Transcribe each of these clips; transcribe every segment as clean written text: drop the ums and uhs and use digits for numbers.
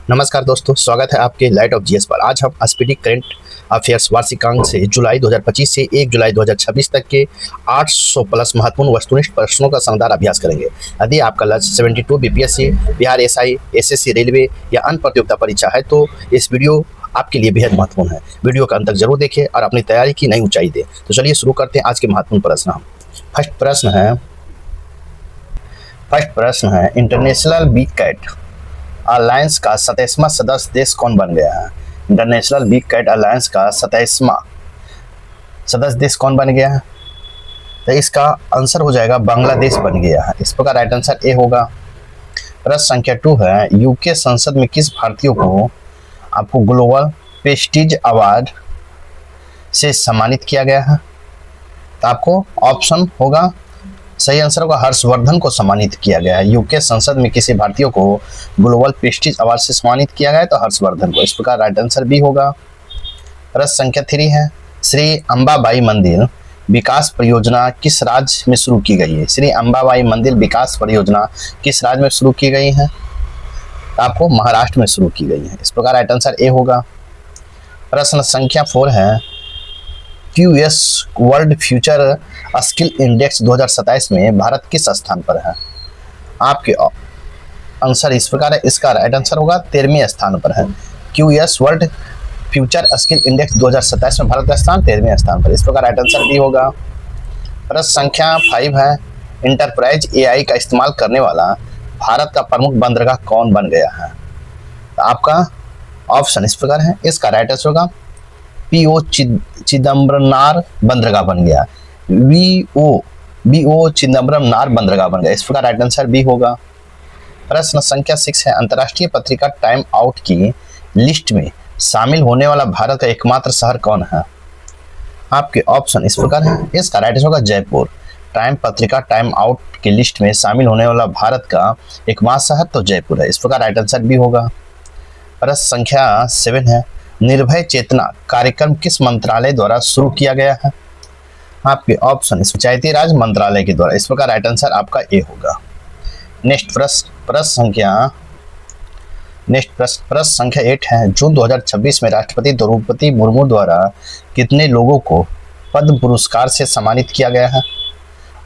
नमस्कार दोस्तों, स्वागत है आपके लाइट ऑफ जीएस पर। आज हम स्पीडी करंट अफेयर्स वार्षिकांक से जुलाई 2025 से 1 जुलाई 2026 तक के 800 प्लस महत्वपूर्ण वस्तुनिष्ठ प्रश्नों का शानदार अभ्यास करेंगे। यदि आपका लक्ष्य 72 BPSC, Bihar SI, SSC, railway या अन्य प्रतियोगिता परीक्षा है तो इस वीडियो आपके लिए बेहद महत्वपूर्ण है। वीडियो का अंत तक जरूर देखें और अपनी तैयारी की नई ऊंचाई दें। तो चलिए शुरू करते हैं आज के महत्वपूर्ण प्रश्न। फर्स्ट प्रश्न है इंटरनेशनल बिग कैट अलायंस का 27वां सदस्य देश कौन बन गया है? इंटरनेशनल बिग कैट अलायंस का 27वां सदस्य देश कौन बन गया है? तो इसका आंसर हो जाएगा बांग्लादेश बन गया है। इस प्रकार राइट आंसर ए होगा। प्रश्न संख्या 2 है यूके संसद में किस भारतीय को आपको ग्लोबल प्रेस्टीज अवार्ड से सम्मानित किया गया है? तो आपको ऑप्शन होगा, सही आंसर होगा हर्षवर्धन को सम्मानित किया गया है। यूके संसद में किसी भारतीय को ग्लोबल प्रेस्टीज अवार्ड से सम्मानित किया गया है तो हर्षवर्धन को। इस प्रकार राइट आंसर बी होगा। प्रश्न संख्या 3 है श्री अंबाबाई मंदिर विकास परियोजना किस राज्य में शुरू की गई है? श्री अंबाबाई मंदिर विकास परियोजना किस राज्य में शुरू की गई है? आपको महाराष्ट्र में शुरू की गई है। इस प्रकार राइट आंसर ए होगा। प्रश्न संख्या 4 है QS world future skill index 2027 में भारत किस स्थान पर है? आपके आंसर इस प्रकार है, इसका राइट आंसर होगा 13वें स्थान पर है। QS world future skill index 2027 में भारत का स्थान 13वें स्थान पर। इस प्रकार राइट आंसर बी होगा। प्रश्न संख्या 5 है इंटरप्राइज एआई का इस्तेमाल करने वाला भारत का प्रमुख बंदरगाह कौन बन गया है? तो आपका ऑप्शन इस प्रकार है, इसका राइट आंसर होगा पीओ चिदम्बरनार बंदरगाह बन गया। बीओ चिदम्बरनार बंदरगाह बन गया। इस प्रकार राइट आंसर बी होगा। प्रश्न संख्या 6 है अंतर्राष्ट्रीय पत्रिका टाइम आउट की लिस्ट में शामिल होने वाला भारत का एकमात्र शहर कौन है? आपके ऑप्शन इस प्रकार है, इसका राइट आंसर होगा जयपुर। टाइम पत्रिका टाइम आउट की लिस्ट में शामिल होने वाला भारत का एकमात्र शहर तो जयपुर है। इस प्रकार राइट आंसर बी होगा। प्रश्न संख्या 7 है निर्भय चेतना कार्यक्रम किस मंत्रालय द्वारा शुरू किया गया है? आपके ऑप्शन पंचायती राज मंत्रालय के द्वारा। इस प्रकार राइट आंसर आपका ए होगा। नेक्स्ट प्रश्न संख्या 8 है जून 2026 में राष्ट्रपति द्रौपदी मुर्मू द्वारा कितने लोगों को पद्म पुरस्कार से सम्मानित किया गया है?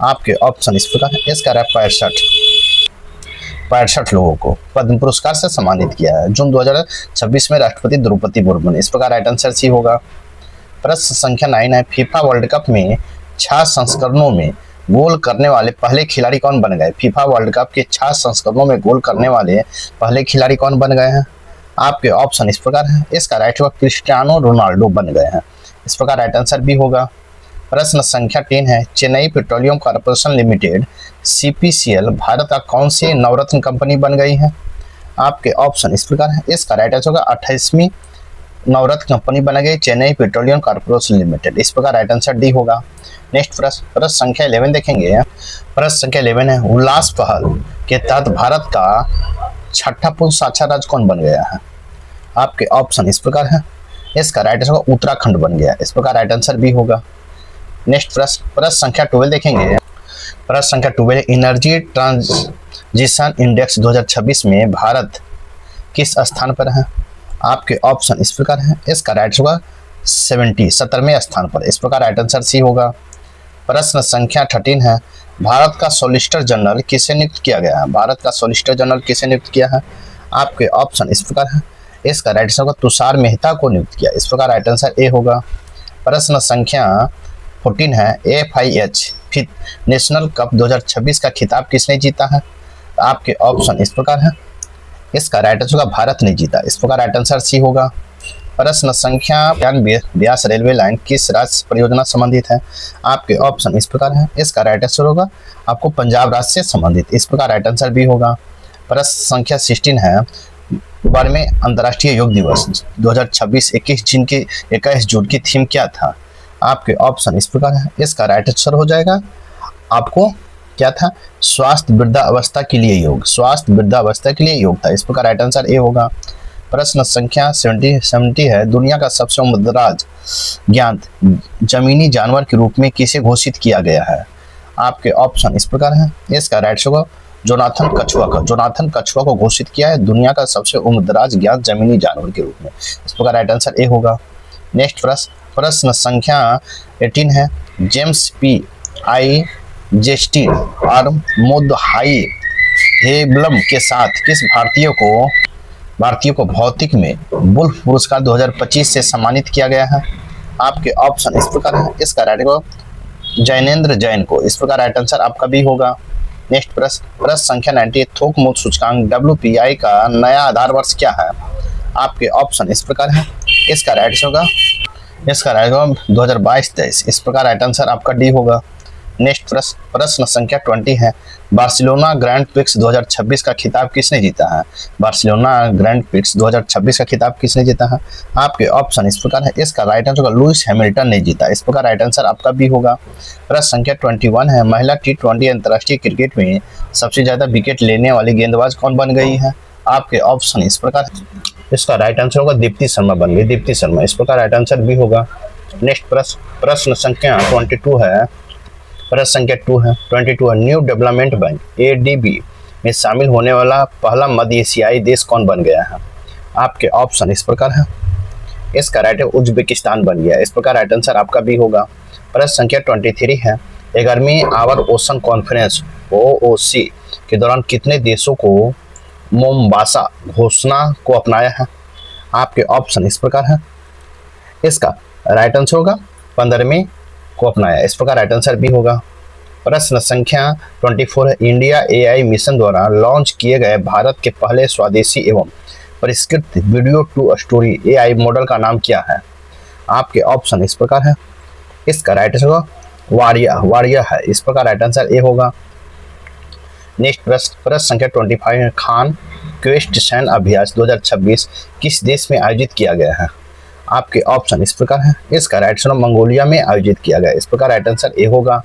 आपके ऑप्शन इस प्रकार है, इसका 65 लोगों को पद्म पुरस्कार से सम्मानित किया है जून 2026 में राष्ट्रपति द्रौपदी मुर्मू ने। इस प्रकार राइट आंसर सी होगा। प्रश्न संख्या 9 है फीफा वर्ल्ड कप में 6 संस्करणों में गोल करने वाले पहले खिलाड़ी कौन बन गए? फीफा वर्ल्ड कप के 6 संस्करणों में गोल करने वाले पहले खिलाड़ी कौन बन गए हैं? आपके ऑप्शन इस प्रकार है, इसका राइट होगा क्रिस्टियानो रोनाल्डो बन गए हैं। इस प्रकार राइट आंसर भी होगा। प्रश्न संख्या 10 है Chennai petroleum corporation limited CPCL Bharat का कौन सी नवरत्न कंपनी बन गई है? आपके ऑप्शन इस प्रकार है, इसका राइट आंसर होगा 28वीं नवरत्न कंपनी बन गई चेन्नई पेट्रोलियम कॉर्पोरेशन लिमिटेड। इस प्रकार राइट आंसर डी होगा। नेक्स्ट प्रश्न संख्या 11 देखेंगे। प्रश्न संख्या 11 है उल्लास पहल के तहत भारत का 6ठा पूर्ण साक्षर राज्य कौन बन गया है? आपके ऑप्शन इस प्रकार है, इसका राइट आंसर होगा उत्तराखंड बन गया। इस प्रकार राइट आंसर बी होगा। नेक्स्ट प्रश्न संख्या 12 देखेंगे। प्रश्न संख्या 12 एनर्जी ट्रांजिशन इंडेक्स 2026 में भारत किस स्थान पर है? आपके ऑप्शन इस प्रकार है, इसका राइट होगा 17वें स्थान पर। इस प्रकार राइट आंसर सी होगा। प्रश्न संख्या 13 है भारत का सॉलिसिटर जनरल किसे नियुक्त किया गया है? भारत का सॉलिसिटर जनरल किसे नियुक्त किया है? आपके ऑप्शन इस प्रकार है, इसका राइट आंसर होगा तुषार मेहता को नियुक्त किया। इस प्रकार राइट आंसर ए होगा। प्रश्न संख्या 14 है FIH फिफ्थ नेशनल कप 2026 का खिताब किसने जीता है? आपके ऑप्शन इस प्रकार है, इसका राइट आंसर होगा भारत ने जीता। इस प्रकार राइट आंसर सी होगा। प्रश्न संख्या 92 ब्यास रेलवे लाइन किस राज्य परियोजना संबंधित है? आपके ऑप्शन इस प्रकार है, इसका राइट आंसर होगा आपको पंजाब राज्य से संबंधित। इस प्रकार राइट आंसर भी होगा। प्रश्न संख्या 16 है बारे में अंतर्राष्ट्रीय योग दिवस 2026 21 जून की थीम क्या था? आपके ऑप्शन इस प्रकार है, इसका राइट आंसर हो जाएगा आपको क्या था स्वास्थ्य वृद्धावस्था के लिए योग। स्वास्थ्य वृद्धावस्था के लिए योग था। इस प्रकार राइट आंसर ए होगा। प्रश्न संख्या 70 है दुनिया का सबसे उम्रदराज ज्ञात जमीनी जानवर के रूप में किसे घोषित किया गया है? आपके ऑप्शन इस प्रकार है, इसका राइट होगा जोनाथन कछुआ को घोषित किया है दुनिया का सबसे उम्रदराज ज्ञात जमीनी जानवर के रूप में। इस प्रकार राइट आंसर ए होगा। नेक्स्ट प्रश्न संख्या 18 है। जेम्स पी आई जेस्टिन और मोदहाई हेबलम के साथ किस भारतीय को भौतिक में वुल्फ पुरस्कार 2025 से सम्मानित किया गया है? आपके ऑप्शन इस प्रकार है। इसका राइट को जैनेंद्र जैन को। इस प्रकार राइट आंसर आपका भी होगा। नेक्स्ट प्रश्न संख्या 90 थोक मूल्य सूचकांक WPI का नया आधार वर्ष क्या है? आपके ऑप्शन इस प्रकार है। इसका राइट होगा 2022-23। इस प्रकार राइट आंसर आपका डी होगा। नेक्स्ट प्रश्न संख्या 20 है। बार्सिलोना ग्रैंड प्रिक्स 2026 का खिताब किसने जीता है? बार्सिलोना ग्रैंड प्रिक्स 2026 का खिताब किसने जीता है? आपके ऑप्शन इस प्रकार है। इसका राइट आंसर होगा लुइस हैमिल्टन ने जीता। इस प्रकार राइट आंसर आपका भी होगा। प्रश्न संख्या 21 है। महिला T20 अंतर्राष्ट्रीय क्रिकेट में सबसे ज्यादा विकेट लेने वाली गेंदबाज कौन बन गई है? आपके ऑप्शन इस प्रकार है। इसका राइट आंसर होगा दीप्ति शर्मा बन गई। दीप्ति शर्मा। इस प्रकार राइट आंसर भी होगा। नेक्स्ट प्रश्न संख्या 22 है। प्रश्न संख्या 22 है। न्यू डेवलपमेंट बैंक ADB में शामिल होने वाला पहला मध्य एशियाई देश कौन बन गया है? आपके ऑप्शन इस प्रकार है। इसका राइट है उज्बेकिस्तान बन गया। इस प्रकार राइट आंसर आपका भी होगा। प्रश्न संख्या 23 है। 11वीं आवर ओशन कॉन्फ्रेंस OOC के दौरान कितने देशों को मोम्बासा घोषणा को अपनाया है? आपके ऑप्शन इस प्रकार है। इसका राइट आंसर होगा 15वें को अपनाया। इस प्रकार राइट आंसर भी होगा। प्रश्न संख्या 24 है। इंडिया AI मिशन द्वारा लॉन्च किए गए भारत के पहले स्वदेशी एवं परिष्कृत video to story AI model का नाम क्या है? आपके ऑप्शन इस प्रकार है। इसका राइट आंसर होगा वारिया है। इस प्रकार राइट आंसर ए होगा। नेक्स्ट प्रश्न संख्या 25 है। खान क्वेस्ट सैन्य अभ्यास 2026 किस देश में आयोजित किया गया है? आपके ऑप्शन इस प्रकार है। इसका राइट आंसर मंगोलिया में आयोजित किया गया। इस प्रकार राइट आंसर ए होगा।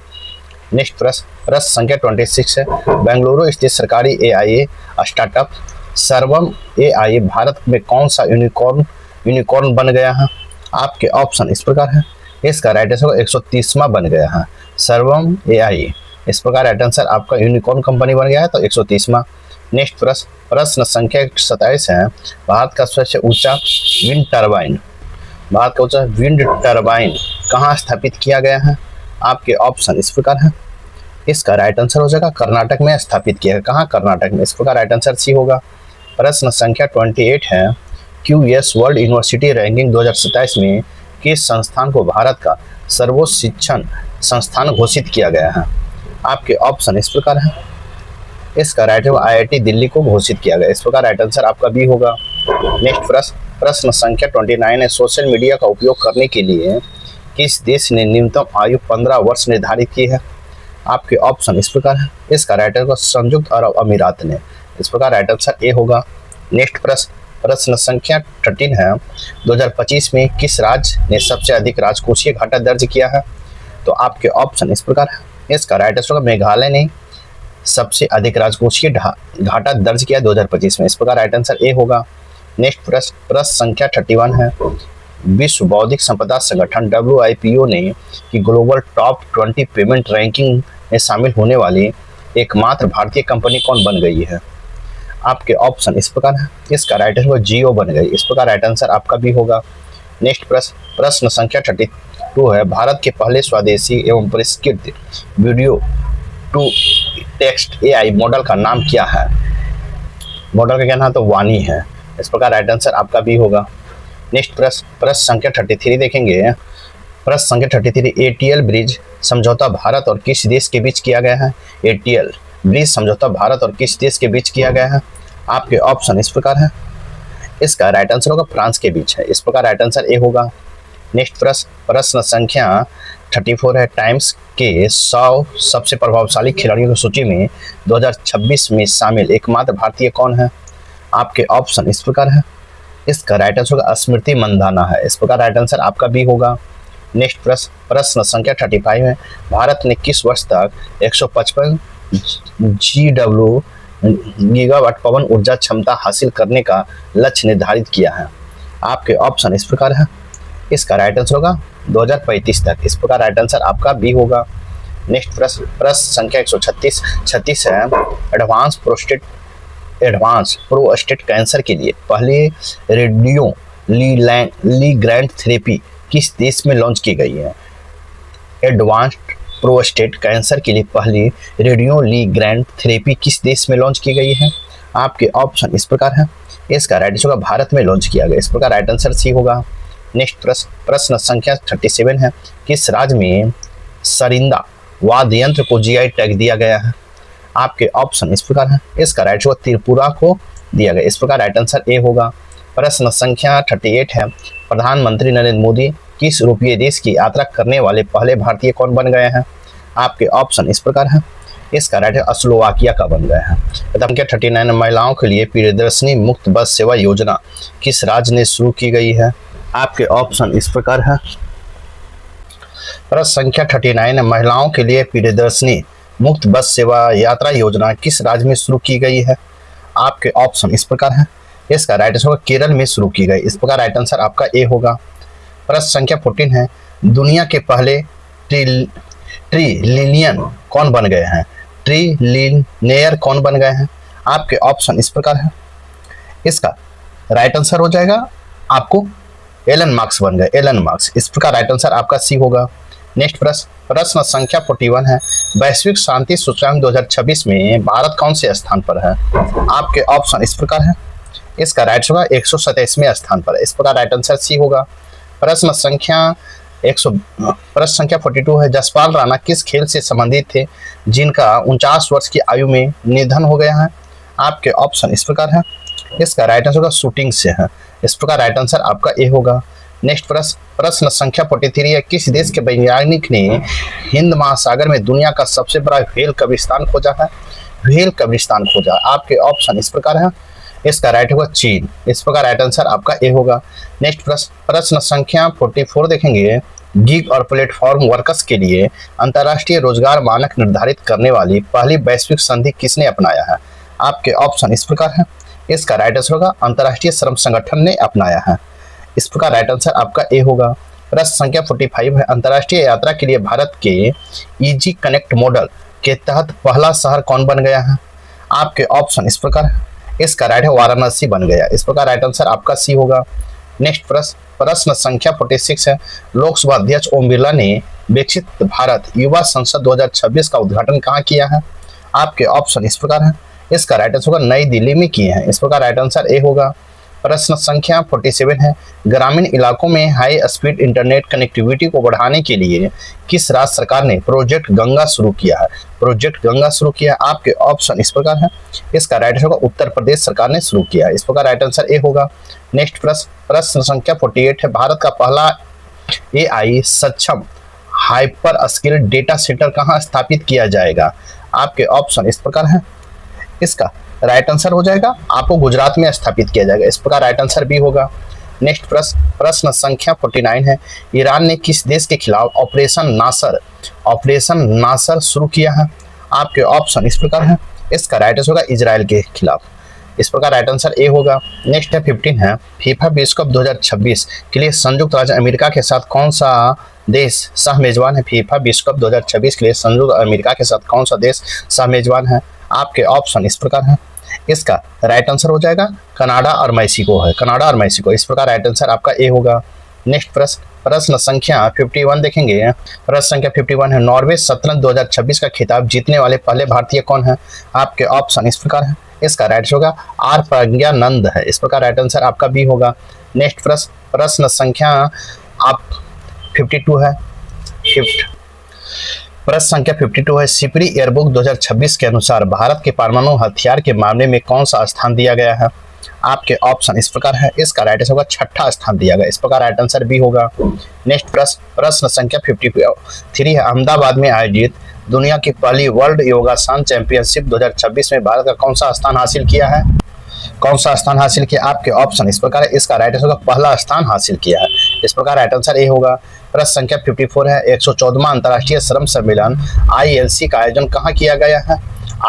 नेक्स्ट प्रश्न संख्या 26 है। बेंगलुरु स्थित सरकारी AIA स्टार्टअप सर्वम AI भारत में कौन सा यूनिकॉर्न बन गया है? आपके ऑप्शन इस प्रकार है। इसका राइट आंसर 130वां बन गया है सर्वम AI। इस प्रकार राइट आंसर आपका यूनिकॉर्न कंपनी बन गया है तो 130वां। नेक्स्ट प्रश्न संख्या 27 है। भारत का सबसे ऊंचा विंड टरबाइन कहाँ स्थापित किया गया है? आपके ऑप्शन इस प्रकार है। इसका राइट आंसर हो जाएगा कर्नाटक में स्थापित किया है। कहाँ? कर्नाटक में। इस प्रकार राइट आंसर सी होगा। प्रश्न संख्या 28 है। QS वर्ल्ड यूनिवर्सिटी रैंकिंग 2027 में किस संस्थान को भारत का सर्वोच्च शिक्षण संस्थान घोषित किया गया है? आपके ऑप्शन इस प्रकार है। इसका राइट है IIT दिल्ली को घोषित किया गया। इस प्रकार राइट आंसर आपका भी होगा। नेक्स्ट प्रश्न संख्या 29 है। सोशल मीडिया का उपयोग करने के लिए किस देश ने न्यूनतम आयु 15 वर्ष निर्धारित की है? आपके ऑप्शन इस प्रकार है। इसका राइट आंसर संयुक्त अरब अमीरात ने। इस प्रकार राइट आंसर ए होगा। नेक्स्ट प्रश्न संख्या 13 है। 2025 में किस राज्य ने सबसे अधिक राजकोषीय घाटा दर्ज किया है? तो आपके ऑप्शन इस प्रकार है। इसका राइट आंसर होगा मेघालय ने सबसे अधिक राजकोषीय घाटा दर्ज किया 2025 में। इस प्रकार राइट आंसर ए होगा। नेक्स्ट प्रश्न संख्या 31 है। विश्व बौद्धिक संपदा संगठन WIPO ने कि ग्लोबल टॉप 20 पेमेंट रैंकिंग में शामिल होने वाली एकमात्र भारतीय कंपनी कौन बन गई है? आपके ऑप्शन इस प्रकार है। इसका राइट आंसर जियो बन गई। इस प्रकार राइट आंसर आपका भी होगा। नेक्स्ट प्रश्न संख्या 32 है। भारत के पहले स्वदेशी एवं परिष्कृत video to text AI model का नाम क्या है? मॉडल का क्या नाम तो वाणी है। इस प्रकार राइट आंसर आपका भी होगा। नेक्स्ट प्रश्न संख्या 33 देखेंगे। प्रश्न संख्या 33 ATL ब्रिज समझौता भारत और किस देश के बीच किया गया है? ATL ब्रिज समझौता भारत और किस देश के बीच किया गया है? आपके ऑप्शन इस प्रकार है। इसका राइट आंसर होगा फ्रांस के बीच है। इस प्रकार राइट आंसर ए होगा। नेक्स्ट प्रश्न संख्या 34 है। टाइम्स के 100 सबसे प्रभावशाली खिलाड़ियों की सूची में 2026 में शामिल एकमात्र भारतीय कौन है? आपके ऑप्शन इस प्रकार है। इसका राइट आंसर होगा स्मृति मंधाना है। इस प्रकार राइट आंसर आपका भी होगा। नेक्स्ट प्रश्न संख्या 35 है। भारत ने किस वर्ष तक 155 GW गीगावाट पवन ऊर्जा क्षमता हासिल करने का लक्ष्य निर्धारित किया है? आपके ऑप्शन इस प्रकार है। इसका राइट आंसर होगा 2035 तक। इस प्रकार राइट आंसर आपका भी होगा। नेक्स्ट प्रश्न संख्या 136 है, एडवांस प्रोस्टेट कैंसर के लिए पहले रेडियो लिगैंड थेरेपी किस देश में लॉन्च की गई है? एडवांस्ड प्रोस्टेट कैंसर के लिए पहली रेडियो लिगैंड थेरेपी किस देश में लॉन्च की गई है? आपके ऑप्शन इस प्रकार है। इसका राइट आंसर होगा भारत में लॉन्च किया गया, इस प्रकार राइट आंसर सी होगा। नेक्स्ट प्रश्न संख्या 37 है, किस राज्य में सरिंदा वाद्य यंत्र को जीआई टैग दिया गया है? आपके ऑप्शन इस प्रकार है। इसका राइट आंसर त्रिपुरा को दिया गया, इस प्रकार राइट आंसर ए होगा। प्रश्न संख्या 38 है, प्रधानमंत्री नरेंद्र मोदी किस यूरोपीय देश की यात्रा करने वाले पहले भारतीय कौन बन गए हैं? आपके ऑप्शन इस प्रकार है। इसका राइट है स्लोवाकिया का बन गया है। संख्या 39 महिलाओं के लिए प्रियदर्शनी मुक्त बस सेवा योजना किस राज्य ने शुरू की गई है? आपके ऑप्शन इस प्रकार है। प्रश्न संख्या 39 महिलाओं के लिए प्रियदर्शनी मुक्त बस सेवा यात्रा योजना किस राज्य में शुरू की गई है? आपके ऑप्शन इस प्रकार है। इसका राइट आंसर होगा केरल में शुरू की गई, इस प्रकार राइट आंसर आपका ए होगा। प्रश्न संख्या 14 है, दुनिया के पहले ट्रिलियन कौन बन गए हैं? ट्रिलियनेयर कौन बन गए हैं? आपके ऑप्शन इस प्रकार है। इसका राइट आंसर हो जाएगा आपको एलन मार्क्स बन गए, एलन मार्क्स, इस प्रकार राइट आंसर आपका सी होगा। नेक्स्ट प्रश्न संख्या 41 है, वैश्विक शांति सूचकांक 2026 में भारत कौन से स्थान पर है? आपके ऑप्शन इस प्रकार है। इसका राइट होगा 127वें स्थान पर है, इस प्रकार राइट आंसर सी होगा। प्रश्न संख्या 42 है, जसपाल राणा किस खेल से संबंधित थे जिनका 49 वर्ष की आयु में निधन हो गया है? आपके ऑप्शन इस प्रकार है। इसका राइट आंसर होगा शूटिंग से है, इस प्रकार राइट आंसर आपका ए होगा। नेक्स्ट प्रश्न संख्या 43 है, किस देश के वैज्ञानिक ने हिंद महासागर में दुनिया का सबसे बड़ा व्हेल कब्रिस्तान खोजा है? व्हेल कब्रिस्तान खोजा, आपके ऑप्शन इस प्रकार है। इसका राइट होगा चीन, इस प्रकार राइट आंसर आपका ए होगा। नेक्स्ट प्रश्न संख्या 44 देखेंगे, गिग और प्लेटफॉर्म वर्कर्स के लिए अंतर्राष्ट्रीय रोजगार मानक निर्धारित करने वाली पहली वैश्विक संधि किसने अपनाया है? आपके ऑप्शन इस प्रकार है। इसका राइट आंसर होगा अंतर्राष्ट्रीय श्रम संगठन ने अपनाया है, इस प्रकार राइट आंसर आपका ए होगा। प्रश्न संख्या 45 है, अंतर्राष्ट्रीय यात्रा के लिए भारत के इजी कनेक्ट मॉडल के तहत पहला शहर कौन बन गया है? आपके ऑप्शन इस प्रकार है। इसका राइट है वाराणसी बन गया, इस प्रकार राइट आंसर आपका सी होगा। नेक्स्ट प्रश्न संख्या 46 है, लोकसभा अध्यक्ष ओम बिरला ने विकसित भारत युवा संसद 2026 का उद्घाटन कहाँ किया है? आपके ऑप्शन इस प्रकार है। इसका राइट आंसर होगा नई दिल्ली में किए हैं, इस प्रकार राइट आंसर ए होगा। प्रश्न संख्या 47 है, ग्रामीण इलाकों में हाई स्पीड इंटरनेट कनेक्टिविटी को बढ़ाने के लिए किस राज्य सरकार ने प्रोजेक्ट गंगा शुरू किया है? प्रोजेक्ट गंगा शुरू किया, आपके ऑप्शन इस प्रकार है। इसका राइट आंसर होगा उत्तर प्रदेश सरकार ने शुरू किया है, इस प्रकार राइट आंसर ए होगा। नेक्स्ट प्रश्न संख्या 48 है, भारत का पहला AI सक्षम हाइपर स्किल डेटा सेंटर कहाँ स्थापित किया जाएगा? आपके ऑप्शन इस प्रकार है। इसका राइट आंसर हो जाएगा आपको गुजरात में स्थापित किया जाएगा, इस प्रकार राइट आंसर भी होगा। नेक्स्ट प्रश्न संख्या 49 है, ईरान ने किस देश के खिलाफ ऑपरेशन नासर शुरू किया है? आपके ऑप्शन इस प्रकार है। इसका राइट आंसर होगा इजराइल के खिलाफ, इस प्रकार राइट आंसर ए होगा। नेक्स्ट है 15 है, फीफा विश्व कप 2026 के लिए संयुक्त राज्य अमेरिका के साथ कौन सा देश सह मेजबान है? फीफा विश्व कप 2026 के लिए संयुक्त अमेरिका के साथ कौन सा देश सह मेजबान है? आपके ऑप्शन इस प्रकार है। इसका राइट आंसर हो जाएगा कनाडा और मैक्सिको है, कनाडा और मैक्सिको, इस प्रकार राइट आंसर आपका ए होगा। नेक्स्ट प्रश्न संख्या 51 देखेंगे। प्रश्न संख्या 51 है, नॉर्वे शतरंज 2026 का खिताब जीतने वाले पहले भारतीय कौन है? आपके ऑप्शन इस प्रकार है। इसका राइट होगा आर प्रज्ञानंद है, इस प्रकार राइट आंसर आपका बी होगा। नेक्स्ट प्रश्न संख्या आप 52 है। प्रश्न संख्या 52 है, सिपरी एयरबुक 2026 के अनुसार भारत के परमाणु हथियार के मामले में कौन सा स्थान दिया गया है? आपके ऑप्शन इस प्रकार है। इसका राइट आंसर होगा 6ठा स्थान दिया गया, इस प्रकार राइट आंसर भी होगा। नेक्स्ट प्रश्न संख्या 53 है, अहमदाबाद में आयोजित दुनिया की पहली वर्ल्ड योगासन चैंपियनशिप 2026 में भारत का कौन सा स्थान हासिल किया है? कौन सा स्थान हासिल किया? आपके ऑप्शन इस प्रकार है। इसका राइट आंसर होगा पहला स्थान हासिल किया है, इस प्रकार राइट आंसर ए होगा। प्रश्न संख्या 54 है, 114वां अंतर्राष्ट्रीय श्रम सम्मेलन ILC का आयोजन कहाँ किया गया है?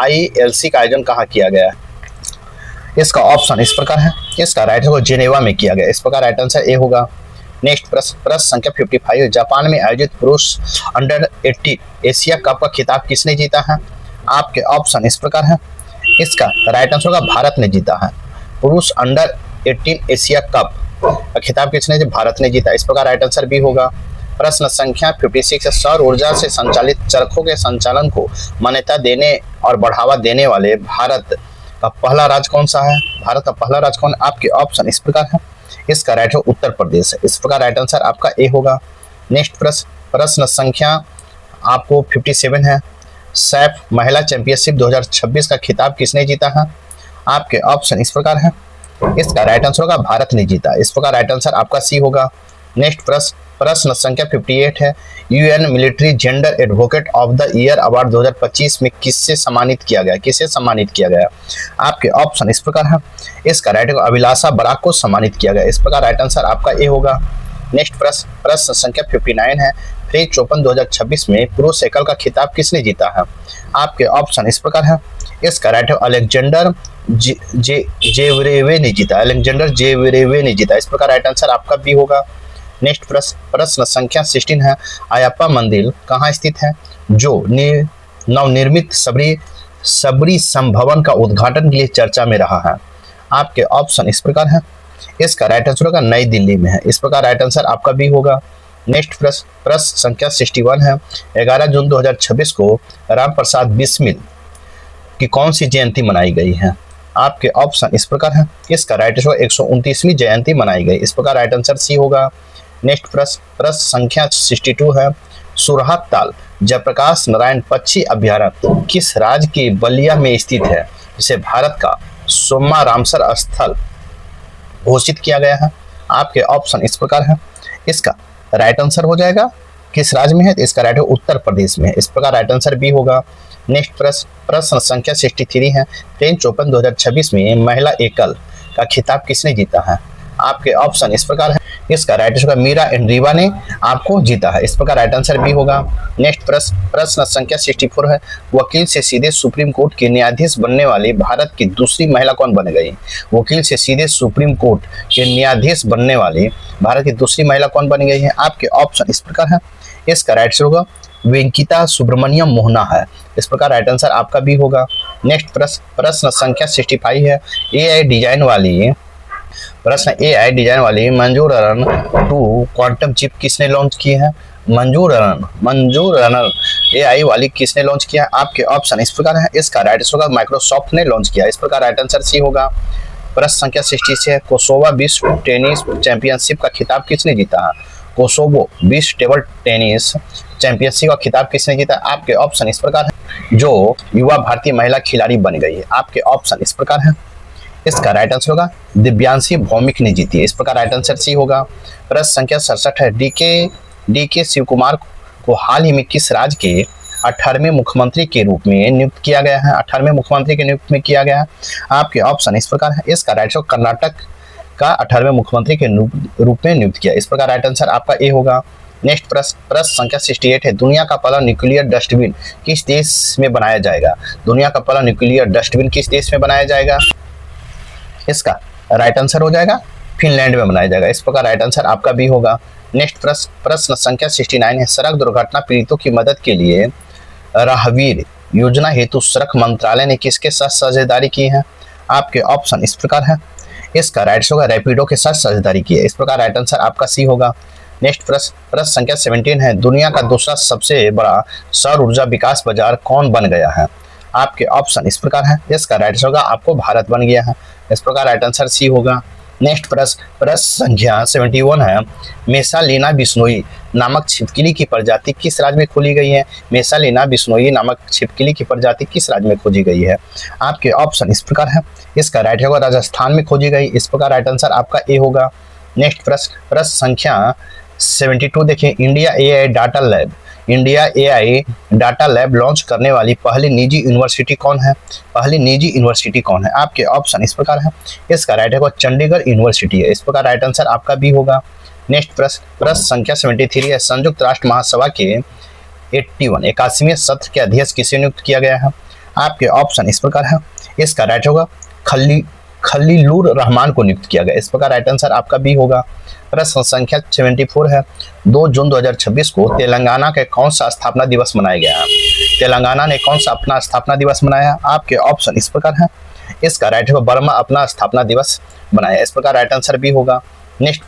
ILC का आयोजन कहाँ किया गया है? इसका ऑप्शन इस प्रकार है। इसका राइट होगा जिनेवा में किया गया, इस प्रकार राइट आंसर ए होगा। नेक्स्ट प्रश्न संख्या 55, जापान में आयोजित पुरुष अंडर 18 एशिया कप का खिताब किसने जीता है? आपके ऑप्शन इस प्रकार है। इसका राइट आंसर होगा भारत ने जीता है। पुरुष अंडर 18 एशिया कप का खिताब किसने जीता? भारत ने जीता। इस प्रकार राइट आंसर भी होगा। प्रश्न संख्या 56, सौर ऊर्जा से संचालित चरखों के संचालन को मान्यता देने और बढ़ावा देने वाले भारत का पहला राज्य कौन सा है? भारत का पहला राज्य कौन? आपके ऑप्शन इस प्रकार है। इसका राइट हो उत्तर प्रदेश है। इस प्रकार राइट आंसर आपका ए होगा। नेक्स्ट प्रश्न संख्या आपको 57 है, सैफ महिला चैंपियनशिप 2026 का खिताब किसने जीता है? आपके ऑप्शन इस प्रकार है। इसका राइट आंसर होगा भारत ने जीता। इस प्रकार राइट आंसर आपका सी होगा। नेक्स्ट प्रश्न संख्या 58 है, UN military gender advocate of the year award 2025 में किससे सम्मानित किया गया? किसे सम्मानित किया गया? आपके ऑप्शन इस प्रकार है। इसका राइट अभिलाषा बराक को सम्मानित किया गया। इस प्रकार राइट आंसर आपका ए होगा। नेक्स्ट प्रश्न संख्या 59 है, फ्रेंच ओपन 2026 में पुरुष एकल का खिताब किसने जीता है? आपके ऑप्शन इस प्रकार है। इसका राइट अलेक्जेंडर जेवरेवे ने जीता। अलेक्जेंडर जेवरेवे ने जीता। इस प्रकार राइट आंसर आपका बी होगा। नेक्स्ट प्रश्न संख्या 16 है, अयप्पा मंदिर कहाँ स्थित है जो नवनिर्मित सबरी संभवन का उद्घाटन के लिए चर्चा में रहा है? आपके ऑप्शन इस प्रकार है। इसका राइट आंसर होगा नई दिल्ली में है। इस प्रकार राइट आंसर आपका भी होगा। नेक्स्ट प्रश्न संख्या 61 है, 11 जून 2026 को राम प्रसाद बिस्मिल की कौन सी जयंती मनाई गई है? आपके ऑप्शन इस प्रकार है। इसका राइट आंसर 129वीं जयंती मनाई गई। इस प्रकार राइट आंसर सी होगा। नेक्स्ट प्रश्न संख्या 62 है, सुरहात ताल जयप्रकाश नारायण पक्षी अभ्यारण्य किस राज्य के बलिया में स्थित है, जिसे भारत का सोमा रामसर स्थल घोषित किया गया है? आपके ऑप्शन इस प्रकार है। इसका राइट आंसर हो जाएगा किस राज्य में है? तो इसका राइट है उत्तर प्रदेश में है। इस प्रकार राइट आंसर भी होगा। नेक्स्ट प्रश्न संख्या 63 है, फ्रेंच ओपन 2026 में महिला एकल का खिताब किसने जीता है? आपके ऑप्शन इस प्रकार है। इसका राइट आंसर मीरा एंड्रीवा ने आपको जीता है। इस प्रकार राइट आंसर भी होगा। नेक्स्ट प्रश्न संख्या 64 है, वकील से सीधे सुप्रीम कोर्ट के न्यायाधीश बनने वाली भारत की दूसरी महिला कौन बन गई? वकील से सीधे सुप्रीम कोर्ट के न्यायाधीश बनने वाली भारत की दूसरी महिला कौन बन गई है? आपके ऑप्शन इस प्रकार है। इसका राइट आंसर होगा वेंकिता सुब्रमण्यम मोहना है। इस प्रकार राइट आंसर आपका भी होगा। नेक्स्ट प्रश्न संख्या 65 है, एआई डिजाइन वाली मंजूररन 2 क्वांटम चिप किसने लॉन्च की है? मंजूररन एआई वाली किसने लॉन्च किया है? आपके ऑप्शन इस प्रकार है। इसका राइट आंसर होगा माइक्रोसॉफ्ट ने लॉन्च किया। इस प्रकार राइट आंसर सी होगा। प्रश्न संख्या 66 है, कोसोवा विश्व टेनिस चैंपियनशिप का खिताब किसने जीता है? कोसोवो विश्व टेबल टेनिस चैंपियनशिप का खिताब किसने जीता? आपके ऑप्शन इस प्रकार है, जो युवा भारतीय महिला खिलाड़ी बन गई है। आपके ऑप्शन इस प्रकार है। इसका राइट आंसर होगा दिव्यांशी भौमिक ने जीती है। इस प्रकार राइट आंसर सी होगा। प्रश्न संख्या 67 है, डीके शिव कुमार को हाल ही में किस राज्य के 18वें मुख्यमंत्री के रूप में नियुक्त किया गया है? 18वें मुख्यमंत्री के नियुक्त में किया गया है। आपके ऑप्शन इस प्रकार है। इसका राइट आंसर कर्नाटक का 18वें मुख्यमंत्री के रूप में नियुक्त किया। इस प्रकार राइट आंसर आपका ए होगा। नेक्स्ट प्रश्न संख्या 68 है, दुनिया का पहला न्यूक्लियर डस्टबिन किस देश में बनाया जाएगा? दुनिया का पहला न्यूक्लियर डस्टबिन किस देश में बनाया जाएगा? इसका राइट आंसर हो जाएगा फिनलैंड में बनाया जाएगा। इस प्रकार राइट आंसर आपका भी होगा। नेक्स्ट प्रश्न संख्या 69 है, सड़क दुर्घटना पीड़ितों की मदद के लिए राहवीर योजना हेतु सड़क मंत्रालय ने किसके साथ साझेदारी की है? आपके ऑप्शन इस प्रकार है। इसका राइट आंसर होगा रैपिडो के साथ साझेदारी की है। इस प्रकार राइट आंसर आपका सी होगा। नेक्स्ट प्रश्न संख्या 17 है, दुनिया का दूसरा सबसे बड़ा सौर ऊर्जा विकास बाजार कौन बन गया है? आपके ऑप्शन इस प्रकार है। इसका राइट आंसर होगा आपको भारत बन गया है। इस प्रकार राइट आंसर सी होगा। नेक्स्ट प्रश्न संख्या 71 है, मेसालिना बिश्नोई नामक छिपकली की प्रजाति किस राज्य में खोजी गई है? मेसालिना बिश्नोई नामक छिपकली की प्रजाति किस राज्य में खोजी गई है? आपके ऑप्शन इस प्रकार है। इसका राइट होगा राजस्थान में खोजी गई। इस प्रकार राइट आंसर आपका ए होगा। नेक्स्ट प्रश्न संख्या 72 देखिए, India AI data lab launch करने वाली पहली निजी यूनिवर्सिटी कौन है? पहली निजी यूनिवर्सिटी कौन है? आपके ऑप्शन इस प्रकार है। इसका राइट है चंडीगढ़ यूनिवर्सिटी है। इस प्रकार राइट आंसर आपका भी होगा। नेक्स्ट प्रश्न संख्या 73 है, संयुक्त राष्ट्र महासभा के 81वें सत्र के अध्यक्ष किसे नियुक्त किया गया है? आपके ऑप्शन इस प्रकार है। इसका राइट होगा खलीलुर रहमान को नियुक्त किया गया। इस प्रकार राइट आंसर आपका बी होगा। प्रश्न संख्या 74 है, 2 जून 2026 को तेलंगाना के कौन सा स्थापना दिवस मनाया गया है? तेलंगाना ने कौन सा अपना स्थापना दिवस मनाया? आपके ऑप्शन इस प्रकार है। इसका राइट होगा बर्मा अपना स्थापना दिवस मनाया। इस प्रकार राइट आंसर बी होगा। नेक्स्ट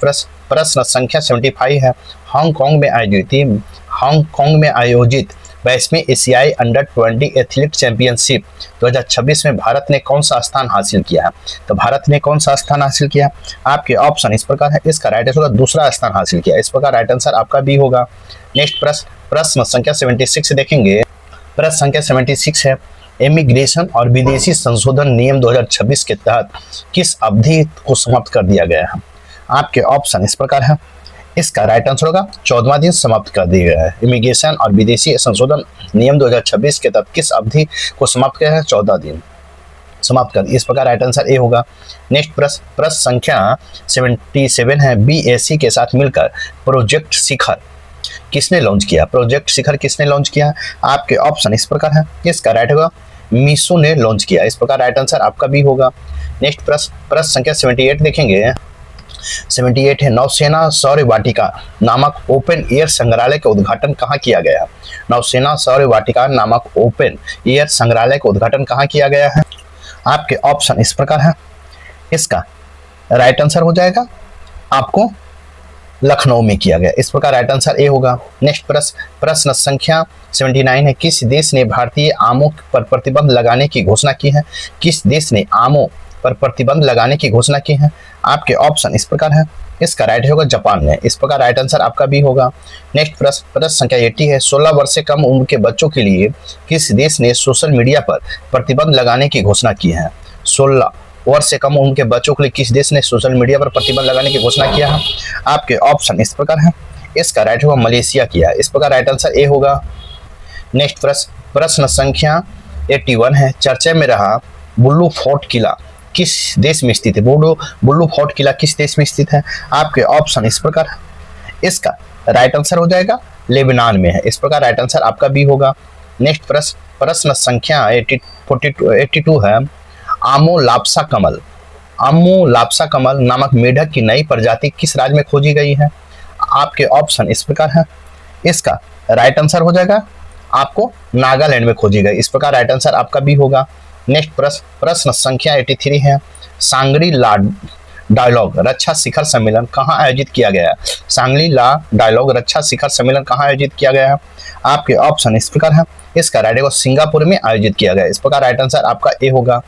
प्रश्न संख्या 75 है, हांगकांग में आयोजित 22वें एशियाई अंडर 20 एथलीट चैंपियनशिप 2026 में भारत ने कौन सा स्थान हासिल किया है? तो भारत ने कौन सा स्थान हासिल किया? आपके ऑप्शन इस प्रकार है। इसका राइट आंसर होगा दूसरा स्थान हासिल किया। इस प्रकार राइट आंसर आपका बी होगा। नेक्स्ट प्रश्न संख्या 76 देखेंगे। प्रश्न संख्या 76 है, इमिग्रेशन और विदेशी संशोधन नियम 2026 के तहत किस अवधि को समाप्त कर दिया गया है? आपके ऑप्शन इस प्रकार है। इसका राइट आंसर होगा 14वां दिन समाप्त कर दिया गया है। इमिग्रेशन और विदेशी संशोधन नियम 2026 के तहत किस अवधि को समाप्त किया है? 14 दिन समाप्त कर। इस प्रकार राइट आंसर ए होगा। नेक्स्ट प्रश्न संख्या 77 है, BAC के साथ मिलकर प्रोजेक्ट शिखर किसने लॉन्च किया? प्रोजेक्ट शिखर किसने लॉन्च किया? आपके ऑप्शन इस प्रकार है। इसका राइट होगा मीशो ने लॉन्च किया। इस प्रकार राइट आंसर आपका भी होगा। नेक्स्ट प्रश्न संख्या 78 देखेंगे। 78 है, नौसेना शौर्य वाटिका नामक ओपन एयर संग्रहालय का उद्घाटन कहाँ किया गया? नौसेना शौर्य वाटिका नामक ओपन एयर संग्रहालय का उद्घाटन कहाँ किया गया है? आपके ऑप्शन इस प्रकार है। इसका राइट आंसर हो जाएगा आपको लखनऊ में किया गया। इस प्रकार राइट आंसर ए होगा। नेक्स्ट प्रश्न संख्या 79 है, किस देश ने भारतीय आमों पर प्रतिबंध लगाने की घोषणा की है? किस देश ने आमों पर प्रतिबंध लगाने की घोषणा की है? आपके ऑप्शन इस प्रकार है। इसका राइट होगा जापान ने। इस प्रकार राइट आंसर आपका भी होगा। नेक्स्ट प्रश्न संख्या 80 है, 16 वर्ष से कम उम्र के बच्चों के लिए किस देश ने सोशल मीडिया पर प्रतिबंध लगाने की घोषणा की है? 16 वर्ष से कम उम्र के बच्चों के लिए किस देश ने सोशल मीडिया पर प्रतिबंध लगाने की घोषणा किया है? आपके ऑप्शन इस प्रकार है। इसका राइट होगा मलेशिया किया। इस प्रकार राइट आंसर ए होगा। नेक्स्ट प्रश्न संख्या 81 है, चर्चा में रहा बुल्लू फोर्ट किला किस देश में स्थित है? बुल्लू फोर्ट किला किस देश में स्थित है? आपके ऑप्शन इस प्रकार है। इसका राइट आंसर हो जाएगा लेबनान में है। इस प्रकार राइट आंसर आपका भी होगा। नेक्स्ट प्रश्न संख्या 82 है, आमो लाप्सा कमल नामक मेढक की नई प्रजाति किस राज्य में खोजी गई है? आपके ऑप्शन इस प्रकार है। इसका राइट आंसर हो जाएगा आपको नागालैंड में खोजी गई। इस प्रकार राइट आंसर आपका भी होगा। नेक्स्ट प्रश्न संख्या 83 है, सांगरी ला डायलॉग रक्षा शिखर सम्मेलन कहाँ आयोजित किया गया? सांगरी ला डायलॉग रक्षा शिखर सम्मेलन कहाँ आयोजित किया गया है? आपके ऑप्शन इस प्रकार है। इसका राइट होगा सिंगापुर में आयोजित किया गया। इस प्रकार राइट आंसर आपका ए होगा।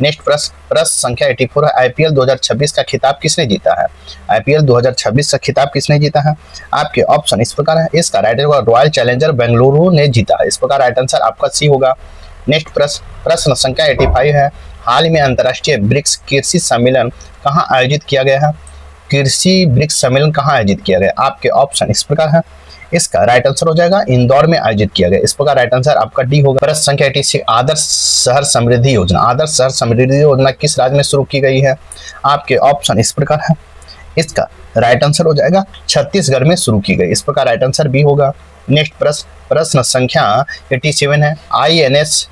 नेक्स्ट प्रश्न संख्या 84 है, IPL 2026 का खिताब किसने जीता है? IPL 2026 का खिताब किसने जीता है? आपके ऑप्शन इस प्रकार है। इसका राइट होगा रॉयल चैलेंजर बेंगलुरु ने जीता है। इस प्रकार राइट आंसर आपका सी होगा। नेक्स्ट प्रश्न संख्या 85 है, हाल में अंतर्राष्ट्रीय ब्रिक्स कृषि सम्मेलन कहाँ आयोजित किया गया है? कृषि ब्रिक्स सम्मेलन कहाँ आयोजित किया गया? आपके ऑप्शन इस प्रकार है। इसका राइट आंसर हो जाएगा इंदौर में आयोजित किया गया। इस प्रकार राइट आंसर आपका डी होगा। प्रश्न संख्या 86, आदर्श शहर समृद्धि योजना किस राज्य में शुरू की गई है? आपके ऑप्शन इस प्रकार है। इसका राइट आंसर हो जाएगा छत्तीसगढ़ में शुरू की गई। इस प्रकार राइट आंसर बी होगा। नेक्स्ट प्रश्न संख्या 87 है, INS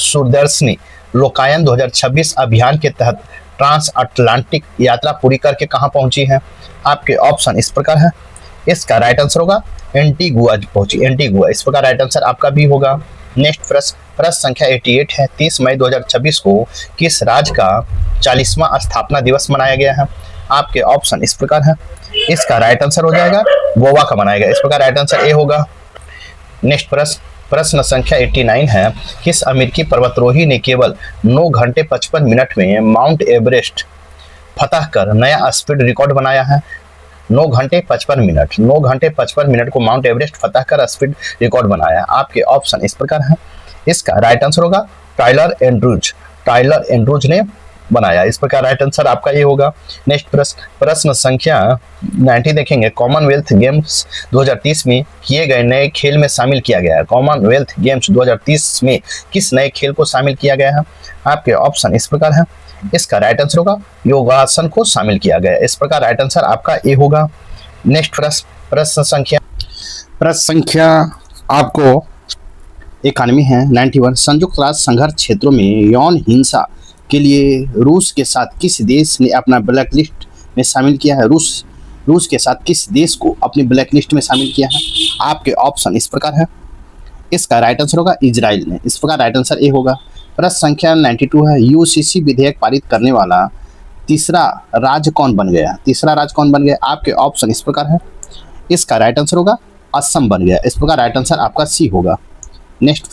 सूरदर्शनी लोकायन 2026 अभियान के तहत ट्रांस अटलांटिक यात्रा पूरी करके कहां पहुंची है? आपके ऑप्शन इस प्रकार है। इसका राइट आंसर होगा एंटीगुआ पहुंची, एंटीगुआ। इस प्रकार राइट आंसर आपका भी होगा। नेक्स्ट प्रश्न संख्या 88 है, 30 मई 2026 को किस राज्य का 40वां स्थापना दिवस मनाया गया है? आपके ऑप्शन इस प्रकार है। इसका राइट आंसर हो जाएगा गोवा का मनाया गया। इस प्रकार राइट आंसर ए होगा। नेक्स्ट प्रश्न संख्या 89 है, किस अमेरिकी पर्वतारोही ने केवल 9 घंटे 55 मिनट में माउंट एवरेस्ट फतह कर नया स्पीड रिकॉर्ड बनाया है? 9 घंटे 55 मिनट को माउंट एवरेस्ट फतह कर स्पीड रिकॉर्ड बनाया है। आपके ऑप्शन इस प्रकार है। इसका राइट आंसर होगा टाइलर एंड्रूज ने बनाया। इस प्रकार राइट आंसर आपका ये होगा। नेक्स्ट प्रश्न संख्या 90 देखेंगे, कॉमनवेल्थ गेम्स 2030 में किए गए नए खेल में शामिल किया गया है। कॉमनवेल्थ गेम्स 2030 में किस नए खेल को शामिल किया गया है? आपके ऑप्शन इस प्रकार है। इसका राइट आंसर होगा योगासन को शामिल किया गया। इस प्रकार राइट आंसर आपका ए होगा। नेक्स्ट प्रश्न संख्या आपको 91 है, 91, संयुक्त राष्ट्र संघर्ष क्षेत्रों में यौन हिंसा के लिए रूस के साथ किस देश ने अपना ब्लैक लिस्ट में शामिल किया है? रूस के साथ किस देश को अपनी ब्लैक लिस्ट में शामिल किया है? आपके ऑप्शन इस प्रकार है। इसका राइट आंसर होगा इजराइल ने। इस प्रकार राइट आंसर ए होगा। प्रश्न संख्या 92 है, यूसीसी विधेयक पारित करने वाला तीसरा राज्य कौन बन गया? तीसरा राज्य कौन बन गया? आपके ऑप्शन इस प्रकार है। इसका राइट आंसर होगा असम बन गया। इस प्रकार राइट आंसर आपका सी होगा। नेक्स्ट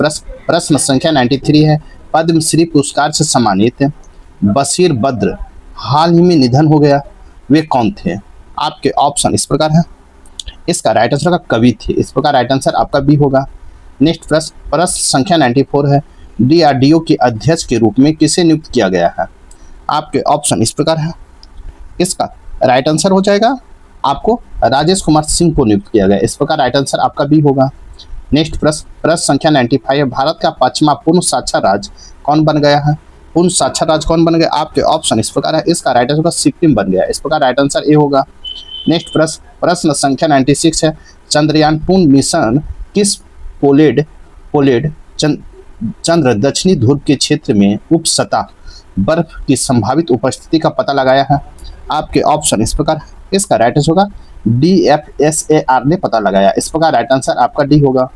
प्रश्न संख्या 93 है, पद्मश्री पुरस्कार से सम्मानित बशीर बद्र हाल ही में निधन हो गया, वे कौन थे? आपके ऑप्शन इस प्रकार है। इसका राइट आंसर होगा कवि थे। इस प्रकार राइट आंसर आपका बी होगा। नेक्स्ट प्रश्न संख्या 94 है, डीआरडीओ के अध्यक्ष के रूप में किसे नियुक्त किया गया है? आपके ऑप्शन इस प्रकार है। इसका राइट आंसर हो जाएगा आपको राजेश कुमार सिंह को नियुक्त किया गया। इस प्रकार राइट आंसर आपका बी होगा। नेक्स्ट प्रश्न संख्या 95 है, भारत का 5वां पूर्ण साक्षर राज्य कौन बन गया है? पूर्ण साक्षर राज्य कौन बन गया? आपके ऑप्शन इस प्रकार है। इसका राइट आंसर होगा सिक्किम बन गया। इस प्रकार राइट आंसर ए होगा। नेक्स्ट प्रश्न संख्या 96 है, चंद्रयान पूर्ण मिशन किस पोलेड चंद्र दक्षिणी ध्रुव के क्षेत्र में उप सतह बर्फ की संभावित उपस्थिति का पता लगाया है? आपके ऑप्शन इस प्रकार है। इसका राइट आंसर होगा DFSAR ने पता लगाया। इस प्रकार राइट आंसर आपका डी होगा।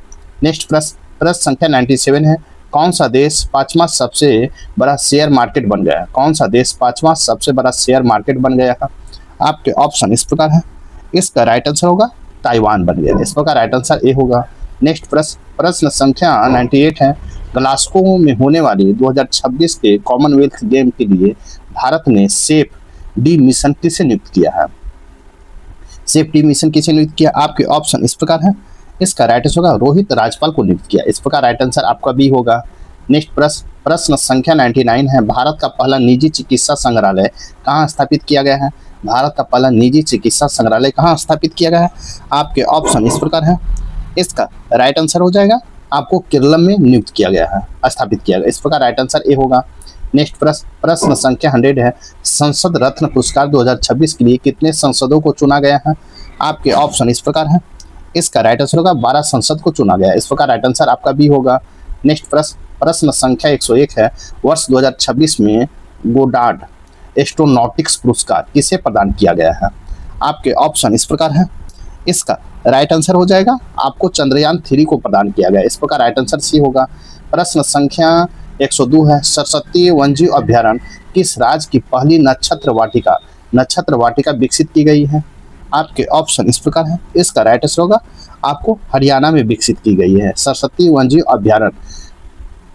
नेक्स्ट प्रश्न संख्या 97 है, कौन सा देश 5वां सबसे बड़ा शेयर मार्केट बन गया है? कौन सा देश 5वां सबसे बड़ा शेयर मार्केट बन गया है? आपके ऑप्शन इस प्रकार है। इसका राइट आंसर होगा ताइवान बन गया। इस प्रकार राइट आंसर ए होगा। नेक्स्ट प्रश्न संख्या 98 है, ग्लासगो में होने वाली 2026 के कॉमनवेल्थ गेम के लिए भारत ने सेफ डी मिशन किसे नियुक्त किया है? सेफ डी मिशन किसे नियुक्त किया? आपके ऑप्शन इस प्रकार है। इसका राइट आंसर होगा रोहित राजपाल को नियुक्त किया। इस प्रकार राइट आंसर आपका बी होगा। नेक्स्ट प्रश्न संख्या 99 है, भारत का पहला निजी चिकित्सा संग्रहालय कहाँ स्थापित किया गया है? भारत का पहला निजी चिकित्सा संग्रहालय कहाँ स्थापित किया गया है? आपके ऑप्शन इस प्रकार है। इसका राइट आंसर हो जाएगा आपको केरल में नियुक्त किया गया है, स्थापित किया गया। इस प्रकार राइट आंसर ए होगा। नेक्स्ट प्रश्न संख्या 100 है, संसद रत्न पुरस्कार 2026 के लिए कितने सांसदों को चुना गया है? आपके ऑप्शन इस प्रकार है। इसका राइट आंसर होगा 12 सांसद को चुना गया। इस प्रकार राइट आंसर आपका बी होगा। नेक्स्ट प्रश्न संख्या 101 है, वर्ष 2026 में गोडार्ड एस्ट्रोनॉटिक्स पुरस्कार किसे प्रदान किया गया है? आपके ऑप्शन इस प्रकार है। इसका राइट आंसर हो जाएगा आपको चंद्रयान 3 को प्रदान किया गया। इस प्रकार राइट आंसर सी होगा। प्रश्न संख्या 102 है, सरस्वती वन्यजीव अभ्यारण्य किस राज्य की पहली नक्षत्र वाटिका विकसित की गई है? आपके ऑप्शन इस प्रकार है। इसका राइट आंसर होगा आपको हरियाणा में विकसित की गई है। सरस्वती वन्यजीव अभ्यारण्य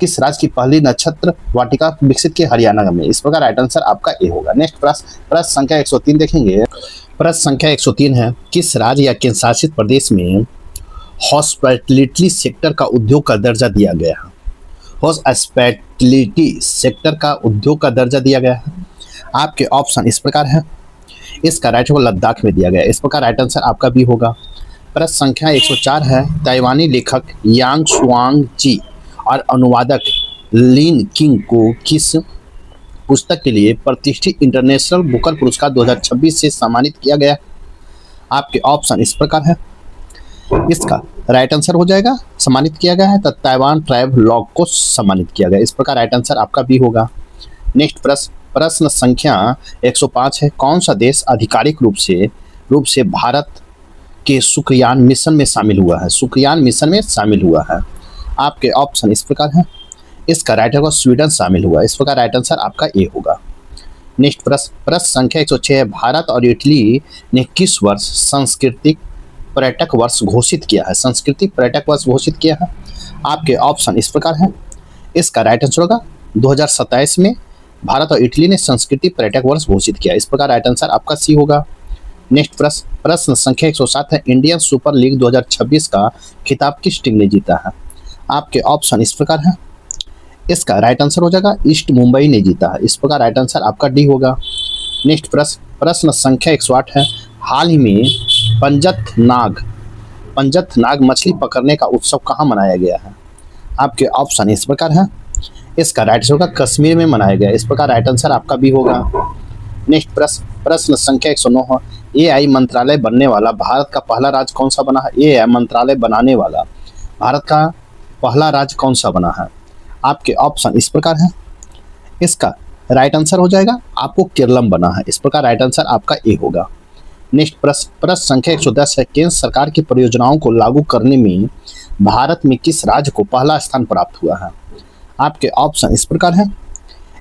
किस राज्य की पहली नक्षत्र वाटिका विकसित की? हरियाणा में। इस प्रकार राइट आंसर आपका ए होगा। नेक्स्ट प्रश्न संख्या 103 देखेंगे। प्रश्न संख्या 103 है, किस राज्य या केंद्र शासित प्रदेश में हॉस्पिटैलिटी सेक्टर का उद्योग का दर्जा दिया गया है? हॉस्पिटैलिटी सेक्टर का उद्योग का दर्जा दिया गया है। आपके ऑप्शन इस प्रकार है। इसका राइट होगा लद्दाख में दिया गया। इस प्रकार राइट आंसर आपका भी होगा। प्रश्न संख्या 104 है, ताइवानी लेखक यांग शुआंग ची और अनुवादक लिन किंग को किस पुस्तक के लिए प्रतिष्ठित इंटरनेशनल बुकर पुरस्कार 2026 से सम्मानित किया गया? आपके ऑप्शन इस प्रकार है। इसका राइट आंसर हो जाएगा सम्मानित किया गया है तो ताइवान ट्रैवलॉग को सम्मानित किया गया। इस प्रकार राइट आंसर आपका भी होगा। नेक्स्ट प्रश्न संख्या 105 है, कौन सा देश आधिकारिक रूप से भारत के शुक्रयान मिशन में शामिल हुआ है? शुक्रयान मिशन में शामिल हुआ है। आपके ऑप्शन इस प्रकार है। इसका राइट होगा स्वीडन शामिल हुआ। इस प्रकार राइट आंसर आपका ए होगा। नेक्स्ट प्रश्न संख्या 106 है, भारत और इटली ने किस वर्ष सांस्कृतिक पर्यटक वर्ष घोषित किया है? सांस्कृतिक पर्यटक वर्ष घोषित किया है। आपके ऑप्शन इस प्रकार है। इसका राइट आंसर होगा 2027 में भारत और इटली ने सांस्कृतिक पर्यटक वर्ष घोषित किया। इस प्रकार राइट आंसर आपका सी होगा। नेक्स्ट प्रश्न संख्या 107 है, इंडियन सुपर लीग 2026 का खिताब किस टीम ने जीता है? आपके ऑप्शन इस प्रकार है। इसका राइट आंसर हो जाएगा ईस्ट मुंबई ने जीता है। इस प्रकार राइट आंसर आपका डी होगा। नेक्स्ट प्रश्न संख्या 108 है, हाल ही में पंजत नाग मछली पकड़ने का उत्सव कहाँ मनाया गया है? आपके ऑप्शन इस प्रकार है। इसका राइट आंसर होगा कश्मीर में मनाया गया। इस प्रकार राइट आंसर आपका भी होगा। नेक्स्ट प्रश्न संख्या 109 है, AI मंत्रालय बनने वाला भारत का पहला राज्य कौन सा बना है? AI मंत्रालय बनाने वाला भारत का पहला राज्य कौन सा बना है? आपके ऑप्शन इस प्रकार है। इसका राइट आंसर हो जाएगा आपको केरलम बना है। इस प्रकार राइट आंसर आपका ए होगा। नेक्स्ट प्रश्न संख्या 110 है। केंद्र सरकार की परियोजनाओं को लागू करने में भारत में किस राज्य को पहला स्थान प्राप्त हुआ है? आपके ऑप्शन इस प्रकार है।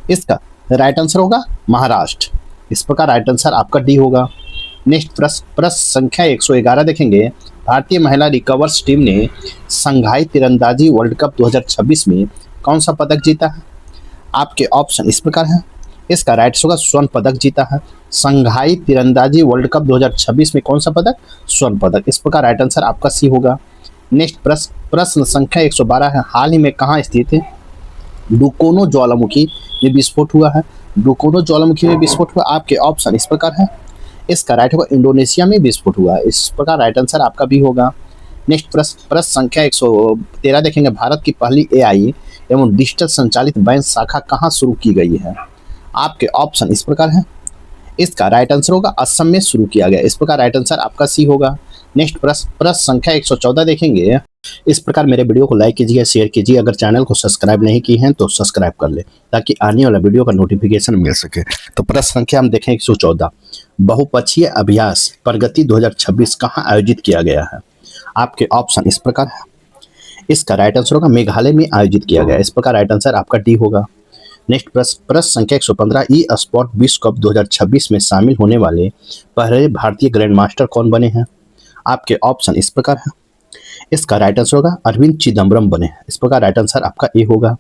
इसका राइट आंसर होगा महाराष्ट्र। इस प्रकार राइट आंसर आपका डी होगा। नेक्स्ट प्रश्न संख्या 111 देखेंगे। भारतीय महिला रिकवर्स टीम ने संघाई तीरंदाजी वर्ल्ड कप 2026 में कौन सा पदक जीता है? आपके ऑप्शन इस प्रकार है। इसका राइट होगा स्वर्ण पदक जीता है। संघाई तीरंदाजी वर्ल्ड कप 2026 में कौन सा पदक? स्वर्ण पदक। इस प्रकार राइट आंसर आपका सी होगा। नेक्स्ट प्रश्न संख्या 112 है। हाल ही में कहाँ स्थित है डुकोनो ज्वालामुखी में विस्फोट हुआ है? डुकोनो ज्वालामुखी में विस्फोट हुआ। आपके ऑप्शन इस प्रकार है। इसका राइट होगा इंडोनेशिया में विस्फोट हुआ है। इस प्रकार राइट आंसर आपका भी होगा। नेक्स्ट प्रश्न संख्या 113 देखेंगे। भारत की पहली एआई एवं डिजिटल संचालित बैंक शाखा कहाँ शुरू की गई है? आपके ऑप्शन इस प्रकार है। इसका राइट आंसर होगा असम में शुरू किया गया। इस प्रकार राइट आंसर आपका सी होगा। नेक्स्ट प्रश्न संख्या 114 देखेंगे। इस प्रकार मेरे वीडियो को लाइक कीजिए, शेयर कीजिए। अगर चैनल को सब्सक्राइब नहीं की हैं तो सब्सक्राइब कर ले ताकि आने वाला वीडियो का नोटिफिकेशन मिल सके। तो प्रश्न संख्या हम देखें 114। बहुपक्षीय अभ्यास प्रगति 2026 कहाँ आयोजित किया गया है? आपके ऑप्शन इस प्रकार है। इसका राइट आंसर होगा मेघालय में आयोजित किया गया। इस प्रकार राइट आंसर आपका डी होगा। नेक्स्ट प्रश्न संख्या 115। ई स्पोर्ट विश्व कप 2026 में शामिल होने वाले पहले भारतीय ग्रैंड मास्टर कौन बने हैं? आपके ऑप्शन इस प्रकार है। इसका राइट आंसर होगा अरविंद चिदम्बरम बने। इस प्रकार राइट आंसर आपका ए होगा।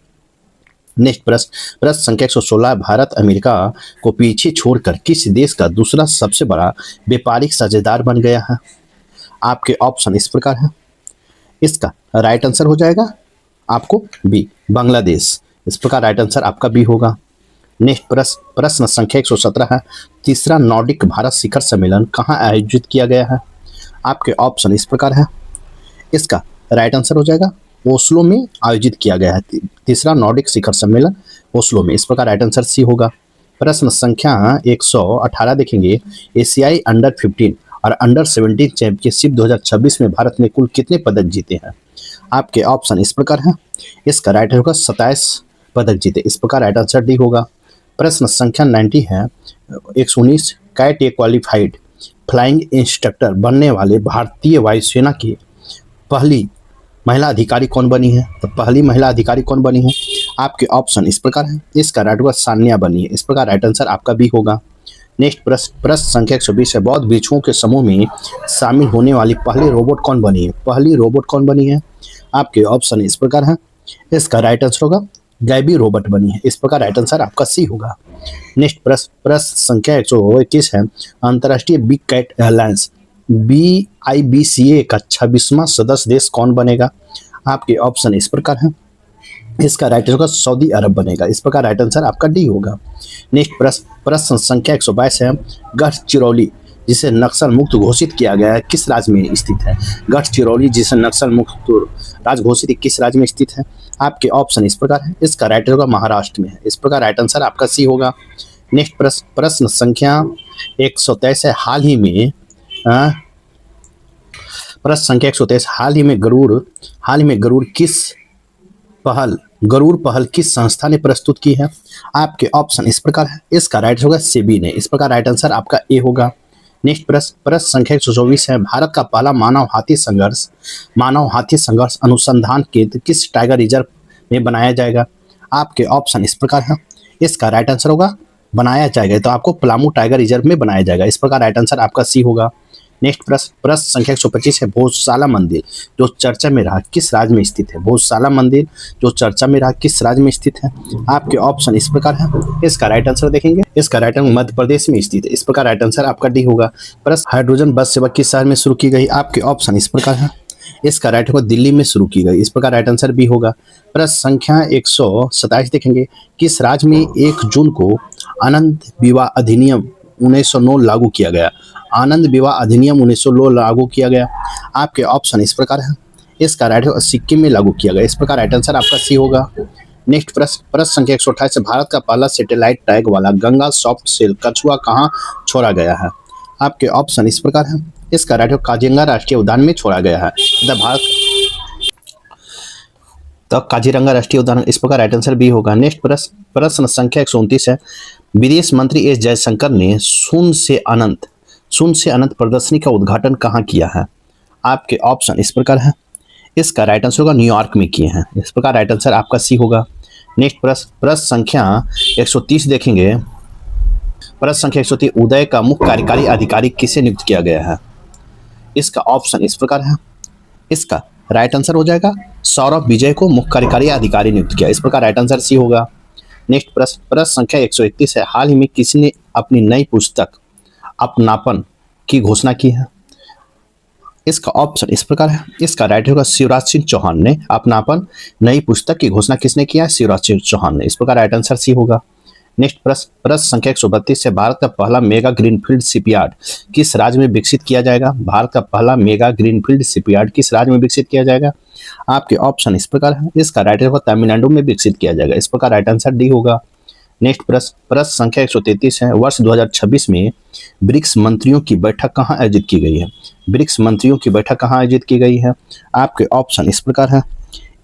नेक्स्ट प्रश्न संख्या 116। भारत अमेरिका को पीछे छोड़कर किस देश का दूसरा सबसे बड़ा व्यापारिक साझेदार बन गया है? आपके ऑप्शन इस प्रकार है। इसका राइट आंसर हो जाएगा आपको बी बांग्लादेश। इस प्रकार राइट आंसर आपका बी होगा। नेक्स्ट प्रश्न संख्या 117 है। तीसरा नॉर्डिक भारत शिखर सम्मेलन कहाँ आयोजित किया गया है? आपके ऑप्शन इस प्रकार है। इसका राइट आंसर हो जाएगा ओस्लो में आयोजित किया गया है। तीसरा नॉर्डिक शिखर सम्मेलन ओस्लो में। इस प्रकार राइट आंसर सी होगा। प्रश्न संख्या 118 देखेंगे। एशियाई अंडर 15 और अंडर 17 चैंपियनशिप 2026 में भारत ने कुल कितने पदक जीते हैं? आपके ऑप्शन इस प्रकार है। इसका राइट होगा 27 पदक जीते। इस प्रकार राइट आंसर डी होगा। प्रश्न संख्या 90 है। 119। कैट ए क्वालिफाइड फ्लाइंग इंस्ट्रक्टर बनने वाले भारतीय वायुसेना की पहली महिला अधिकारी कौन बनी है? तो पहली महिला अधिकारी कौन बनी है? आपके ऑप्शन इस प्रकार है। इसका राइट होगा सान्या बनी है। इस प्रकार राइट आंसर आपका भी होगा। नेक्स्ट प्रश्न संख्या 120 है। बौद्ध भिक्षुओं के समूह में शामिल होने वाली पहली रोबोट कौन बनी है? पहली रोबोट कौन बनी है? आपके ऑप्शन इस प्रकार है। इसका राइट आंसर होगा गैबी रोबोट बनी है। इस प्रकार राइट आंसर आपका सी होगा। नेक्स्ट प्रश्न संख्या 121 है। अंतर्राष्ट्रीय बिग कैट एयरलाइंस BIBCA का 26वां सदस्य देश कौन बनेगा? आपके ऑप्शन इस प्रकार है। इसका राइट होगा सऊदी अरब बनेगा। इस प्रकार राइट आंसर आपका डी होगा। नेक्स्ट प्रश्न संख्या 122 है। गढ़चिरौली जिसे नक्सल मुक्त घोषित किया गया है किस राज्य में स्थित है? गढ़चिरौली जिसे नक्सल मुक्त राज्य घोषित किस राज्य में स्थित है? आपके ऑप्शन इस प्रकार है। इसका राइट होगा महाराष्ट्र में है। इस प्रकार राइट आंसर आपका सी होगा। नेक्स्ट प्रश्न संख्या 123 है। हाल ही में प्रश्न संख्या 123। हाल ही में गरुड़ पहल किस संस्था ने प्रस्तुत की है? आपके ऑप्शन इस प्रकार है। इसका राइट होगा सेबी ने। इस प्रकार राइट आंसर आपका ए होगा। नेक्स्ट प्रश्न संख्या 124 है। भारत का पहला मानव हाथी संघर्ष अनुसंधान केंद्र किस टाइगर रिजर्व में बनाया जाएगा? आपके ऑप्शन इस प्रकार है। इसका राइट आंसर होगा बनाया जाएगा तो आपको पलामू टाइगर रिजर्व में बनाया जाएगा। इस प्रकार राइट आंसर आपका सी होगा। नेक्स्ट प्रश्न संख्या 125 है। भोजशाला मंदिर जो चर्चा में रहा किस राज्य में स्थित है? भोजशाला मंदिर जो चर्चा में रहा किस राज्य में स्थित है? आपके ऑप्शन इस प्रकार है। इसका राइट आंसर देखेंगे। इसका राइट आंसर मध्य प्रदेश में स्थित है। इस प्रकार राइट आंसर आपका डी होगा। प्रश्न हाइड्रोजन बस सेवा किस शहर में शुरू की गई? आपके ऑप्शन इस प्रकार है। इसका राइट होगा दिल्ली में शुरू की गई। इस प्रकार राइट आंसर भी होगा। प्रश्न संख्या 127 देखेंगे। किस राज्य में 1 जून को आनंद विवाह अधिनियम 1909 लागू किया गया? आनंद विवाह अधिनियम 1909 लागू किया गया। आपके ऑप्शन इस प्रकार है। इसका राइट होगा सिक्किम में लागू किया गया। इस प्रकार राइट आंसर आपका सी होगा। नेक्स्ट प्रश्न संख्या 128 से। भारत का पहला सैटेलाइट टैग वाला गंगा सॉफ्ट सेल कछुआ कहाँ छोड़ा गया है? आपके ऑप्शन इस प्रकार है। इसका राइट होगा काजीरंगा राष्ट्रीय उद्यान में छोड़ा गया है। भारत तो काजीरंगा राष्ट्रीय उद्यान, इस प्रकार राइट आंसर बी होगा। नेक्स्ट प्रश्न संख्या 129 है। विदेश मंत्री एस जयशंकर ने शून्य से अनंत प्रदर्शनी का उद्घाटन कहाँ किया है? आपके ऑप्शन इस प्रकार है। इसका राइट आंसर होगा न्यूयॉर्क में किए हैं, इस प्रकार राइट आंसर आपका सी होगा। नेक्स्ट प्रश्न संख्या 130 देखेंगे। प्रश्न संख्या 130, उदय का मुख्य कार्यकारी अधिकारी किसे नियुक्त किया गया है? इसका ऑप्शन इस प्रकार है। इसका राइट आंसर हो जाएगा सौरभ विजय को मुख्य कार्यकारी अधिकारी नियुक्त किया, इस प्रकार राइट आंसर सी होगा। नेक्स्ट प्रश्न संख्या 131 है। हाल ही में किसने अपनी नई पुस्तक अपनापन की घोषणा की है? इसका ऑप्शन इस प्रकार है। इसका राइट होगा शिवराज सिंह चौहान ने अपनापन नई पुस्तक की घोषणा किसने किया है? शिवराज सिंह चौहान ने, इस प्रकार राइट आंसर सी होगा। नेक्स्ट प्रश्न संख्या 132 से भारत का पहला मेगा ग्रीनफील्ड शिपयार्ड किस राज्य में विकसित किया जाएगा? भारत का पहला मेगा ग्रीनफील्ड शिपयार्ड किस राज्य में विकसित किया जाएगा? आपके ऑप्शन इस प्रकार है। इसका राइट होगा तमिलनाडु में विकसित किया जाएगा, इस प्रकार राइट आंसर डी होगा। नेक्स्ट प्रश्न संख्या 133 है। वर्ष 2026 में ब्रिक्स मंत्रियों की बैठक कहाँ आयोजित की गई है? ब्रिक्स मंत्रियों की बैठक कहाँ आयोजित की गई है? आपके ऑप्शन इस प्रकार है।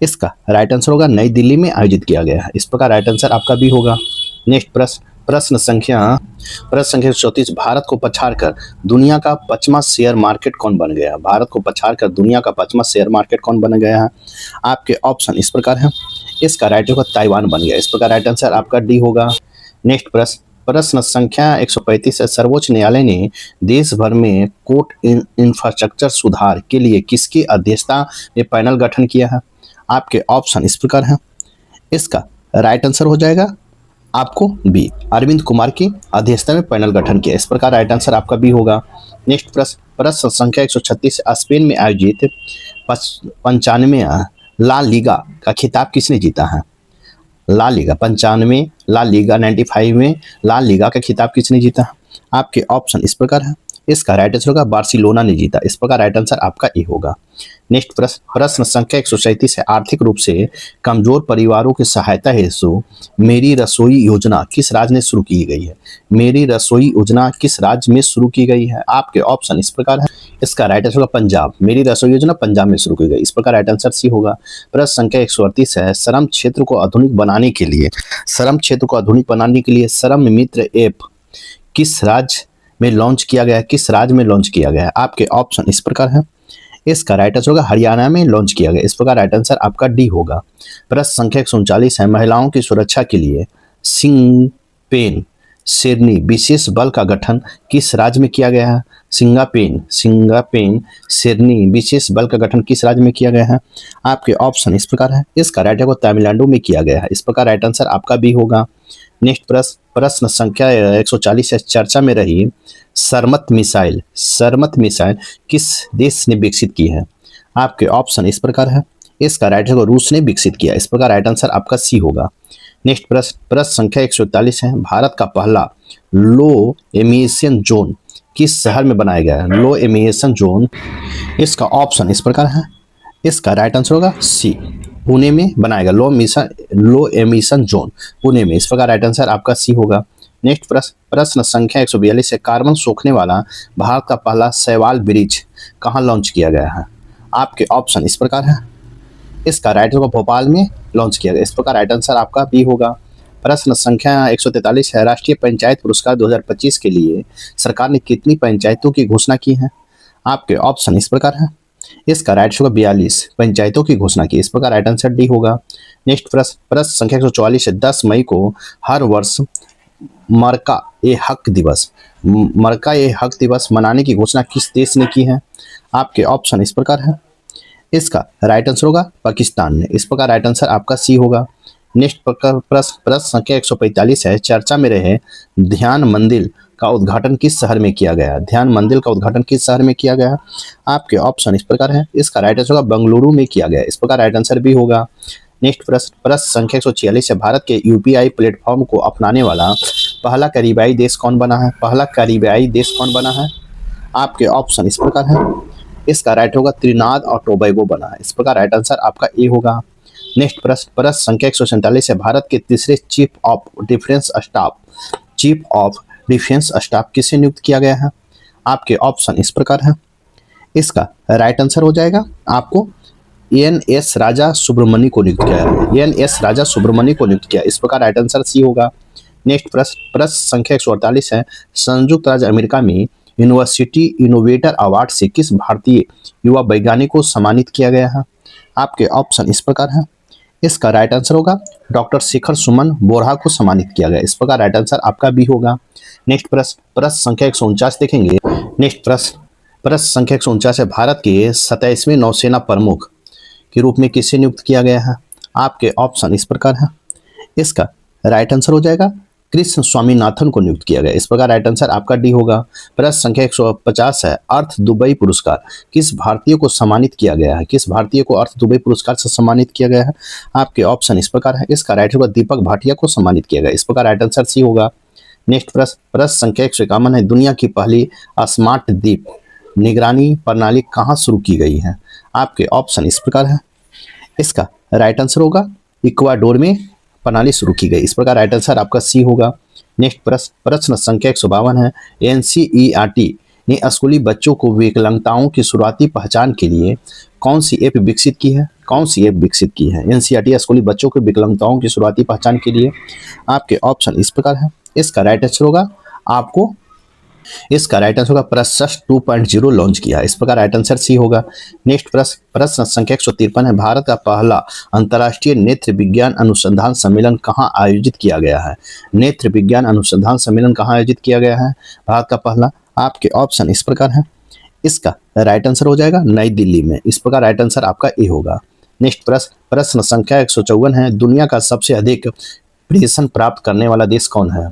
इसका राइट आंसर होगा नई दिल्ली में आयोजित किया गया है, इस प्रकार राइट आंसर आपका भी होगा। नेक्स्ट प्रश्न संख्या 34, भारत को पछाड़कर दुनिया का 5वां शेयर मार्केट कौन बन गया? भारत को पछाड़कर दुनिया का 5वां शेयर मार्केट कौन बन गया है? आपके ऑप्शन इस प्रकार है। इसका राइट होगा ताइवान बन गया, इस प्रकार राइट आंसर आपका डी होगा। नेक्स्ट प्रश्न संख्या 135 है। सर्वोच्च न्यायालय ने देश भर में कोर्ट इंफ्रास्ट्रक्चर सुधार के लिए किसकी अध्यक्षता में पैनल गठन किया है? आपके ऑप्शन इस प्रकार है। इसका राइट आंसर हो जाएगा आपको बी, अरविंद कुमार की अध्यक्षता में पैनल गठन किया, इस प्रकार राइट आंसर आपका बी होगा। नेक्स्ट प्रश्न संख्या 136, स्पेन में आयोजित 95 ला लीगा का खिताब किसने जीता है? ला लीगा 95, ला लीगा 95 में ला लीगा का खिताब किसने जीता है? आपके ऑप्शन इस प्रकार है। इसका राइट आंसर होगा बार्सिलोना ने जीता, इस प्रकार राइट आंसर आपका ए होगा। नेक्स्ट प्रश्न संख्या 137 है। आर्थिक रूप से कमजोर परिवारों की सहायता हेतु मेरी रसोई योजना किस राज्य में शुरू की गई है? मेरी रसोई योजना किस राज्य में शुरू की गई है? आपके ऑप्शन इस प्रकार है। इसका राइट आंसर होगा पंजाब, मेरी रसोई योजना पंजाब में शुरू की गई, इस प्रकार राइट आंसर सी होगा। प्रश्न संख्या 138 है। श्रम क्षेत्र को आधुनिक बनाने के लिए श्रम मित्र ऐप किस राज्य में लॉन्च किया गया है? किस राज्य में लॉन्च किया गया है? आपके ऑप्शन इस प्रकार है। इसका राइट आंसर होगा हरियाणा में लॉन्च किया गया, इस प्रकार राइट आंसर आपका डी होगा। प्रश्न संख्या 139 है। महिलाओं की सुरक्षा के लिए सिंगपेन शेरनी विशेष बल का गठन किस राज्य में किया गया है? सिंगापेन शेरनी विशेष बल का गठन किस राज्य में किया गया है? आपके ऑप्शन इस प्रकार है। इसका राइट आंसर तमिलनाडु में किया गया है, इस प्रकार राइट आंसर आपका बी होगा। नेक्स्ट प्रश्न संख्या 140 है। चर्चा में रही सरमत मिसाइल किस देश ने विकसित की है? आपके ऑप्शन इस प्रकार है। इसका राइट आंसर रूस ने विकसित किया, इस प्रकार राइट आंसर आपका सी होगा। नेक्स्ट प्रश्न संख्या 141 है। भारत का पहला लो एमिशन जोन किस शहर में बनाया गया है? लो एमिशन जोन, इसका ऑप्शन इस प्रकार है। इसका राइट आंसर होगा सी, पुणे में बनाएगा लो एमिशन जोन पुणे में, इस प्रकार राइट आंसर आपका सी होगा। नेक्स्ट प्रश्न संख्या 142 है। कार्बन सोखने वाला भारत का पहला शैवाल ब्रिज कहाँ लॉन्च किया गया है? आपके ऑप्शन इस प्रकार है। इसका राइट होगा भोपाल में लॉन्च किया गया, इस प्रकार राइट आंसर आपका बी होगा। प्रश्न संख्या 143 है। राष्ट्रीय पंचायत पुरस्कार 2025 के लिए सरकार ने कितनी पंचायतों की घोषणा की है? आपके ऑप्शन इस प्रकार है। इसका राइट होगा 42 पंचायतों की घोषणा की, इस प्रकार राइट आंसर डी होगा। नेक्स्ट प्रश्न संख्या 144 है। 10 मई को हर वर्ष मरका ए हक दिवस मनाने की घोषणा किस देश ने की है? आपके ऑप्शन इस प्रकार है। इसका राइट आंसर होगा पाकिस्तान ने, इस प्रकार राइट आंसर आपका सी होगा। नेक्स्ट प्रश्न संख्या 145 है। चर्चा में रहे ध्यान मंदिर का उद्घाटन किस शहर में किया गया? ध्यान मंदिर का उद्घाटन किस शहर में किया गया? आपके ऑप्शन इस प्रकार है। इसका राइट आंसर होगा बेंगलुरु में किया गया, इस प्रकार राइट आंसर भी होगा। नेक्स्ट प्रश्न संख्या 146 है। भारत के यूपीआई प्लेटफॉर्म को अपनाने वाला पहला कैरिबियाई देश कौन बना है? आपके ऑप्शन इस प्रकार है। इसका राइट होगा त्रिनाद और टोबैगो बना है, इस प्रकार राइट आंसर आपका ए होगा। नेक्स्ट प्रश्न संख्या 147 है। भारत के तीसरे चीफ ऑफ डिफेंस स्टाफ किसे नियुक्त किया गया है? आपके ऑप्शन इस प्रकार है। इसका राइट आंसर हो जाएगा आपको एन एस राजा सुब्रमण्य को नियुक्त किया है। एन एस राजा सुब्रमण्य को नियुक्त किया, इस प्रकार राइट आंसर सी होगा। नेक्स्ट प्रश्न संख्या 148 है। संयुक्त राज्य अमेरिका में यूनिवर्सिटी इनोवेटर अवार्ड से किस भारतीय युवा वैज्ञानिक को सम्मानित किया गया है? आपके ऑप्शन इस प्रकार है। इसका राइट आंसर होगा डॉक्टर शेखर सुमन बोरहा को सम्मानित किया गया, इस प्रकार राइट आंसर आपका बी होगा। नेक्स्ट प्रश्न संख्या 149 देखेंगे। नेक्स्ट प्रश्न संख्या 149 है। भारत के 27वें नौसेना प्रमुख के रूप में किसे नियुक्त किया गया है? आपके ऑप्शन इस प्रकार है। इसका राइट आंसर हो जाएगा कृष्ण स्वामीनाथन को नियुक्त किया गया, इस प्रकार राइट आंसर आपका डी होगा। प्रश्न संख्या 150 है। अर्थ दुबई पुरस्कार किस भारतीय को सम्मानित किया गया है? किस भारतीय को अर्थ दुबई पुरस्कार से सम्मानित किया गया है? आपके ऑप्शन इस प्रकार है। इसका राइट होगा दीपक भाटिया को सम्मानित किया गया, इस प्रकार राइट आंसर सी होगा। नेक्स्ट प्रश्न संख्या 151 है। दुनिया की पहली स्मार्ट द्वीप निगरानी प्रणाली कहाँ शुरू की गई है? आपके ऑप्शन इस प्रकार है। इसका राइट आंसर होगा इक्वाडोर में प्रणाली शुरू की गई, इस प्रकार राइट आंसर आपका सी होगा। नेक्स्ट प्रश्न संख्या 152 है। एनसीईआरटी ने स्कूली बच्चों को विकलांगताओं की शुरुआती पहचान के लिए कौन सी ऐप विकसित की है? कौन सी ऐप विकसित की है एनसीईआरटी स्कूली बच्चों को विकलांगताओं की शुरुआती पहचान के लिए? आपके ऑप्शन इस प्रकार है। इसका राइट आंसर होगा आपको इसका राइट आंसर होगा प्रशस्त 2.0 लॉन्च किया, इस प्रकार राइट आंसर सी होगा। नेक्स्ट प्रश्न संख्या 153 है। भारत का पहला अंतर्राष्ट्रीय नेत्र विज्ञान अनुसंधान सम्मेलन कहाँ आयोजित किया गया है? नेत्र विज्ञान अनुसंधान सम्मेलन कहाँ आयोजित किया गया है भारत का पहला? आपके ऑप्शन इस प्रकार है। इसका राइट आंसर हो जाएगा नई दिल्ली में, इस प्रकार राइट आंसर आपका ए होगा। नेक्स्ट प्रश्न संख्या 154 है। दुनिया का सबसे अधिक पेंशन प्राप्त करने वाला देश कौन है?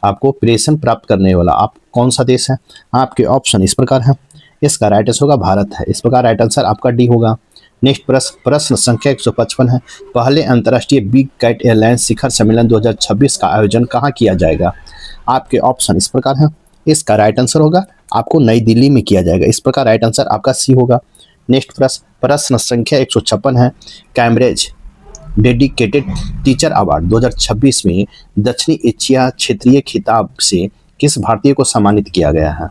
आपको पेंशन प्राप्त करने वाला आप कौन सा देश है? आपके ऑप्शन इस प्रकार है। इसका राइट आंसर होगा भारत है, इस प्रकार राइट आंसर आपका डी होगा। नेक्स्ट प्रश्न संख्या 155 है। पहले अंतर्राष्ट्रीय बिग कैट एयरलाइंस शिखर सम्मेलन 2026 का आयोजन कहाँ किया जाएगा? आपके ऑप्शन इस प्रकार है। इसका राइट आंसर होगा आपको नई दिल्ली में किया जाएगा, इस प्रकार राइट आंसर आपका सी होगा। नेक्स्ट प्रश्न संख्या 156 है। कैम्ब्रिज डेडिकेटेड टीचर अवार्ड 2026 में दक्षिणी एशिया क्षेत्रीय खिताब से किस भारतीय को सम्मानित किया गया है?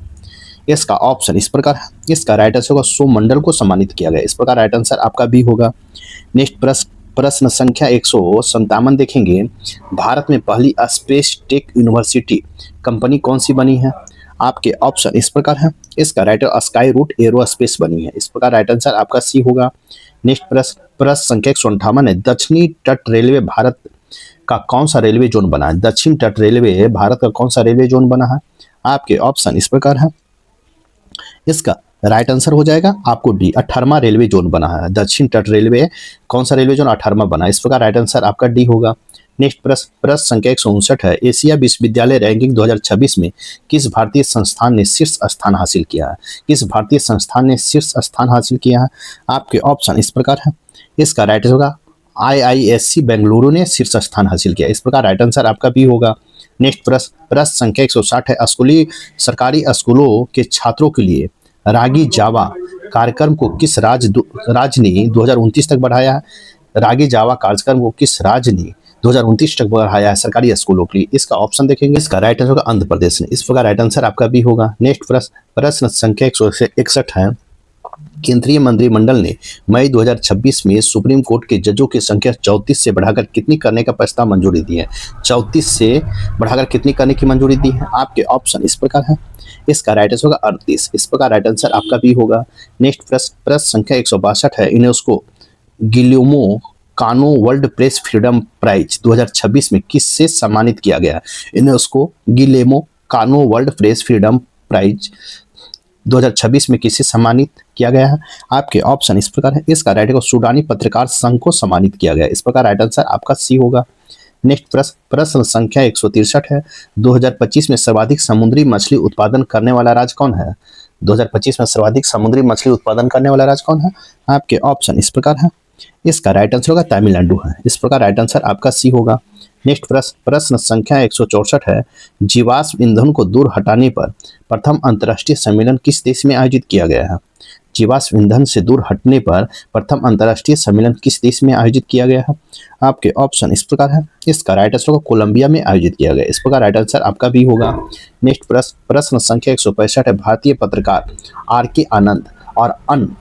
इसका ऑप्शन इस प्रकार है। इसका राइट आंसर होगा सोम मंडल को सम्मानित किया गया, इस प्रकार राइट आंसर आपका बी होगा। नेक्स्ट प्रश्न संख्या 157 देखेंगे। भारत में पहली स्पेस टेक यूनिवर्सिटी कंपनी कौन सी बनी है? आपके ऑप्शन इस प्रकार है। इसका राइट स्काई रूट एरोस्पेस बनी है, इस प्रकार राइट आंसर आपका सी होगा। नेक्स्ट प्रश्न संख्या 158 है। दक्षिणी तट रेलवे भारत का कौन सा रेलवे जोन बना है? दक्षिण तट रेलवे भारत का कौन सा रेलवे जोन बना है? आपके ऑप्शन इस प्रकार है। इसका राइट आंसर हो जाएगा आपको डी 18वां रेलवे जोन बना है। दक्षिण तट रेलवे कौन सा रेलवे जोन 18वां बना है, इस प्रकार राइट आंसर आपका डी होगा। नेक्स्ट प्रश्न संख्या 159 है। एशिया विश्वविद्यालय रैंकिंग 2026 में किस भारतीय संस्थान ने शीर्ष स्थान हासिल किया है? किस भारतीय संस्थान ने शीर्ष स्थान हासिल किया है? आपके ऑप्शन इस प्रकार है। इसका राइट होगा IISc बेंगलुरु ने शीर्ष स्थान हासिल किया, इस प्रकार राइट आंसर आपका भी होगा। नेक्स्ट प्रश्न संख्या 160 है। स्कूली सरकारी स्कूलों के छात्रों के लिए रागी जावा कार्यक्रम को किस राज्य ने 2029 तक बढ़ाया है? रागी जावा कार्यक्रम को किस राज्य ने 2029 तक बढ़ाया है सरकारी स्कूलों के लिए? इसका ऑप्शन देखेंगे। इसका राइट आंसर होगा आंध्र प्रदेश ने, इस प्रकार राइट आंसर आपका भी होगा। नेक्स्ट प्रश्न संख्या 161 है। केंद्रीय मंत्रिमंडल ने मई 2026 में सुप्रीम कोर्ट के जजों की संख्या 34 से बढ़ाकर कितनी करने का प्रस्ताव मंजूरी दी है? 34 से बढ़ाकर कितनी करने की मंजूरी दी है? आपके ऑप्शन इस प्रकार है। इसका राइट आंसर होगा 38, इस प्रकार राइट आंसर आपका भी होगा। नेक्स्ट प्रश्न संख्या 162 है। यूनेस्को गिलियोमो कानो वर्ल्ड प्रेस फ्रीडम प्राइज 2026 में किससे सम्मानित किया गया? यूनेस्को गिलेमो कानो वर्ल्ड प्रेस फ्रीडम प्राइज 2026 में किसे सम्मानित किया गया है? आपके ऑप्शन इस प्रकार है। इसका राइट होगा सूडानी पत्रकार संघ को सम्मानित किया गया, इस प्रकार राइट आंसर आपका सी होगा। नेक्स्ट प्रश्न संख्या 163 है। 2025 में सर्वाधिक समुद्री मछली उत्पादन करने वाला राज्य कौन है? 2025 में सर्वाधिक समुद्री मछली उत्पादन करने वाला राज्य कौन है? आपके ऑप्शन इस प्रकार है। इसका राइट आंसर होगा तमिलनाडु है, इस प्रकार राइट आंसर आपका सी होगा। नेक्स्ट प्रश्न संख्या 164 है। जीवाश्म ईंधन को दूर हटाने पर प्रथम अंतर्राष्ट्रीय सम्मेलन किस देश में आयोजित किया गया है? जीवाश्म ईंधन से दूर हटने पर प्रथम अंतर्राष्ट्रीय सम्मेलन किस देश में आयोजित किया गया है? आपके ऑप्शन इस प्रकार है। इसका राइट आंसर होगा कोलंबिया में आयोजित किया गया, इस प्रकार राइट आंसर आपका भी होगा। नेक्स्ट प्रश्न संख्या 165 है। भारतीय पत्रकार RK आनंद और अन्य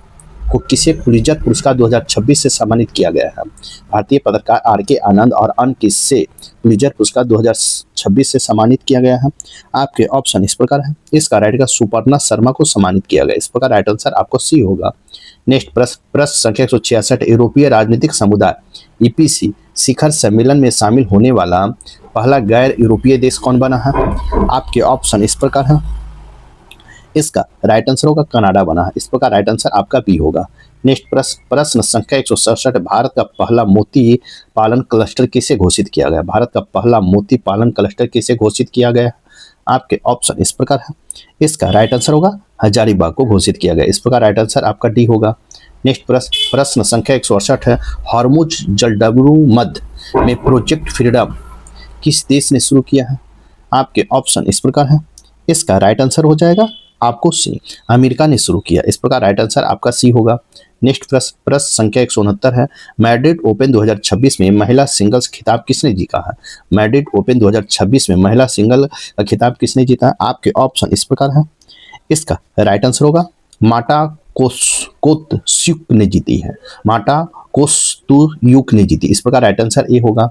को किसे पुलित्जर पुरस्कार 2026 से सम्मानित किया गया है? भारतीय पत्रकार आर.के. आनंद और अन्य किससे पुलित्जर पुरस्कार 2026 से सम्मानित किया गया है? आपके ऑप्शन इस प्रकार है। इसका राइट का सुपर्णा शर्मा को सम्मानित किया गया। इस प्रकार राइट आंसर आपको सी होगा। नेक्स्ट प्रश्न संख्या 166। यूरोपीय राजनीतिक समुदाय ईपीसी शिखर सम्मेलन में शामिल होने वाला पहला गैर यूरोपीय देश कौन बना है? आपके ऑप्शन इस प्रकार है। इसका राइट आंसर होगा कनाडा बना है। इस प्रकार राइट आंसर आपका बी होगा। नेक्स्ट प्रश्न संख्या 167। भारत का पहला मोती पालन क्लस्टर किसे घोषित किया गया? भारत का पहला मोती पालन क्लस्टर किसे घोषित किया गया? आपके ऑप्शन इस प्रकार है। इसका राइट आंसर होगा हजारीबाग को घोषित किया गया। इस प्रकार राइट आंसर आपका डी होगा। नेक्स्ट प्रश्न संख्या 168 है। हॉर्मुज जलडमरू मध्य में प्रोजेक्ट फ्रीडम किस देश ने शुरू किया है? आपके ऑप्शन इस प्रकार है। इसका राइट आंसर हो जाएगा आपको सी, अमेरिका ने शुरू किया। इस प्रकार राइट आंसर आपका सी होगा। नेक्स्ट प्रश्न संख्या 169 है। मैड्रिड ओपन 2026 में महिला सिंगल्स खिताब किसने जीता है? मैड्रिड ओपन 2026 में महिला सिंगल का खिताब किसने जीता है? आपके ऑप्शन इस प्रकार है। इसका राइट आंसर होगा माटा कोस्त्युक ने जीती है। माटा कोस्त्युक ने जीती। इस प्रकार राइट आंसर ए होगा।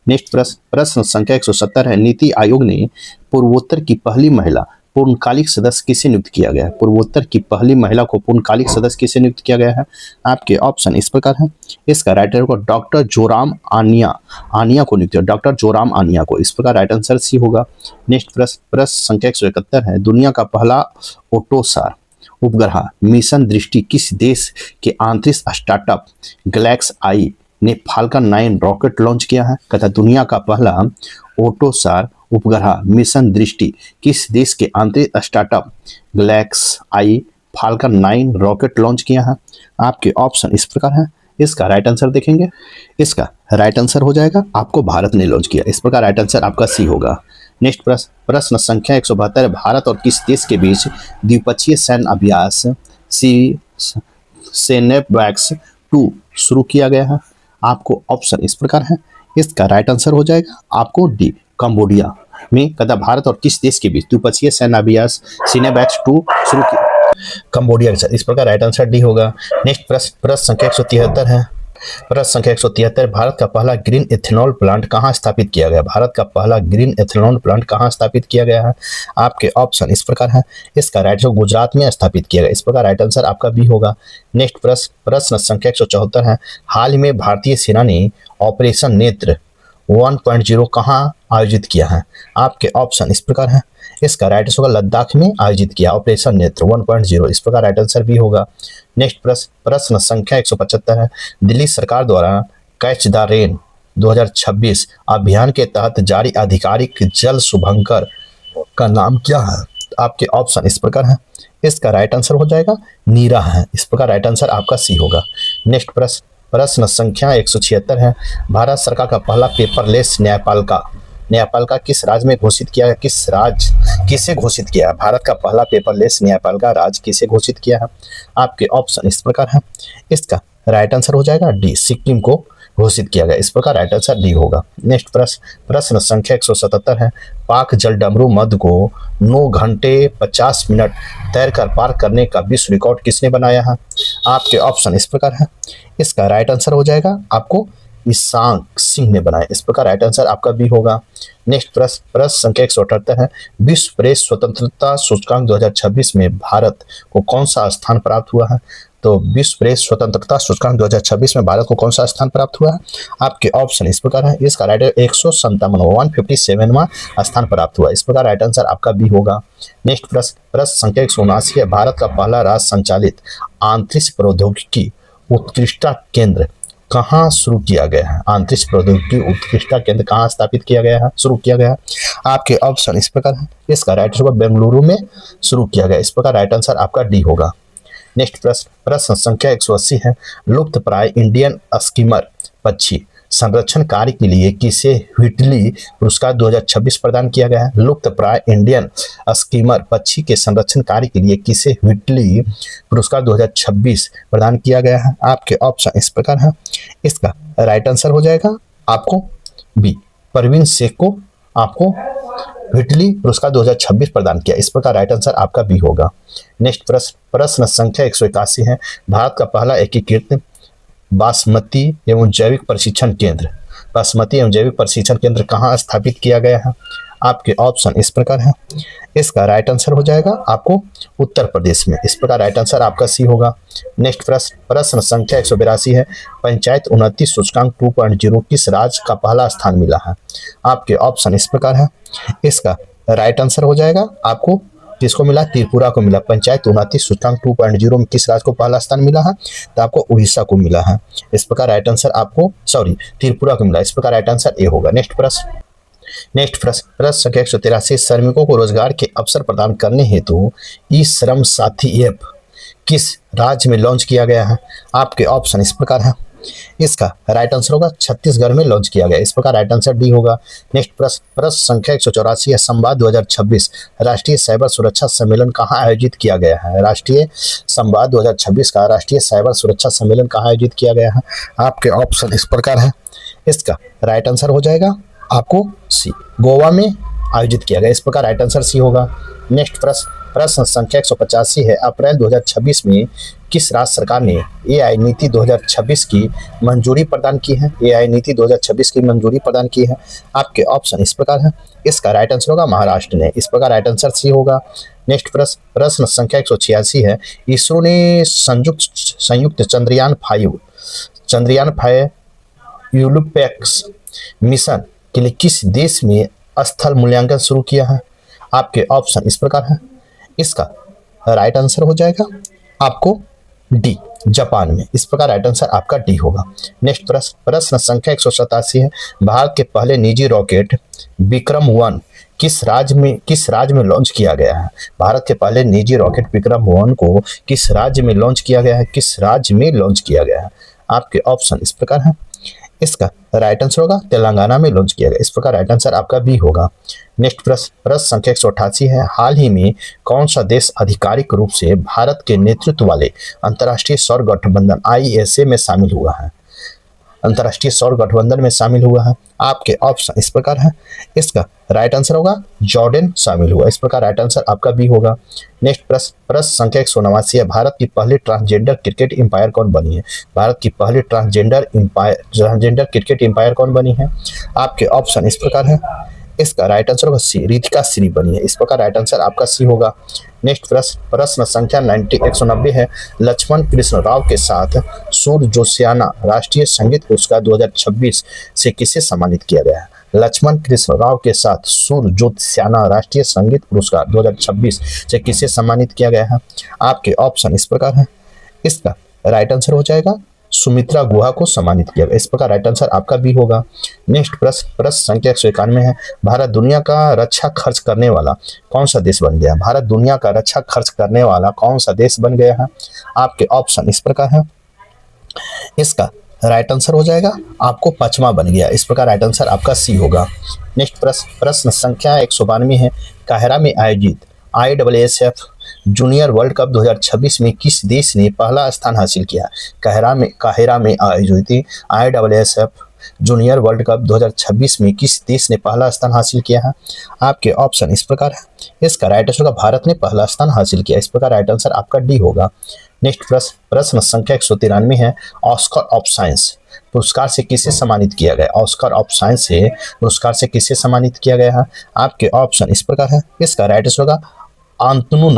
नेक्स्ट प्रश्न संख्या 170 है। नीति आयोग ने पूर्वोत्तर की पहली महिला पूर्णकालिक सदस्य किसे नियुक्त किया गया है? पूर्वोत्तर की पहली महिला को पूर्णकालिक सदस्य किसे नियुक्त किया गया है? आपके ऑप्शन इस प्रकार है। इसका राइट आंसर डॉक्टर जोराम आनिया को नियुक्त किया। डॉक्टर जोराम आनिया को। इस प्रकार राइट आंसर सी होगा। नेक्स्ट प्रश्न संख्या 171 है। दुनिया का पहला ऑटोसार उपग्रह मिशन दृष्टि किस देश के अंतरिक्ष स्टार्टअप गैलेक्स आई ने फाल्कन 9 रॉकेट लॉन्च किया है? कहता दुनिया का पहला ऑटोसार उपग्रह मिशन दृष्टि किस देश के अंतरिक्ष स्टार्टअप गैलेक्स आई फाल्कन 9 रॉकेट लॉन्च किया है? आपके ऑप्शन इस प्रकार है। इसका राइट आंसर देखेंगे। इसका राइट आंसर हो जाएगा आपको भारत ने लॉन्च किया। इस प्रकार राइट आंसर आपका सी होगा। नेक्स्ट प्रश्न संख्या 172। भारत और किस देश के बीच द्विपक्षीय सैन्य अभ्यास सेनेबैक्स 2 शुरू किया गया है? आपको ऑप्शन इस प्रकार है। इसका राइट आंसर हो जाएगा आपको डी, कंबोडिया में। कदा भारत और किस देश के बीच द्विपक्षीय सैन्य अभ्यास सेनेबैक्स 2 शुरू किया? कंबोडिया के साथ। इस प्रकार राइट आंसर डी होगा। नेक्स्ट प्रश्न संख्या 173 है। प्रश्न संख्या 173। भारत का पहला ग्रीन एथेनॉल प्लांट कहाँ स्थापित किया गया? भारत का पहला ग्रीन एथेनॉल प्लांट कहाँ स्थापित किया गया है? आपके ऑप्शन इस प्रकार है। इसका राइट आंसर गुजरात में स्थापित किया गया। इस प्रकार राइट आंसर आपका बी होगा। नेक्स्ट प्रश्न संख्या 174 है। हाल ही में भारतीय सेना ने ऑपरेशन नेत्र 1.0 कहाँ आयोजित किया है? आपके ऑप्शन इस प्रकार है। इसका राइट आंसर होगा लद्दाख में आयोजित किया ऑपरेशन नेत्र 1.0। इस प्रकार राइट आंसर भी होगा। नेक्स्ट प्रश्न संख्या 175 है। दिल्ली सरकार द्वारा कैच द रेन 2026 अभियान के तहत जारी आधिकारिक जल शुभंकर का नाम क्या है? आपके ऑप्शन इस प्रकार है। इसका राइट आंसर हो जाएगा नीरा है। इस प्रकार राइट आंसर आपका सी होगा। नेक्स्ट प्रश्न संख्या 176 है। भारत सरकार का पहला पेपरलेस न्यायपालिका किस राज्य में घोषित किया है? किसे घोषित किया है? भारत का पहला पेपरलेस न्यायपालिका राज्य किसे घोषित किया है? आपके ऑप्शन इस प्रकार है। इसका राइट आंसर हो जाएगा डी, सिक्किम को घोषित किया गया। इस प्रकार राइट आंसर डी होगा। नेक्स्ट प्रश्न संख्या 177 है। पाक जलडमरू मध्य को 9 घंटे 50 मिनट तैरकर पार करने का विश्व रिकॉर्ड किसने बनाया है? आपके ऑप्शन इस प्रकार है। इसका राइट आंसर हो जाएगा आपको ईशांक सिंह ने बनाया। इस प्रकार राइट आंसर आपका बी होगा। नेक्स्ट प्रश्न संख्या 178 है। विश्व प्रेस स्वतंत्रता सूचकांक 2026 में भारत को कौन सा स्थान प्राप्त हुआ है? तो विश्व प्रेस स्वतंत्रता सूचकांक 2026 में भारत को कौन सा स्थान प्राप्त हुआ है? आपके ऑप्शन इस प्रकार है। इसका राइट 157वां स्थान प्राप्त हुआ। इस प्रकार राइट आंसर आपका बी होगा। नेक्स्ट प्रश्न संख्या 179 है। भारत का पहला राज्य संचालित अंतरिक्ष प्रौद्योगिकी उत्कृष्टता केंद्र कहाँ शुरू किया गया है? अंतरिक्ष प्रौद्योगिकी उत्कृष्टता केंद्र कहाँ स्थापित किया गया है, शुरू किया गया है? आपके ऑप्शन इस प्रकार है। इसका राइट आंसर बेंगलुरु में शुरू किया गया। इस प्रकार राइट आंसर आपका डी होगा। नेक्स्ट प्रश्न संख्या 180 है। लुप्त प्राय इंडियन स्कीमर पक्षी संरक्षण कार्य के लिए किसे व्हिटली पुरस्कार 2026 प्रदान किया गया है? लुप्त प्राय इंडियन स्कीमर पक्षी के संरक्षण कार्य के लिए किसे व्हिटली पुरस्कार 2026 प्रदान किया गया है? आपके ऑप्शन इस प्रकार है। इसका राइट आंसर हो जाएगा आपको बी, परवीन शेख को आपको व्हिटली पुरस्कार 2026 प्रदान किया? इस प्रकार राइट आंसर आपका बी होगा। नेक्स्ट प्रश्न संख्या 181 है। भारत का पहला एकीकृत बासमती एवं जैविक प्रशिक्षण केंद्र कहाँ स्थापित किया गया है? आपके ऑप्शन इस प्रकार है। इसका राइट आंसर हो जाएगा आपको उत्तर प्रदेश में। इस प्रकार राइट आंसर आपका सी होगा। नेक्स्ट प्रश्न संख्या 182 है। पंचायत उन्नति सूचकांक 2.0 किस राज्य का पहला स्थान मिला है? आपके ऑप्शन इस प्रकार है। इसका राइट आंसर हो जाएगा आपको किसको मिला? त्रिपुरा को मिला। पंचायत उन्नति सूचकांक 2.0 में किस राज्य को पहला स्थान मिला है? तो आपको उड़ीसा को मिला है। इस प्रकार राइट आंसर आपको त्रिपुरा को मिला। इस प्रकार राइट आंसर ए होगा। नेक्स्ट प्रश्न संख्या 183। श्रमिकों को रोजगार के अवसर प्रदान करने हेतु ई श्रम साथी ऐप किस राज्य में लॉन्च किया गया है? आपके ऑप्शन इस प्रकार है। इसका राइट आंसर होगा छत्तीसगढ़ में लॉन्च किया गया। इस प्रकार राइट आंसर डी होगा। नेक्स्ट प्रश्न संख्या 184 है। संवाद 2026 राष्ट्रीय साइबर सुरक्षा सम्मेलन कहाँ आयोजित किया गया है? राष्ट्रीय संवाद 2026 का राष्ट्रीय साइबर सुरक्षा सम्मेलन कहाँ आयोजित किया गया है? आपके ऑप्शन इस प्रकार है। इसका राइट आंसर हो जाएगा आपको सी, गोवा में आयोजित किया गया। इस प्रकार राइट आंसर सी होगा। नेक्स्ट प्रश्न संख्या 185 है। अप्रैल 2026 में किस राज्य सरकार ने एआई नीति 2026 की मंजूरी प्रदान की है? एआई नीति 2026 की मंजूरी प्रदान की है। आपके ऑप्शन इस प्रकार है। इसका राइट आंसर होगा महाराष्ट्र ने। इस प्रकार राइट आंसर सी होगा। नेक्स्ट प्रश्न संख्या 186 है। इसरो ने संयुक्त चंद्रयान 5 यूरोपेक्स मिशन के लिए किस देश में स्थल मूल्यांकन शुरू किया है? आपके ऑप्शन इस प्रकार है। इसका राइट आंसर हो जाएगा आपको डी, जापान में। इस प्रकार राइट आंसर आपका डी होगा। नेक्स्ट प्रश्न संख्या 187 है। भारत के पहले निजी रॉकेट विक्रम-1 किस राज्य में लॉन्च किया गया है? भारत के पहले निजी रॉकेट विक्रम-1 को किस राज्य में लॉन्च किया गया है? किस राज्य में लॉन्च किया गया है? आपके ऑप्शन इस प्रकार है। इसका राइट आंसर होगा तेलंगाना में लॉन्च किया गया। इस प्रकार राइट आंसर आपका बी होगा। नेक्स्ट प्रश्न संख्या 188 है। हाल ही में कौन सा देश आधिकारिक रूप से भारत के नेतृत्व वाले अंतर्राष्ट्रीय सौर गठबंधन ISA में शामिल हुआ है? अंतर्राष्ट्रीय सौर गठबंधन में शामिल हुआ है। आपके ऑप्शन इस प्रकार है। इसका राइट आंसर होगा जॉर्डन शामिल हुआ। इस प्रकार राइट आंसर आपका बी होगा। नेक्स्ट प्रश्न संख्या 189 है। भारत की पहली ट्रांसजेंडर क्रिकेट एम्पायर कौन बनी है? भारत की पहली ट्रांसजेंडर क्रिकेट एम्पायर कौन बनी है? आपके ऑप्शन इस प्रकार है। इसका राइट आंसर होगा सी, रितिका श्री बनी है। इस प्रकार राइट आंसर आपका सी होगा। नेक्स्ट प्रश्न संख्या 190 है। लक्ष्मण कृष्ण राव के साथ सूर्य जोशियाना राष्ट्रीय संगीत पुरस्कार 2026 से किसे सम्मानित किया गया है? लक्ष्मण कृष्ण राव के साथ सूर्य जोशियाना राष्ट्रीय संगीत पुरस्कार 2026 से किसे सम्मानित किया गया है? आपके ऑप्शन इस प्रकार है। इसका राइट आंसर हो जाएगा सुमित्रा गुहा को सम्मानित किया गया। इस प्रकार राइट आंसर आपका भी होगा। नेक्स्ट प्रश्न संख्या 191 है। भारत दुनिया का रक्षा खर्च करने वाला कौन सा देश बन गया? भारत दुनिया का रक्षा खर्च करने वाला कौन सा देश बन गया है? आपके ऑप्शन इस प्रकार है। इसका राइट आंसर हो जाएगा आपको पचमा बन गया। इस प्रकार राइट आंसर आपका सी होगा। नेक्स्ट प्रश्न संख्या 192 है। काहिरा में आयोजित ISSF जूनियर वर्ल्ड कप 2026 में किस देश ने पहला स्थान हासिल किया? काहिरा में आयोजित ISSF जूनियर वर्ल्ड कप 2026 में किस देश ने पहला स्थान हासिल किया है? आपके ऑप्शन इस प्रकार है। इसका राइट आंसर होगा भारत ने पहला स्थान हासिल किया। इस प्रकार राइट आंसर आपका डी होगा। नेक्स्ट प्रश्न संख्या 193 है। ऑस्कर ऑफ साइंस पुरस्कार से किसे सम्मानित किया गया? ऑस्कर ऑफ साइंस से पुरस्कार से किसे सम्मानित किया गया है? आपके ऑप्शन इस प्रकार है। इसका राइट आंसर होगा अंतनु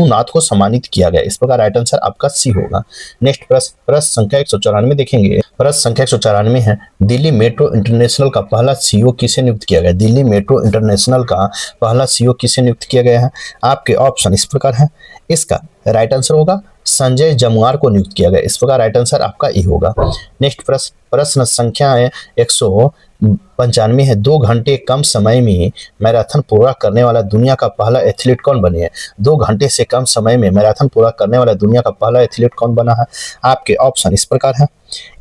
नाथ को सम्मानित किया गया। इस प्रकार राइट आंसर आपका सी होगा। नेक्स्ट प्रश्न संख्या 194 देखेंगे। प्रश्न संख्या 194 है। दिल्ली मेट्रो इंटरनेशनल का पहला CEO किसे नियुक्त किया गया? दिल्ली मेट्रो इंटरनेशनल का पहला CEO किसे नियुक्त किया गया है? आपके ऑप्शन इस प्रकार है। इसका राइट आंसर होगा संजय जमुआर को नियुक्त किया गया। इस प्रकार राइट आंसर आपका ई होगा। नेक्स्ट प्रश्न संख्या है 195 है। 2 घंटे कम समय में मैराथन पूरा करने वाला दुनिया का पहला एथलीट कौन बने है? 2 घंटे से कम समय में मैराथन पूरा करने वाला दुनिया का पहला एथलीट कौन बना है? आपके ऑप्शन इस प्रकार है।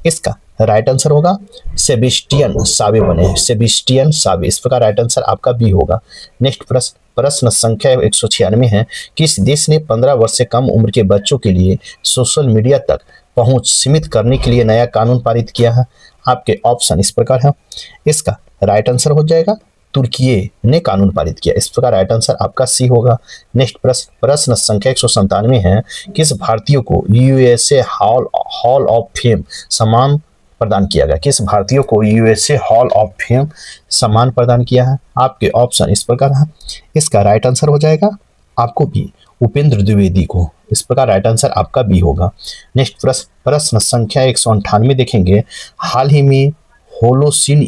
इसका राइट आंसर होगा सेबेस्टियन सावे बने हैं। सेबेस्टियन सावे। इस प्रकार राइट आंसर आपका बी होगा। नेक्स्ट प्रश्न संख्या 196 है। किस देश ने 15 वर्ष से कम उम्र के बच्चों के लिए सोशल मीडिया तक पहुंच सीमित करने के लिए नया कानून पारित किया है? आपके ऑप्शन इस प्रकार है। इसका राइट आंसर हो जाएगा तुर्की ने कानून पारित किया? इस प्रकार राइट आंसर आपका सी होगा। नेक्स्ट प्रश्न संख्या 197 है, किस भारतीय को यूएसए हॉल ऑफ फेम सम्मान प्रदान किया गया? किस भारतीय को यूएसए हॉल ऑफ फेम सम्मान प्रदान किया है? आपके ऑप्शन इस प्रकार है। इसका राइट आंसर हो जाएगा आपको बी, उपेंद्र द्विवेदी को। इस प्रकार राइट आंसर आपका बी होगा। नेक्स्ट प्रश्न संख्या 198 देखेंगे, हाल ही में होलोसीन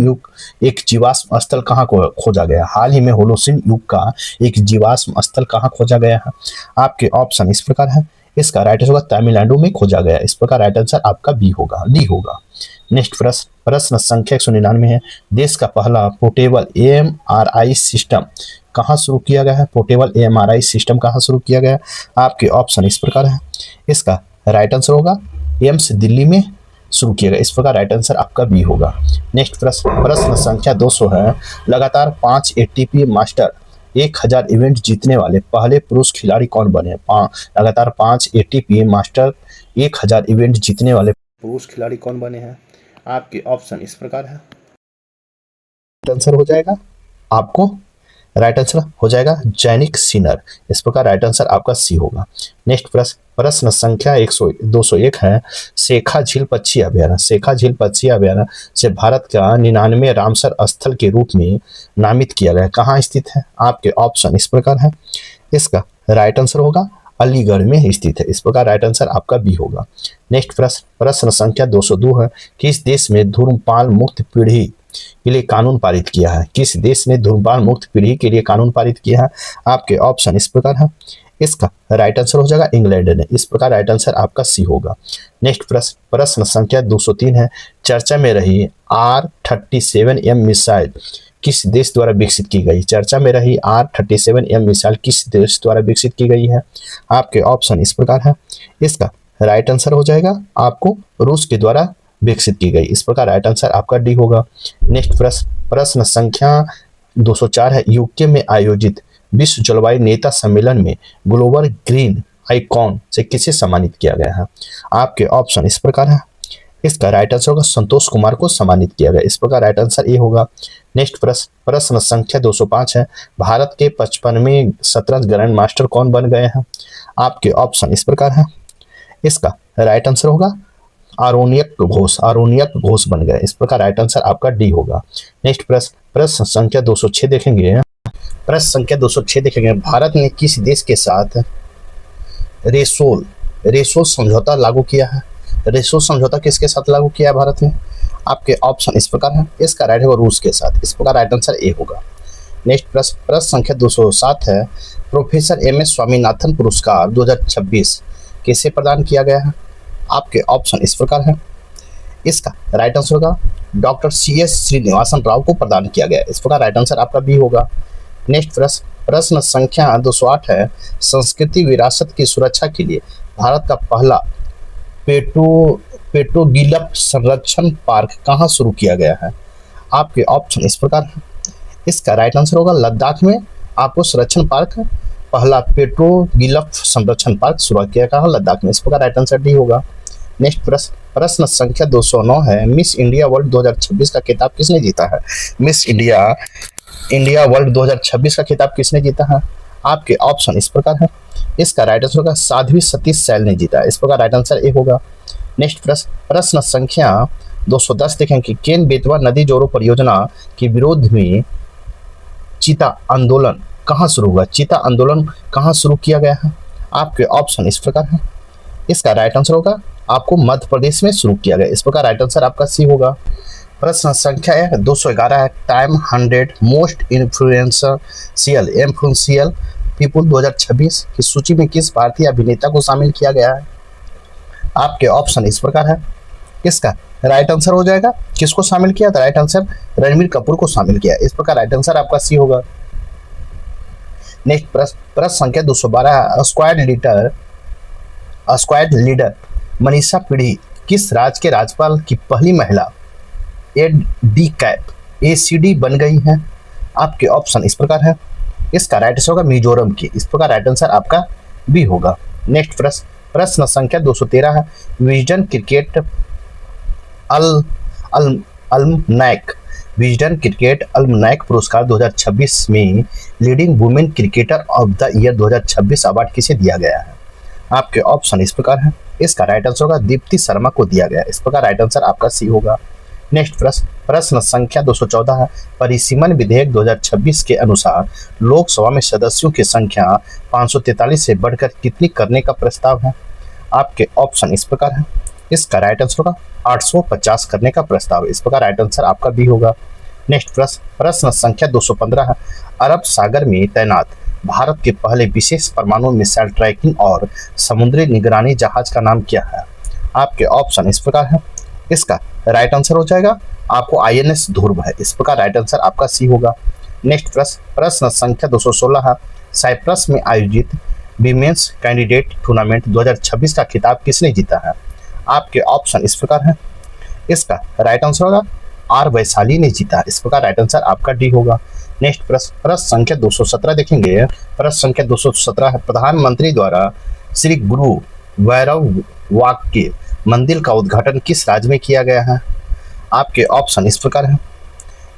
युग एक जीवाश्म स्थल कहाँ को खोजा गया? हाल ही में होलोसीन युग का एक जीवाश्म स्थल कहाँ खोजा गया है? आपके ऑप्शन इस प्रकार है। इसका राइट आंसर होगा तमिलनाडु में खोजा गया। इस प्रकार राइट आंसर आपका बी होगा, डी होगा। नेक्स्ट प्रश्न संख्या 199 है, देश का पहला पोर्टेबल एएमआरआई सिस्टम कहाँ शुरू किया गया है? पोर्टेबल एएमआरआई सिस्टम कहाँ शुरू किया गया? आपके ऑप्शन इस प्रकार है। इसका राइट आंसर होगा एम्स दिल्ली में शुरू किया गया। इस प्रकार राइट आंसर आपका बी होगा। नेक्स्ट प्रश्न संख्या 200 है, लगातार 5 एटीपी मास्टर 1000 इवेंट जीतने वाले पहले पुरुष खिलाड़ी कौन बने? लगातार 5 एटीपी मास्टर 1000 इवेंट जीतने वाले पुरुष खिलाड़ी कौन बने हैं? आपके ऑप्शन इस प्रकार है। आंसर हो जाएगा आपको, राइट आंसर हो जाएगा जैनिक सिनर। इस प्रकार राइट आंसर आपका सी होगा। नेक्स्ट प्रश्न संख्या 201 है, शेखा झील पक्षी अभयारण्य से भारत का 99 रामसर स्थल के रूप में नामित किया गया, कहाँ स्थित है? आपके ऑप्शन इस प्रकार है। इसका राइट आंसर होगा अलीगढ़ में स्थित है। इस प्रकार राइट आंसर आपका बी होगा। नेक्स्ट प्रश्न संख्या 202 है, किस देश में धूम्रपान मुक्त पीढ़ी के लिए कानून पारित किया है? किस देश ने धूम्रपान मुक्त पीढ़ी के लिए कानून पारित किया है? आपके ऑप्शन इस प्रकार है। इसका राइट आंसर हो जाएगा इंग्लैंड ने। इस प्रकार राइट आंसर आपका सी होगा। नेक्स्ट प्रश्न संख्या 203 है, चर्चा में रही R-37M मिसाइल किस देश द्वारा विकसित की गई? चर्चा में रही R-37M मिसाइल किस देश द्वारा विकसित की गई है? आपके ऑप्शन इस प्रकार है। इसका राइट आंसर हो जाएगा आपको रूस के द्वारा विकसित की गई। इस प्रकार राइट आंसर आपका डी होगा। नेक्स्ट प्रश्न संख्या 204 है, यूके में आयोजित विश्व जलवायु नेता सम्मेलन में ग्लोबल ग्रीन आइकॉन से किसे सम्मानित किया गया है? आपके ऑप्शन इस प्रकार है। इसका राइट आंसर होगा संतोष कुमार को सम्मानित किया गया। इस प्रकार राइट आंसर ए होगा। नेक्स्ट प्रश्न संख्या 205 है, भारत के 55वें शतरंज ग्रैंड मास्टर कौन बन गए हैं? आपके ऑप्शन इस प्रकार है। इसका राइट आंसर होगा आरोनियक घोष बन गए। इस प्रकार राइट आंसर आपका डी होगा। नेक्स्ट प्रश्न संख्या 206 देखेंगे। भारत ने किस देश के साथ रेसोल समझौता लागू किया है? रेसोल समझौता किसके साथ लागू किया है भारत ने? आपके ऑप्शन इस प्रकार है। इसका राइट होगा रूस के साथ। इस प्रकार राइट आंसर ए होगा। नेक्स्ट प्रश्न संख्या 207 है, प्रोफेसर MS स्वामीनाथन पुरस्कार 2026 किसे प्रदान किया गया है? आपके ऑप्शन इस प्रकार है। इसका राइट आंसर होगा डॉक्टर CS श्रीनिवासन राव को प्रदान किया गया। इस प्रकार राइट आंसर आपका बी होगा। नेक्स्ट प्रश्न संख्या 208 है, संस्कृति विरासत की सुरक्षा के लिए भारत का पहला पेट्रोगिलप संरक्षण पार्क कहाँ शुरू किया गया है? आपके ऑप्शन इस प्रकार है। इसका राइट आंसर होगा लद्दाख में आपको संरक्षण पार्क पहला पेट्रोगिलप संरक्षण पार्क शुरू किया गया लद्दाख में। इस प्रकार राइट आंसर डी होगा। नेक्स्ट प्रश्न संख्या 209 है, मिस इंडिया वर्ल्ड 2026 का खिताब किसने जीता है? मिस इंडिया वर्ल्ड 2026 का खिताब किसने जीता है? आपके ऑप्शन इस प्रकार है। इसका राइट आंसर होगा साध्वी सतीश सैल ने जीता। इस प्रकार राइट आंसर ए होगा। नेक्स्ट प्रश्न संख्या 210 देखें कि केन बेतवा नदी जोड़ो परियोजना के विरोध में चीता आंदोलन कहाँ शुरू हुआ? चीता आंदोलन कहाँ शुरू किया गया है? आपके ऑप्शन इस प्रकार है। इसका राइट आंसर होगा आपको मध्य प्रदेश में शुरू किया गया। इस प्रकार राइट आंसर आपका सी होगा। प्रश्न संख्या 211 है, टाइम 100 मोस्ट इन्फ्लुएंशियल पीपुल 2026 की सूची में किस भारतीय अभिनेता को शामिल किया गया है? आपके ऑप्शन इस प्रकार है। इसका राइट आंसर हो जाएगा किसको शामिल किया था? राइट आंसर रणबीर कपूर को शामिल किया। इस प्रकार राइट आंसर आपका सी होगा। नेक्स्ट प्रश्न संख्या 212 स्क्वाड लीडर मनीषा पीढ़ी किस राज्य के राज्यपाल की पहली महिला ACD बन गई है? आपके ऑप्शन इस प्रकार है। इसका राइट आंसर होगा मिजोरम की। इस प्रकार राइट आंसर आपका बी होगा। नेक्स्ट प्रश्न संख्या 213 है, विजडन क्रिकेट अलमनैक विजडन क्रिकेट अल्मनाइक पुरस्कार 2026 में leading women cricketer of the year 2026 award किसे दिया गया है? आपके ऑप्शन इस प्रकार हैं। इसका राइट आंसर होगा दीप्ति शर्मा को दिया गया। इस प्रकार राइट आंसर आपका सी होगा। नेक्स्ट प्रश्न संख्या 214 है। परिसीमन विधेयक 2026 के अनुसार लोकसभा में सदस्यों की संख्या 543 से बढ़कर कितनी करने का प्रस्ताव है? आपके ऑप्शन इस प्रकार है। इसका राइट आंसर होगा 850 करने का प्रस्ताव। इस प्रकार राइट आंसर आपका बी होगा। नेक्स्ट प्रश्न संख्या 215 है। अरब सागर में तैनात भारत के पहले विशेष परमाणु मिसाइल ट्रैकिंग और समुद्री निगरानी जहाज का नाम क्या है? आपके ऑप्शन इस प्रकार है। इसका राइट आंसर हो जाएगा आपको INS ध्रुव है। इस प्रकार राइट आंसर आपका सी होगा। नेक्स्ट प्रश्न संख्या 216 है। साइप्रस में आयोजित विमेंस कैंडिडेट टूर्नामेंट 2026 का खिताब किसने जीता है? आपके ऑप्शन इस प्रकार है। इसका राइट आंसर होगा R वैशाली ने जीता। इस प्रकार राइट आंसर आपका डी होगा। नेक्स्ट प्रश्न संख्या 217 देखेंगे। प्रश्न संख्या 217 है। प्रधानमंत्री द्वारा श्री गुरु वैरव वाक्य मंदिर का उद्घाटन किस राज्य में किया गया है? आपके ऑप्शन इस प्रकार है।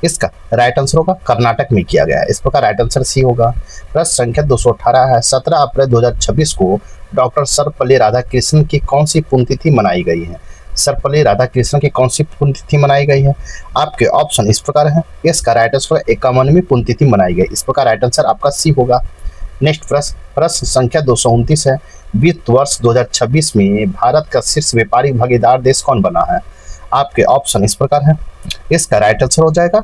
इसका राइट आंसर होगा कर्नाटक में किया गया है। इस प्रकार राइट आंसर सी होगा। प्रश्न संख्या 218 है। 17 अप्रैल 2026 को डॉक्टर सर्वपल्ली राधाकृष्णन की कौन सी पुण्यतिथि मनाई गई है? सर्वपल्ली राधाकृष्णन की कौन सी पुण्यतिथि मनाई गई है? आपके ऑप्शन इस प्रकार है। इसका राइट आंसर 51वीं पुण्यतिथि मनाई गई। इस प्रकार राइट आंसर आपका सी होगा। नेक्स्ट प्रश्न संख्या 229 है। वित्त वर्ष 2026 में भारत का शीर्ष व्यापारी भागीदार देश कौन बना है? आपके ऑप्शन इस प्रकार है। इसका राइट आंसर हो जाएगा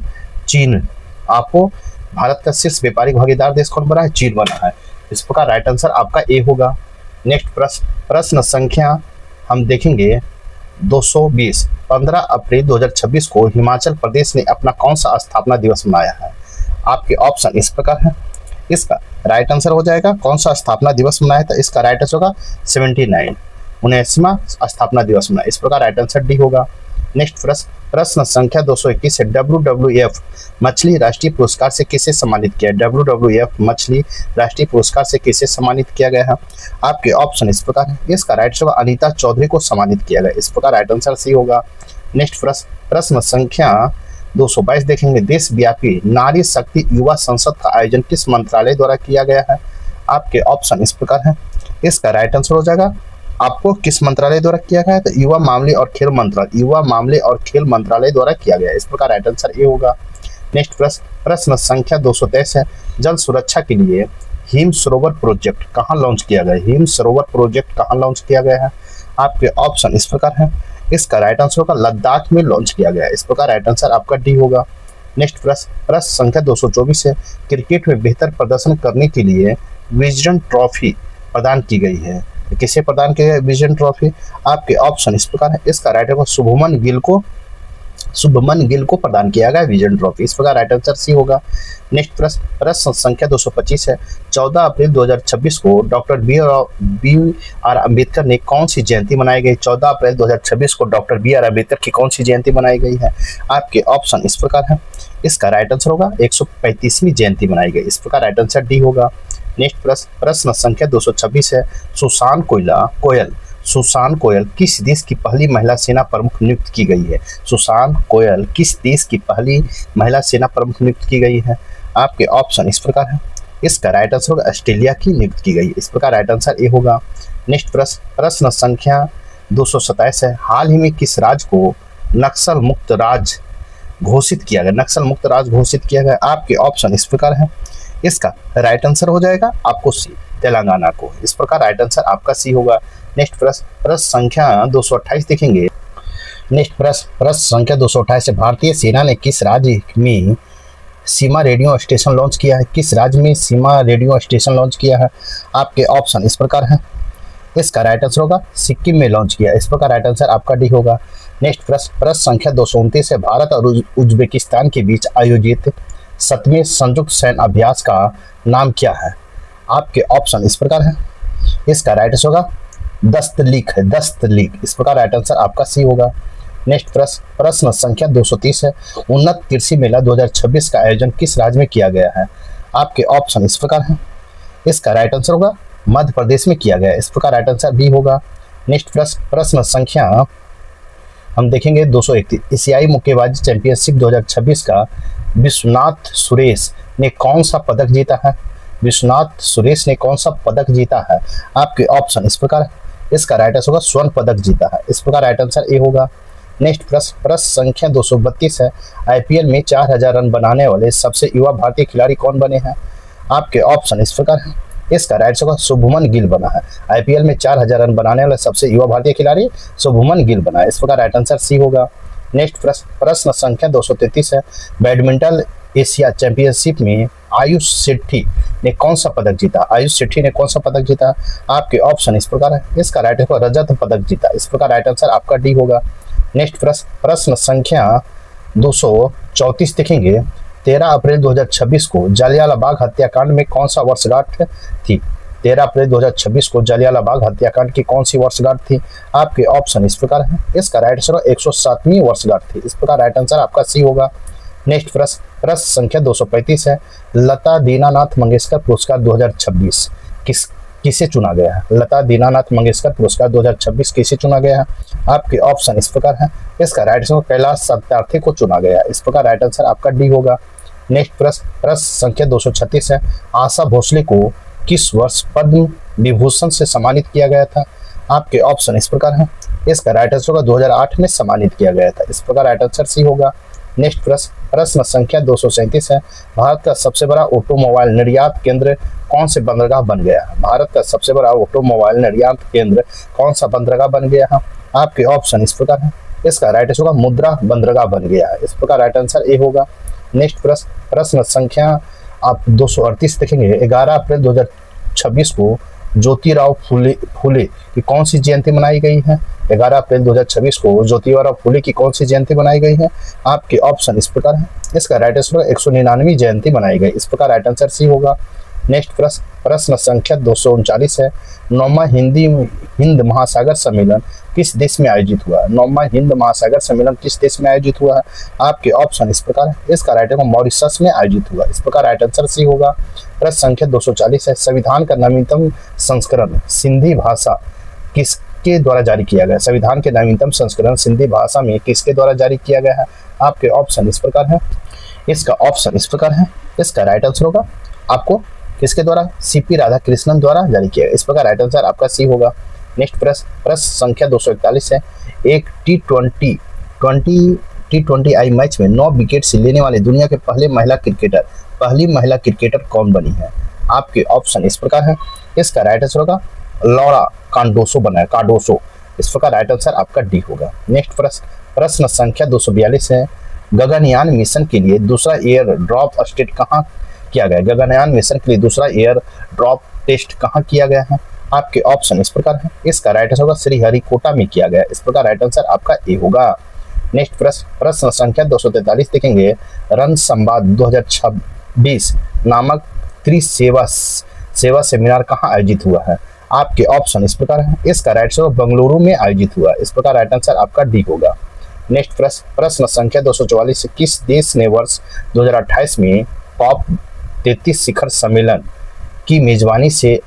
चीन। आपको भारत का शीर्ष व्यापारिक भागीदार देश कौन बना है? चीन बना है। इस प्रकार राइट आंसर आपका ए होगा। नेक्स्ट प्रश्न संख्या हम देखेंगे 220। 15 अप्रैल 2026 को हिमाचल प्रदेश ने अपना कौन सा स्थापना दिवस मनाया है? आपके ऑप्शन इस प्रकार है। इसका राइट आंसर हो जाएगा कौन सा स्थापना दिवस मनाया था? इसका राइट आंसर होगा 79वां स्थापना दिवस मनाया। इस प्रकार राइट आंसर डी होगा। नेक्स्ट प्रश्न संख्या 221 है। WWF मछली राष्ट्रीय पुरस्कार से किसे सम्मानित किया? WWF मछली राष्ट्रीय पुरस्कार से किसे सम्मानित किया गया है? आपके ऑप्शन इस प्रकार है। इसका राइट आंसर होगा अनीता चौधरी को सम्मानित किया गया। इस प्रकार राइट आंसर सी होगा। नेक्स्ट प्रश्न संख्या 222 देखेंगे। देशव्यापी नारी शक्ति युवा संसद का आयोजन किस मंत्रालय द्वारा किया गया है? आपके ऑप्शन इस प्रकार है। इसका राइट आंसर हो जाएगा आपको किस मंत्रालय द्वारा किया गया है? तो युवा मामले और खेल मंत्रालय द्वारा किया गया है। इस प्रकार राइट आंसर ए होगा। नेक्स्ट प्रश्न संख्या 223 है। जल सुरक्षा के लिए हिम सरोवर प्रोजेक्ट कहाँ लॉन्च किया गया? हिम सरोवर प्रोजेक्ट कहाँ लॉन्च किया गया है? आपके ऑप्शन इस प्रकार है। इसका राइट आंसर होगा लद्दाख में लॉन्च किया गया है। इस प्रकार राइट आंसर आपका डी होगा। नेक्स्ट प्रश्न संख्या 224 है। क्रिकेट में बेहतर प्रदर्शन करने के लिए विजडन ट्रॉफी प्रदान की गई है। किसे प्रदान किया गया विजडन ट्रॉफी? आपके ऑप्शन इस प्रकार है। इसका राइट होगा शुभमन गिल को प्रदान किया गया विजडन ट्रॉफी। इस प्रकार राइट आंसर सी होगा। नेक्स्ट प्रश्न संख्या 225 है। 14 अप्रैल 2026 को डॉक्टर BR अम्बेडकर ने कौन सी जयंती मनाई गई? 14 अप्रैल 2026 को डॉक्टर BR अम्बेडकर की कौन सी जयंती मनाई गई है? आपके ऑप्शन इस प्रकार है। इसका राइट आंसर होगा 135वीं जयंती मनाई गई। इस प्रकार राइट आंसर डी होगा। नेक्स्ट प्रश्न संख्या 226 है। सुसान कोयल किस देश की पहली महिला सेना प्रमुख नियुक्त की गई है? सुसान कोयल किस देश की पहली महिला सेना प्रमुख नियुक्त की गई है? आपके ऑप्शन इस प्रकार है। इसका राइट आंसर होगा ऑस्ट्रेलिया की नियुक्त की गई। इस प्रकार राइट आंसर ए होगा। नेक्स्ट प्रश्न संख्या 227 है। हाल ही में किस राज्य को नक्सल मुक्त राज्य घोषित किया गया? आपके ऑप्शन इस प्रकार है। इसका राइट आंसर हो जाएगा आपको सी तेलंगाना को। इस प्रकार राइट आंसर आपका सी होगा। नेक्स्ट प्रश्न संख्या 228 देखेंगे। नेक्स्ट प्रश्न संख्या 228 है। भारतीय सेना ने किस राज्य में सीमा रेडियो स्टेशन लॉन्च किया है? किस राज्य में सीमा रेडियो स्टेशन लॉन्च किया है? आपके ऑप्शन इस प्रकार है। इसका राइट आंसर होगा सिक्किम में लॉन्च किया। इस प्रकार राइट आंसर आपका डी होगा। नेक्स्ट प्रश्न संख्या 229 है। भारत और उज्बेकिस्तान के बीच आयोजित 7वें संयुक्त सैन्य अभ्यास का नाम क्या है? आपके ऑप्शन इस प्रकार है। इसका राइट आंसर होगा दस्त लीग। इस प्रकार राइट आंसर आपका सी होगा। नेक्स्ट प्रश्न संख्या 230 है। उन्नत कृषि मेला 2026 का आयोजन किस राज्य में किया गया है? आपके ऑप्शन इस प्रकार है। इसका राइट आंसर होगा मध्य प्रदेश में किया गया। इस प्रकार राइट आंसर बी होगा। नेक्स्ट प्रश्न संख्या हम देखेंगे 231 एशियाई मुक्केबाजी चैंपियनशिप 2026 का विश्वनाथ सुरेश ने कौन सा पदक जीता है? विश्वनाथ सुरेश ने कौन सा पदक जीता है? आपके ऑप्शन इस प्रकार है। इसका राइट आंसर होगा स्वर्ण पदक जीता है। इस प्रकार राइट आंसर ए होगा। नेक्स्ट प्रश्न संख्या 232 है। आईपीएल में 4000 रन बनाने वाले सबसे युवा भारतीय खिलाड़ी कौन बने हैं? आपके ऑप्शन इस प्रकार है। इसका राइट आंसर होगा शुभमन गिल बना है। आईपीएल में 4000 रन बनाने वाले सबसे युवा भारतीय खिलाड़ी शुभमन गिल बना है। इस प्रकार राइट आंसर सी होगा। नेक्स्ट प्रश्न संख्या 233 है। बैडमिंटन एशिया चैंपियनशिप में आयुष शेट्टी ने कौन सा पदक जीता? आयुष शेट्टी ने कौन सा पदक जीता? आपके ऑप्शन इस प्रकार है। इसका राइट आंसर रजत पदक जीता। इस प्रकार राइट आंसर आपका डी होगा। नेक्स्ट प्रश्न संख्या 234 देखेंगे। 13 अप्रैल 2026 को जलियांवाला बाग हत्याकांड में कौन सा वर्षगांठ थी? 13 अप्रैल 2026 को जलियांवाला बाग हत्याकांड की कौन सी वर्षगांठ थी? आपके ऑप्शन इस प्रकार है। इसका राइट आंसर 107वीं वर्षगांठ थी। इस प्रकार राइट आंसर आपका सी होगा। नेक्स्ट प्रश्न संख्या 235 है। लता दीनानाथ मंगेशकर पुरस्कार 2026 किसे चुना गया है? लता दीनानाथ मंगेशकर पुरस्कार 2026 किसे चुना गया है? आपके ऑप्शन इस प्रकार है। इसका राइट आंसर कैलाश सत्यार्थी को चुना गया है। इस प्रकार राइट आंसर आपका डी होगा। नेक्स्ट प्रश्न संख्या 236 है। आशा भोसले को किस वर्ष पद्म विभूषण से सम्मानित किया गया था? आपके ऑप्शन इस प्रकार है। इसका राइट आंसर होगा 2008 में सम्मानित किया गया था। इस प्रकार राइट आंसर सी होगा। नेक्स्ट प्रश्न संख्या 237 है। भारत का सबसे बड़ा ऑटोमोबाइल निर्यात केंद्र कौन से बंदरगाह बन गया है? भारत का सबसे बड़ा ऑटोमोबाइल निर्यात केंद्र कौन सा बंदरगाह बन गया है? आपके ऑप्शन इस प्रकार है। इसका राइट आंसर होगा मुद्रा बंदरगाह बन गया है। इस प्रकार राइट आंसर ए होगा। नेक्स्ट प्रश्न संख्या आप 238 देखेंगे। 11 अप्रैल 2026 को ज्योतिराव फूले की कौन सी जयंती मनाई गई है? 11 अप्रैल 2026 को ज्योतिराव फूले की कौन सी जयंती मनाई गई है? आपके ऑप्शन इस प्रकार है। इसका राइट आंसर 199वीं जयंती मनाई गई। इस प्रकार राइट आंसर सी होगा। नेक्स्ट प्रश्न संख्या 239 है। 9वां हिंद महासागर सम्मेलन किस देश में आयोजित हुआ? 9वां हिंद महासागर सम्मेलन किस देश में आयोजित हुआ है? आपके ऑप्शन इस प्रकार है। इसका राइट आंसर मॉरिशस में आयोजित हुआ। इस प्रकार राइट आंसर सी होगा। प्रश्न संख्या 240 है। संविधान का नवीनतम संस्करण सिंधी भाषा किसके द्वारा जारी किया गया? संविधान के नवीनतम संस्करण सिंधी भाषा में किसके द्वारा जारी किया गया है? आपके ऑप्शन इस प्रकार है। इसका ऑप्शन इस प्रकार है। इसका राइट आंसर होगा आपको किसके द्वारा? सीपी राधाकृष्णन द्वारा जारी किया गया। इस प्रकार राइट आंसर आपका सी होगा। नेक्स्ट प्रश्न संख्या 241 है। एक टी20 आई मैच में 9 विकेट से लेने वाले दुनिया के पहली महिला क्रिकेटर कौन बनी है? आपके ऑप्शन इस प्रकार है। इसका राइट आंसर होगा लौरा कार्डोसो बना है, कार्डोसो। इस प्रकार राइट आंसर आपका डी होगा। नेक्स्ट प्रश्न संख्या 242 है। गगनयान मिशन के लिए दूसरा एयर ड्रॉप टेस्ट कहाँ किया गया? गगनयान मिशन के लिए दूसरा एयर ड्रॉप टेस्ट कहाँ किया गया है? आपके ऑप्शन इस प्रकार है। इसका राइट आंसर होगा श्रीहरिकोटा में किया गया। इस प्रकार राइट आंसर आपका ए होगा। नेक्स्ट प्रश्न संख्या 243 देखेंगे। रन संवाद 2026 नामक त्रिसेवा सेमिनार कहाँ आयोजित हुआ है? आपके ऑप्शन इस प्रकार है। इसका राइट आंसर बेंगलुरु में आयोजित हुआ। इस प्रकार राइट आंसर आपका डी होगा। नेक्स्ट प्रश्न संख्या 244। किस देश ने वर्ष 2028 में कॉप 33 शिखर सम्मेलन की मेजबानी से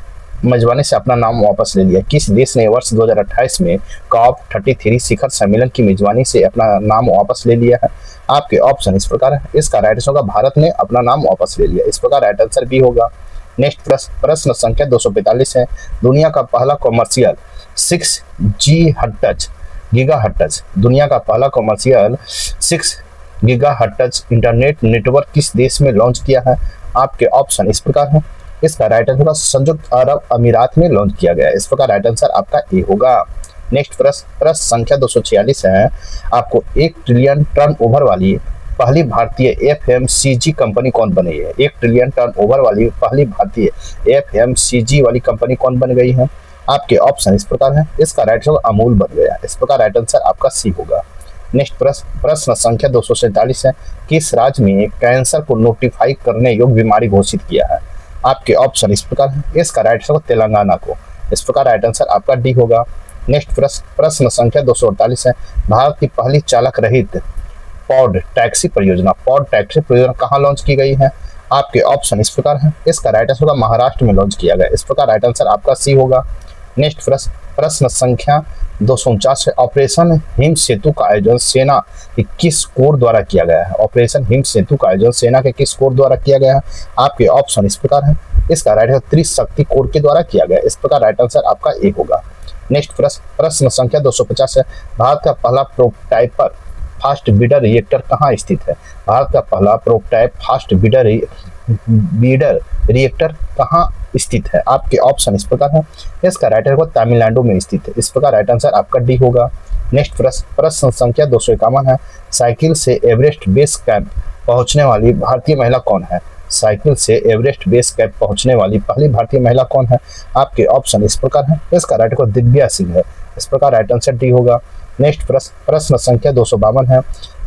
अपना नाम वापस ले लिया? किस देश ने वर्ष 2028 में कॉप 33 शिखर सम्मेलन की मेजबानी से अपना नाम वापस ले लिया है? आपके ऑप्शन इस प्रकार है। इसका राइट आंसर होगा भारत ने अपना नाम वापस ले लिया। इस प्रकार राइट आंसर बी होगा। नेक्स्ट प्रश्न संख्या 245 है। दुनिया का पहला कॉमर्शियल 6 गीगाहर्ट्ज दुनिया का पहला कॉमर्शियल 6 गीगाहर्ट्ज इंटरनेट नेटवर्क किस देश में लॉन्च किया है? आपके ऑप्शन इस प्रकार है। इसका राइट आंसर संयुक्त अरब अमीरात में लॉन्च किया गया है। इस प्रकार राइट आंसर आपका ए होगा। नेक्स्ट प्रश्न संख्या 246 है। आपको 1 ट्रिलियन टर्नओवर वाली पहली भारतीय एफएमसीजी कंपनी कौन बनी है? 1 ट्रिलियन टर्नओवर वाली पहली भारतीय एफएमसीजी वाली कंपनी कौन बन गई है? आपके ऑप्शन इस प्रकार है। इसका राइट आंसर अमूल बन गया। इस प्रकार राइट आंसर आपका सी होगा। नेक्स्ट प्रश्न संख्या 247 है। किस राज्य में कैंसर को नोटिफाई करने योग्य बीमारी घोषित किया है? आपके ऑप्शन इस प्रकार है। इसका राइट आंसर तेलंगाना को। इस प्रकार राइट आंसर आपका डी होगा। नेक्स्ट प्रश्न संख्या 248 है। भारत की पहली चालक रहित पॉड टैक्सी परियोजना कहाँ लॉन्च की गई है? आपके ऑप्शन इस प्रकार है। इसका राइट आंसर होगा महाराष्ट्र में लॉन्च किया गया। इस प्रकार राइट आंसर आपका सी होगा। नेक्स्ट प्रश्न संख्या 249 है। ऑपरेशन हिम सेतु का आयोजन सेना के किस कोर द्वारा किया गया है? ऑपरेशन हिम सेतु का आयोजन सेना के किस कोर द्वारा किया गया है? आपके ऑप्शन इस प्रकार है। इसका राइट आंसर त्रिशक्ति कोर के द्वारा किया गया। इस प्रकार राइट आंसर आपका ए होगा। नेक्स्ट प्रश्न संख्या 250 है। भारत का पहला प्रोटोटाइप फास्ट ब्रीडर रिएक्टर कहाँ स्थित है? भारत का पहला प्रोटोटाइप फास्ट ब्रीडर रिएक्टर कहाँ स्थित है? आपके ऑप्शन इस प्रकार है। इसका राइट आंसर तमिलनाडु में स्थित है। इस प्रकार राइट आंसर आपका डी होगा। नेक्स्ट प्रश्न संख्या 251 है। साइकिल से एवरेस्ट बेस कैंप पहुंचने वाली भारतीय महिला कौन है? साइकिल से एवरेस्ट बेस कैंप पहुंचने वाली पहली भारतीय महिला कौन है? आपके ऑप्शन इस प्रकार है। इसका राइट आंसर दिव्या सिंह है। इस प्रकार राइट आंसर डी होगा। नेक्स्ट प्रश्न संख्या 252 है।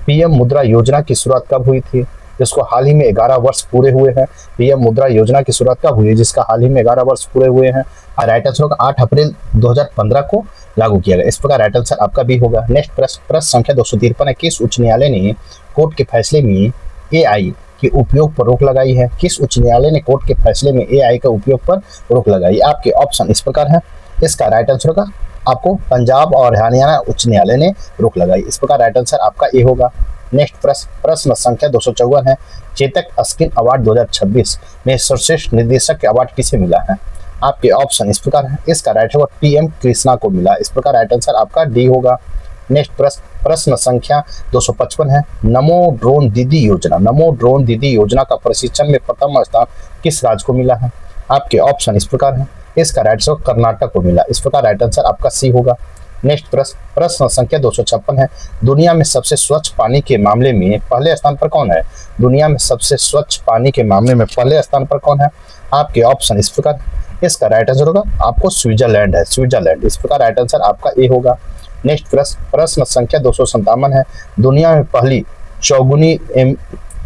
पीएम मुद्रा योजना की शुरुआत कब हुई थी? जिसको हाल ही में 11 वर्ष पूरे हुए हैं। पीएम मुद्रा योजना की शुरुआत कब हुई है? जिसका हाल ही में 11 वर्ष पूरे हुए हैं। राइट आंसर होगा 8 अप्रैल 2015 को लागू किया गया। इस प्रकार राइट आंसर आपका बी होगा। नेक्स्ट प्रश्न संख्या 253 है। किस उच्च न्यायालय ने कोर्ट के फैसले में एआई के उपयोग पर रोक लगाई है? किस उच्च न्यायालय ने कोर्ट के फैसले में एआई के उपयोग पर रोक लगाई? आपके ऑप्शन इस प्रकार है। इसका राइट आंसर होगा आपको पंजाब और हरियाणा उच्च न्यायालय ने रोक लगाई। इस प्रकार राइट आंसर आपका ए होगा। नेक्स्ट प्रश्न संख्या 254 है। चेतक स्क्रीन अवार्ड 2026 में सर्वश्रेष्ठ निर्देशक के अवार्ड किसे मिला है? आपके ऑप्शन इस प्रकार है। इसका राइट होगा टीएम कृष्णा को मिला। इस प्रकार राइट आंसर आपका डी होगा। नेक्स्ट प्रश्न संख्या 255 है। नमो ड्रोन दीदी योजना का प्रशिक्षण में प्रथम स्थान किस राज्य को मिला है? आपके ऑप्शन इस प्रकार है। इसका राइट आंसर कर्नाटक को मिला। इस प्रकार राइट आंसर आपका सी होगा। नेक्स्ट प्रश्न संख्या 256 है। दुनिया में सबसे स्वच्छ पानी के मामले में पहले स्थान पर कौन है? दुनिया में सबसे स्वच्छ पानी के मामले में पहले स्थान पर कौन है? आपके ऑप्शन इस प्रकार। इसका राइट आंसर होगा आपको स्विट्जरलैंड है। स्विट्जरलैंड। इस प्रकार राइट आंसर आपका ए होगा। नेक्स्ट प्रश्न संख्या 257 है। दुनिया में पहली चौगुनी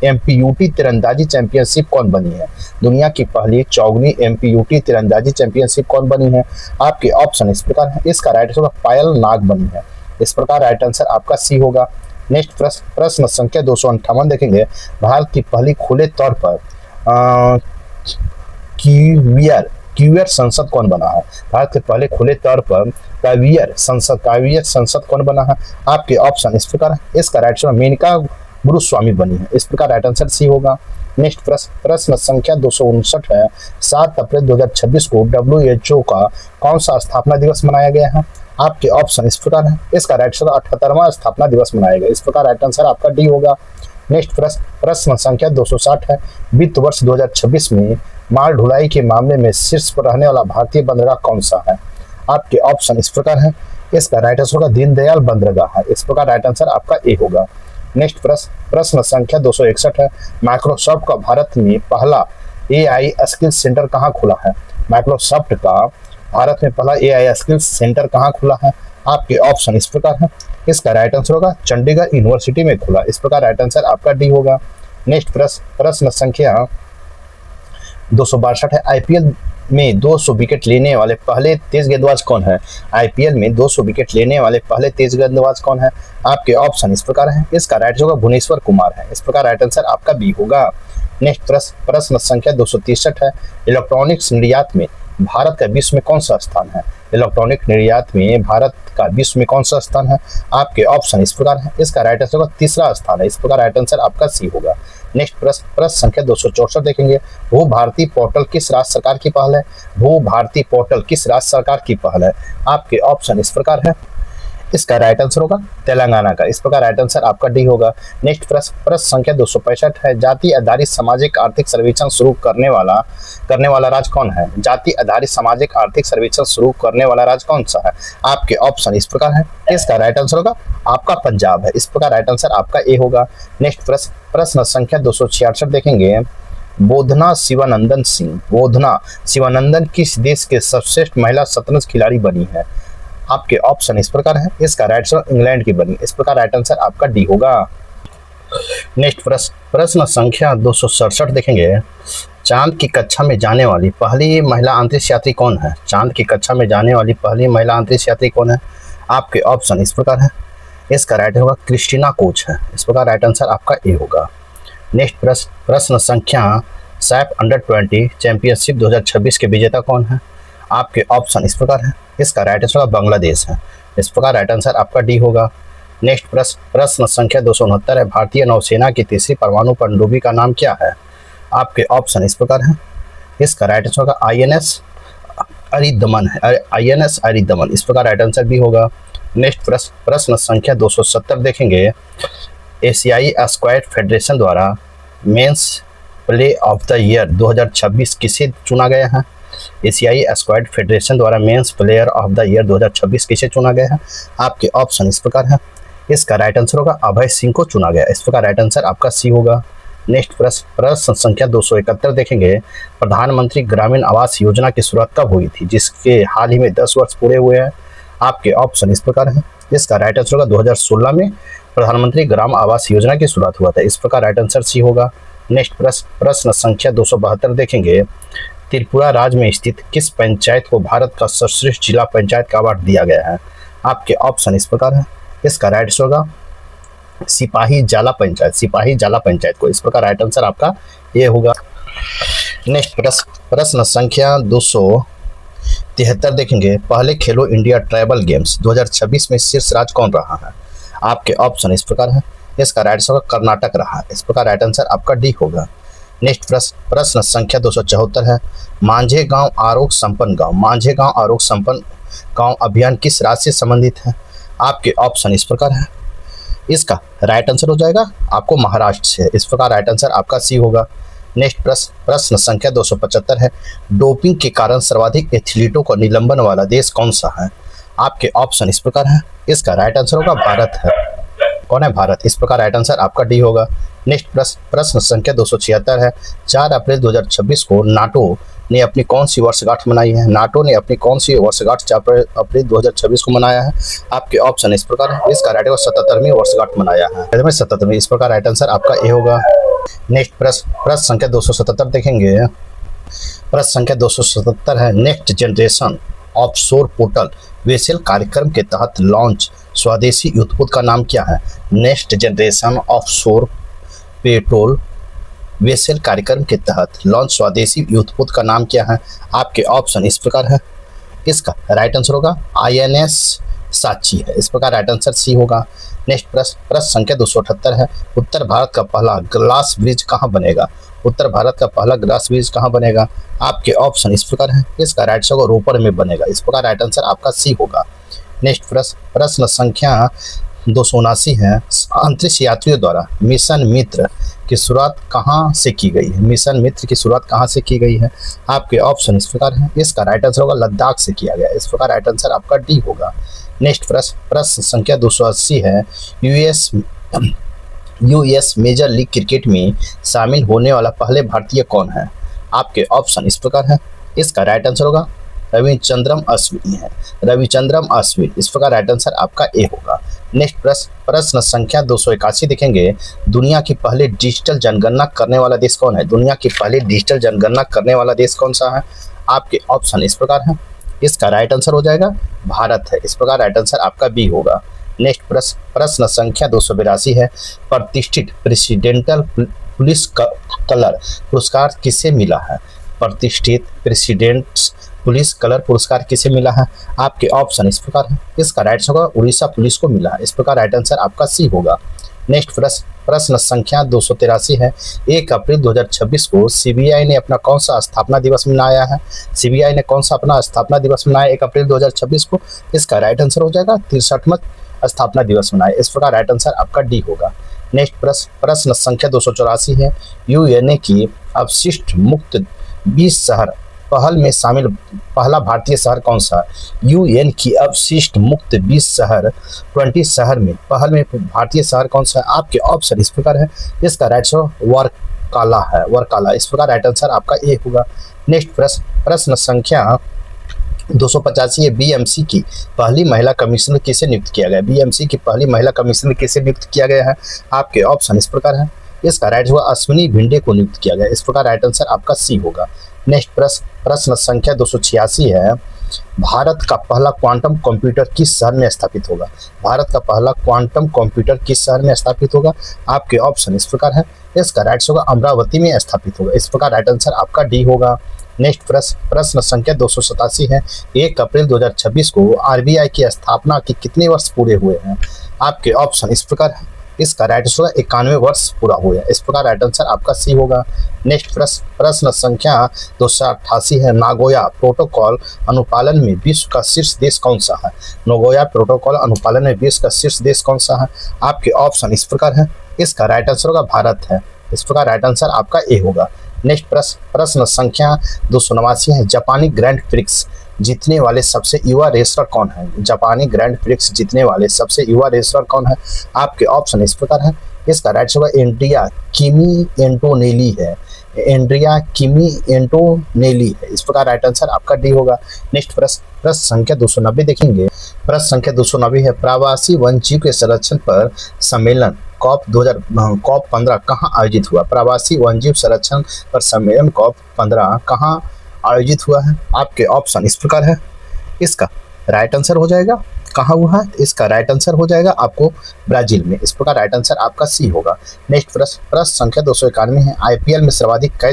एमपीयूटी तीरंदाजी चैंपियनशिप कौन बनी है? दुनिया की पहली चौगुनी एमपीयूटी तीरंदाजी चैंपियनशिप कौन बनी है? आपके ऑप्शन इस प्रकार है। इसका राइट आंसर पायल नाग बनी है। इस प्रकार राइट आंसर आपका सी होगा। नेक्स्ट प्रश्न संख्या 258 देखेंगे। भारत की पहली खुले तौर पर क्यूयर संसद कौन बना है? भारत के पहले खुले तौर पर कावियर संसद कौन बना है? आपके ऑप्शन इस प्रकार है। इसका राइट आंसर मेनका गुरुस्वामी बनी है। इस प्रकार राइट आंसर सी होगा। नेक्स्ट प्रश्न संख्या 259 है। 7 अप्रैल 2026 को WHO का कौन सा स्थापना दिवस मनाया गया है? आपके ऑप्शन इस प्रकार है। इसका राइट आंसर 78वां स्थापना दिवस मनाया गया। इस प्रकार राइट आंसर आपका डी होगा। नेक्स्ट प्रश्न संख्या 260 है। वित्त वर्ष 2026 में माल ढुलाई के मामले में शीर्ष पर रहने वाला भारतीय बंदरगाह कौन सा है? आपके ऑप्शन इस प्रकार है। इसका राइट आंसर होगा दीनदयाल बंदरगाह है। इस प्रकार राइट आंसर आपका ए होगा। नेक्स्ट प्रश्न संख्या 261 है। माइक्रोसॉफ्ट का भारत में पहला एआई स्किल सेंटर कहाँ खुला है? माइक्रोसॉफ्ट का भारत में पहला एआई स्किल सेंटर कहाँ खुला है? आपके ऑप्शन इस प्रकार है। इसका राइट आंसर होगा चंडीगढ़ यूनिवर्सिटी में खुला। इस प्रकार राइट आंसर आपका डी होगा। नेक्स्ट प्रश्न संख्या 262 है। आईपीएल में 200 विकेट लेने वाले पहले तेज गेंदबाज कौन है? आईपीएल में 200 विकेट लेने वाले पहले तेज गेंदबाज कौन है? आपके ऑप्शन इस प्रकार है। इसका राइट आंसर होगा भुवनेश्वर कुमार है। इस प्रकार राइट आंसर आपका बी होगा। नेक्स्ट प्रश्न संख्या 263 है। इलेक्ट्रॉनिक्स निर्यात में भारत का विश्व में कौन सा स्थान है? इलेक्ट्रॉनिक निर्यात में भारत का विश्व में कौन सा स्थान है? आपके ऑप्शन इस प्रकार है। इसका राइट आंसर होगा तीसरा स्थान है। इस प्रकार राइट आंसर आपका सी होगा। नेक्स्ट प्रश्न संख्या 264 देखेंगे। भू भारती पोर्टल किस राज्य सरकार की पहल है? भू भारती पोर्टल किस राज्य सरकार की पहल है? आपके ऑप्शन इस प्रकार है। इसका राइट आंसर होगा तेलंगाना का। इस प्रकार राइट आंसर आपका डी होगा। नेक्स्ट प्रश्न संख्या 265 है। जाति आधारित सामाजिक आर्थिक सर्वेक्षण शुरू करने वाला राज्य कौन है? जाति आधारित सामाजिक आर्थिक सर्वेक्षण शुरू करने वाला राज्य कौन सा है? आपके ऑप्शन इस प्रकार है। इसका राइट आंसर होगा आपका पंजाब है। इस प्रकार राइट आंसर आपका ए होगा। नेक्स्ट प्रश्न संख्या 266 देखेंगे। बोधना शिवानंदन किस देश के सर्वश्रेष्ठ महिला शतरंज खिलाड़ी बनी है? आपके ऑप्शन इस प्रकार है। इसका राइट आंसर इंग्लैंड की बनी। इस प्रकार राइट आंसर आपका डी होगा। नेक्स्ट प्रश्न संख्या 267 देखेंगे। चांद की कक्षा में जाने वाली पहली महिला अंतरिक्ष यात्री कौन है? चांद की कक्षा में जाने वाली पहली महिला अंतरिक्ष यात्री कौन है? आपके ऑप्शन इस प्रकार है। इसका राइट होगा क्रिस्टीना कोच है। इस प्रकार राइट आंसर आपका ए होगा। नेक्स्ट प्रश्न संख्या सैफ अंडर 20 चैंपियनशिप 2026 के विजेता कौन है? आपके ऑप्शन इस प्रकार है। इसका राइट आंसर होगा बांग्लादेश है। इस प्रकार राइट आंसर आपका डी होगा। नेक्स्ट प्रश्न संख्या 269 है। भारतीय नौसेना की तीसरी परमाणु पनडुब्बी का नाम क्या है? आपके ऑप्शन इस प्रकार है। इसका राइट आंसर होगा INS अरिदमन है। INS अरिदमन, इस प्रकार राइट आंसर भी होगा। नेक्स्ट प्रश्न संख्या 270 देखेंगे। एशियाई स्क्वाड फेडरेशन द्वारा men's play of the year 2026 किसे चुना गया है? एशियाई स्क्वाड फेडरेशन द्वारा men's player of the year 2026 किसे चुना गया है? आपके ऑप्शन इस प्रकार है। इसका राइट आंसर होगा अभय सिंह को चुना गया। इस प्रकार राइट आंसर आपका सी होगा। नेक्स्ट प्रश्न संख्या 271 देखेंगे। प्रधानमंत्री ग्रामीण आवास योजना की शुरुआत कब हुई थी, जिसके हाल ही में 10 वर्ष पूरे हुए हैं? आपके ऑप्शन इस प्रकार है। इसका राइट आंसर होगा 2016 में प्रधानमंत्री ग्राम आवास योजना की शुरुआत हुआ था। इस प्रकार राइट आंसर सी होगा। नेक्स्ट प्रश्न संख्या 272 देखेंगे। त्रिपुरा राज्य में स्थित किस पंचायत को भारत का सर्वश्रेष्ठ जिला पंचायत का अवार्ड दिया गया है? आपके ऑप्शन इस प्रकार है। इसका राइट आंसर होगा सिपाही जाला पंचायत, सिपाही जाला पंचायत को। इस प्रकार राइट आंसर आपका ये होगा। नेक्स्ट प्रश्न संख्या 273 देखेंगे। पहले खेलो इंडिया ट्राइबल गेम्स 2026 में शीर्ष राज्य कौन रहा है? आपके ऑप्शन इस प्रकार है। इसका राइट आंसर कर्नाटक रहा है। इस प्रकार राइट आंसर आपका डी होगा। नेक्स्ट प्रश्न संख्या 274 है। मांझे गांव आरोग्य संपन्न गांव, मांझे गांव आरोग्य संपन्न गांव अभियान किस राज्य से संबंधित है? आपके ऑप्शन इस प्रकार है। इसका राइट आंसर हो जाएगा आपको महाराष्ट्र से। इस प्रकार राइट आंसर आपका सी होगा। नेक्स्ट प्रश्न संख्या 275 है। डोपिंग के कारण सर्वाधिक एथलीटों का निलंबन वाला देश कौन सा है? आपके ऑप्शन इस प्रकार है। इसका राइट आंसर होगा भारत है। कौन है? भारत। इस प्रकार राइट आंसर आपका डी होगा। नेक्स्ट प्रश्न संख्या 276 है। 4 अप्रैल 2026 को नाटो ने अपनी कौन सी वर्षगांठ मनाई है? नाटो ने अपनी कौन सी वर्षगांठ 4 अप्रैल 2026 को मनाया है? आपके ऑप्शन इस प्रकार है। इसका राइट आंसर 77वीं वर्षगांठ मनाया है। 77वीं, इस प्रकार राइट आंसर आपका ए होगा। नेक्स्ट प्रश्न संख्या 277 देखेंगे। प्रश्न संख्या 277 है। Next generation offshore portal vessel कार्यक्रम के तहत लॉन्च स्वदेशी युद्धपोत का नाम क्या है? Next generation offshore patrol vessel कार्यक्रम के तहत लॉन्च स्वदेशी युद्धपोत का नाम क्या है? आपके ऑप्शन इस प्रकार है। इसका राइट आंसर होगा INS साची है। इस प्रकार राइट आंसर सी होगा। नेक्स्ट प्रश्न संख्या 278 है। उत्तर भारत का पहला ग्लास ब्रिज कहाँ बनेगा? उत्तर भारत का पहला ग्लास ब्रिज कहाँ बनेगा? आपके ऑप्शन इस प्रकार है। इसका राइट आंसर रोपर में बनेगा। इस प्रकार राइट आंसर आपका सी होगा। नेक्स्ट प्रश्न संख्या 279 है। अंतरिक्ष यात्रियों द्वारा मिशन मित्र की शुरुआत कहाँ से की गई है? मिशन मित्र की शुरुआत कहाँ से की गई है? आपके ऑप्शन इस प्रकार है। इसका राइट आंसर होगा लद्दाख से किया गया। इस प्रकार राइट आंसर आपका डी होगा। नेक्स्ट प्रश्न संख्या 280 है। यूएस मेजर लीग क्रिकेट में शामिल होने वाला पहले भारतीय कौन है? आपके ऑप्शन इस प्रकार है। इसका राइट आंसर होगा रविचंद्रन अश्विन है। रविचंद्रन अश्विन, इस प्रकार राइट आंसर आपका ए होगा। नेक्स्ट प्रश्न संख्या 281 देखेंगे। दुनिया की पहले डिजिटल जनगणना करने वाला देश कौन है? दुनिया की पहले डिजिटल जनगणना करने वाला देश कौन सा है? आपके ऑप्शन इस प्रकार है। इसका राइट आंसर हो जाएगा भारत है। इस प्रकार राइट आंसर आपका बी होगा। नेक्स्ट प्रश्न संख्या 282 है। प्रतिष्ठित प्रेसिडेंटल पुलिस कलर पुरस्कार किसे मिला है? प्रतिष्ठित प्रेसिडेंट पुलिस कलर पुरस्कार किसे मिला है? आपके ऑप्शन इस प्रकार है। इसका राइट आंसर होगा उड़ीसा पुलिस को मिला है। इस प्रकार राइट आंसर आपका सी होगा। नेक्स्ट प्रश्न संख्या 283 है। 1 अप्रैल 2026 को CBI ने अपना कौन सा स्थापना दिवस मनाया है? CBI ने कौन सा अपना स्थापना दिवस मनाया 1 अप्रैल 2026 को? इसका राइट आंसर हो जाएगा 63वां स्थापना दिवस मनाया। इस प्रकार राइट आंसर आपका डी होगा। नेक्स्ट प्रश्न संख्या 284 है। UNA की अवशिष्ट मुक्त 20 शहर पहल में शामिल पहला भारतीय शहर कौन सा? UN की अवशिष्ट मुक्त 20 शहर 20 शहर में पहल में भारतीय शहर कौन सा है? आपके ऑप्शन इस प्रकार है। इसका राइट आंसर वर्काला है। वर्काला, इस प्रकार राइट आंसर आपका ए होगा। नेक्स्ट प्रश्न संख्या 285 है। BMC की पहली महिला कमिश्नर किसे नियुक्त किया गया? BMC की पहली महिला कमिश्नर किसे नियुक्त किया गया है? आपके ऑप्शन इस प्रकार है। इसका राइट हुआ अश्विनी भिंडे को नियुक्त किया गया। इस प्रकार राइट आंसर आपका सी होगा। नेक्स्ट प्रश्न संख्या 286 है। भारत का पहला क्वांटम कंप्यूटर किस शहर में स्थापित होगा? भारत का पहला क्वांटम कंप्यूटर किस शहर में स्थापित होगा? आपके ऑप्शन इस प्रकार है। इसका राइट होगा अमरावती में स्थापित होगा। इस प्रकार राइट आंसर आपका डी होगा। नेक्स्ट प्रश्न संख्या 287 है। 1 अप्रैल 2026 को आरबीआई की स्थापना के कितने वर्ष पूरे हुए हैं? आपके ऑप्शन इस प्रकार है। इसका राइट आंसर होगा 91 वर्ष पूरा हुआ। इस प्रकार राइट आंसर आपका सी होगा। नेक्स्ट प्रश्न संख्या 288 है। नागोया प्रोटोकॉल अनुपालन में विश्व का शीर्ष देश कौन सा है? नागोया प्रोटोकॉल अनुपालन में विश्व का शीर्ष देश कौन सा है? आपके ऑप्शन इस प्रकार है। इसका राइट आंसर होगा भारत है। इस प्रकार राइट आंसर आपका ए होगा। नेक्स्ट प्रश्न संख्या 289 है। जापानी ग्रैंड प्रिक्स जीतने वाले सबसे युवा रेसलर कौन है? जापानी ग्रैंड प्रिक्स जीतने वाले सबसे युवा रेसलर कौन है? आपके ऑप्शन इस प्रकार है। इसका राइट होगा एंड्रिया किमी एंटोनेली है। एंड्रिया किमी एंटोनेली है। इस प्रकार राइट आंसर आपका डी होगा। नेक्स्ट प्रश्न संख्या 290 देखेंगे। प्रश्न संख्या 290 है। प्रवासी वन्यजीव के संरक्षण पर सम्मेलन कॉप 15 कहाँ आयोजित हुआ? प्रवासी वन्यजीव संरक्षण पर सम्मेलन कॉप 15 कहाँ आयोजित हुआ है? आपके ऑप्शन इस प्रकार है। इसका राइट आंसर हो जाएगा कहाँ हुआ है? इसका राइट आंसर हो जाएगा आपको ब्राजील में। इस प्रकार राइट आंसर आपका सी होगा। नेक्स्ट प्रश्न संख्या 291 है। आईपीएल में सर्वाधिक